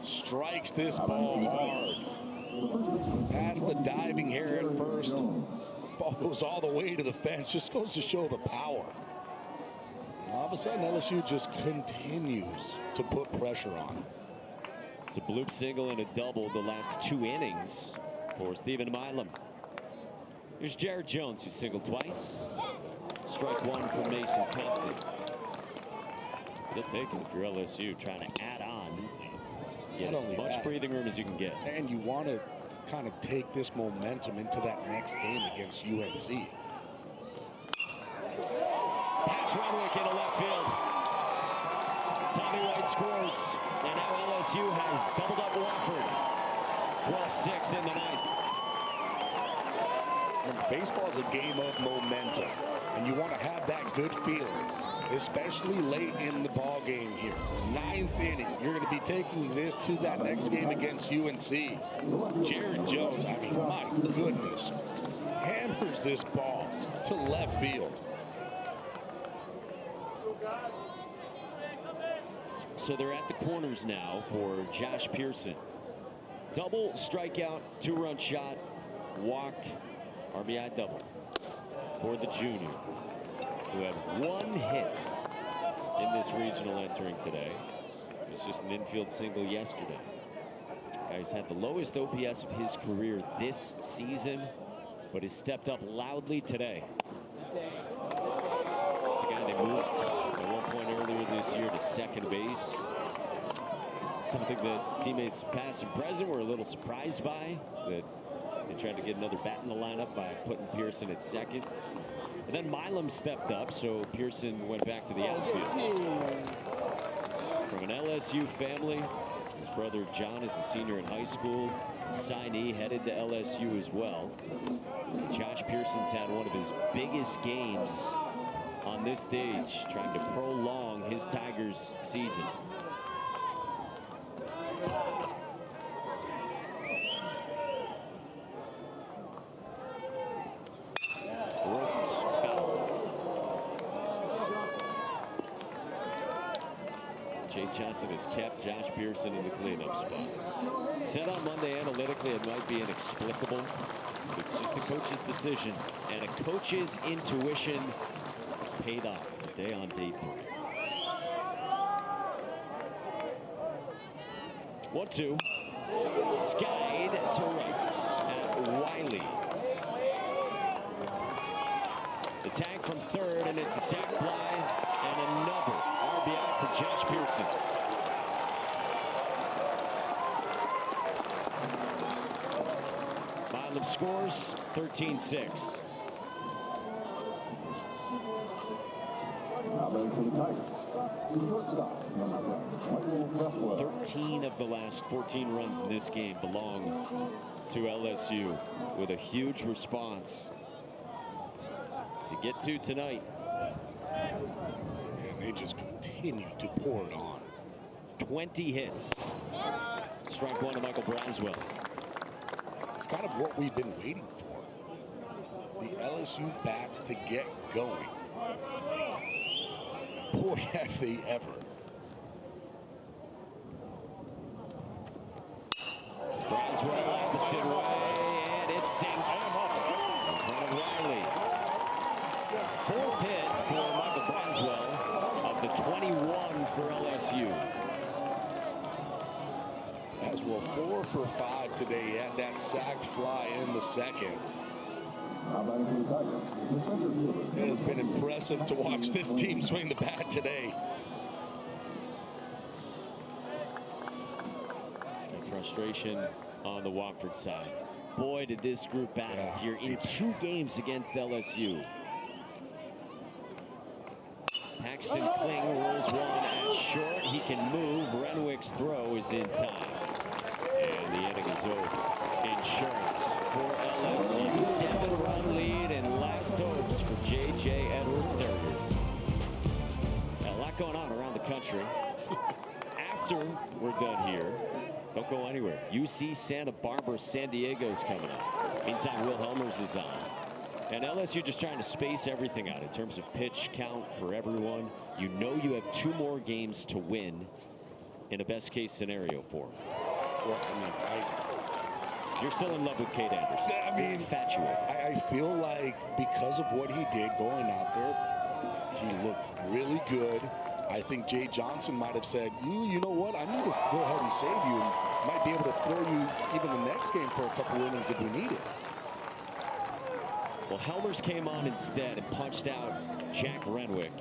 Strikes this ball hard. Past the diving Hare at first. Ball goes all the way to the fence. Just goes to show the power. And all of a sudden, LSU just continues to put pressure on. It's a bloop single and a double the last 2 innings for Stephen Milam. Here's Jared Jones, who singled twice. Strike 1 from Mason Compton. They'll take it if you're LSU, trying to add on. Get as much breathing room as you can get. And you want to kind of take this momentum into that next game against UNC. Pass Renwick into left field. Tommy White scores, and now LSU has doubled up Wofford. 12-6 in the 9th. Baseball is a game of momentum, and you want to have that good feeling, especially late in the ball game here. 9th inning, you're going to be taking this to that next game against UNC. Jared Jones, I mean, my goodness, hammers this ball to left field. So they're at the corners now for Josh Pearson. Double, strikeout, 2-run shot, walk, RBI double for the junior, who had 1 hit in this regional entering today. It was just an infield single yesterday. Guy's had the lowest OPS of his career this season, but has stepped up loudly today. It's the guy they moved at one point earlier this year to second base. Something that teammates past and present were a little surprised by, that they tried to get another bat in the lineup by putting Pearson at second. And then Milam stepped up, so Pearson went back to the outfield. From an LSU family, his brother John is a senior in high school. Signee headed to LSU as well. Josh Pearson's had one of his biggest games on this stage, trying to prolong his Tigers season. Jay Johnson has kept Josh Pearson in the cleanup spot. Said on Monday analytically it might be inexplicable. It's just a coach's decision, and a coach's intuition was paid off today on day 3. 1-2. Skied to right at Wiley. The tag from third, and it's a sac fly and another RBI for Josh Pearson. Milam scores 13-6. 13 of the last 14 runs in this game belong to LSU with a huge response to get to tonight. And they just continue to pour it on. 20 hits. Strike one to Michael Braswell. It's kind of what we've been waiting for. The LSU bats to get going. Boy, have they ever. Braswell opposite way, and it sinks in front of Riley. Fourth hit for Michael Braswell of the 21 for LSU. Braswell 4 for 5 today. He had that sacked fly in the second. It has been impressive to watch this team swing the bat today. And frustration on the Wofford side. Boy, did this group battle here in 2 games against LSU. Paxton Kling rolls one at short. He can move. Renwick's throw is in time. And the inning is over. Insurance for LSU. 7-run lead and last hopes for J.J. Edwards Terriers. A lot going on around the country. After we're done here, don't go anywhere. UC Santa Barbara, San Diego's coming up. Meantime, Will Helmers is on. And LSU just trying to space everything out in terms of pitch count for everyone. You know you have 2 more games to win in a best case scenario for them. Well, I mean, you're still in love with Cade Anderson. I mean, infatuated. I feel like because of what he did going out there, he looked really good. I think Jay Johnson might have said, you know what, I need to go ahead and save you, and might be able to throw you even the next game for a couple innings if we need it. Well, Helmers came on instead and punched out Jack Renwick.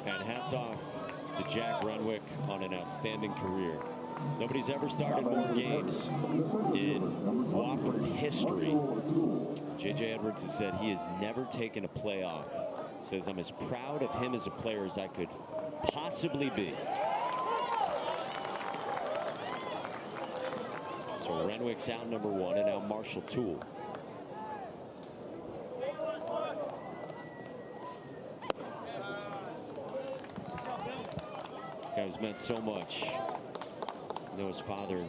And hats off to Jack Renwick on an outstanding career. Nobody's ever started more games in Wofford history. J.J. Edwards has said he has never taken a playoff. Says, I'm as proud of him as a player as I could possibly be. So Renwick's out number 1, and now Marshall Toole. Guy's meant so much. I know his father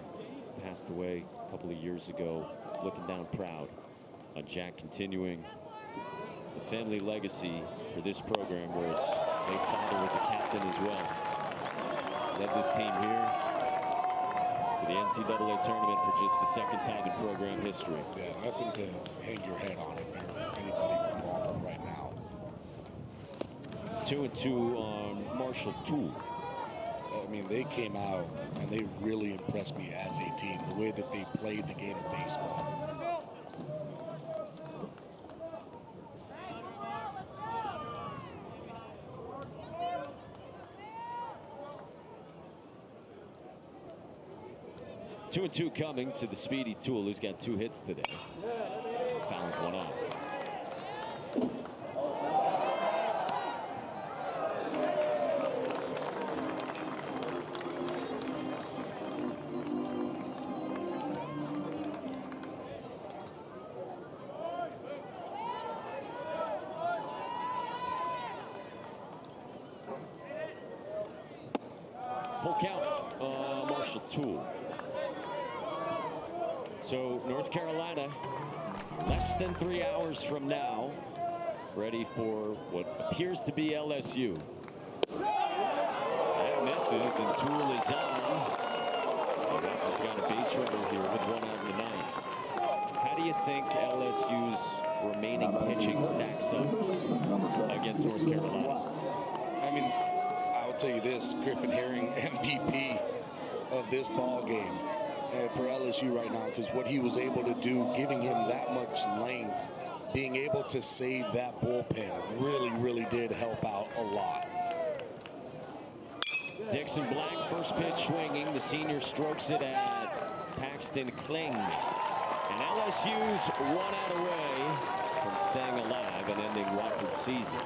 passed away a couple of years ago. He's looking down proud on Jack continuing the family legacy for this program, where his late father was a captain as well. Led this team here to the NCAA tournament for just the 2nd time in program history. Yeah, nothing to hang your head on if you're anybody from Wofford right now. 2-2 on Marshall Toole. I mean, they came out and they really impressed me as a team, the way that they played the game of baseball. Two and two coming to the speedy Toole, who's got 2 hits today. Fouls one off. Full count, Marshall Toole. So North Carolina, less than 3 hours from now, ready for what appears to be LSU. That misses, and Toole is on. Wofford's got a base runner here with 1 out in the 9th. How do you think LSU's remaining pitching stacks up against North Carolina? I mean, I'll tell you this, Griffin Herring, MVP of this ball game for LSU right now, because what he was able to do, giving him that much length, being able to save that bullpen, really did help out a lot. Dixon Black, first pitch swinging. The senior strokes it at Paxton Kling. And LSU's 1 out away from staying alive and ending Wofford's season.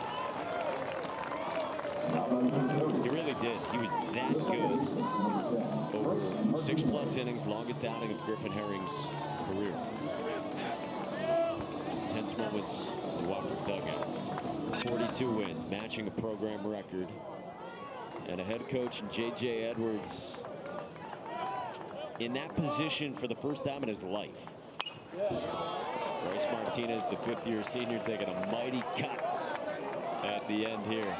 He really did. He was that good over 6+ innings, longest outing of Griffin Herring's career. Tense moments in the Wofford dugout. 42 wins, matching a program record. And a head coach in J.J. Edwards in that position for the first time in his life. Bryce Martinez, the fifth-year senior, taking a mighty cut at the end here.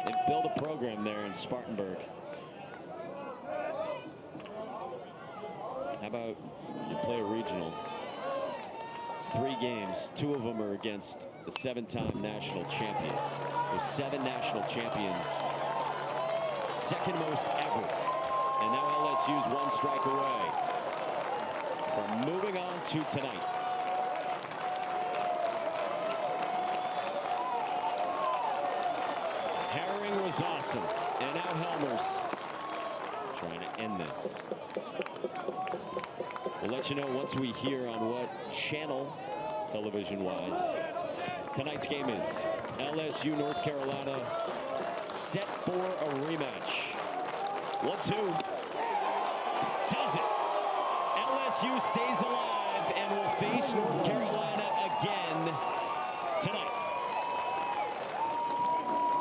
They've built a program there in Spartanburg. How about you play a regional? 3 games, 2 of them are against the 7-time national champion. There's 7 national champions, second most ever. And now LSU's 1 strike away from moving on to tonight. Herring was awesome, and now Helmers trying to end this. We'll let you know once we hear on what channel, television-wise, tonight's game is. LSU, North Carolina, set for a rematch. 1-2. Does it. LSU stays alive and will face North Carolina again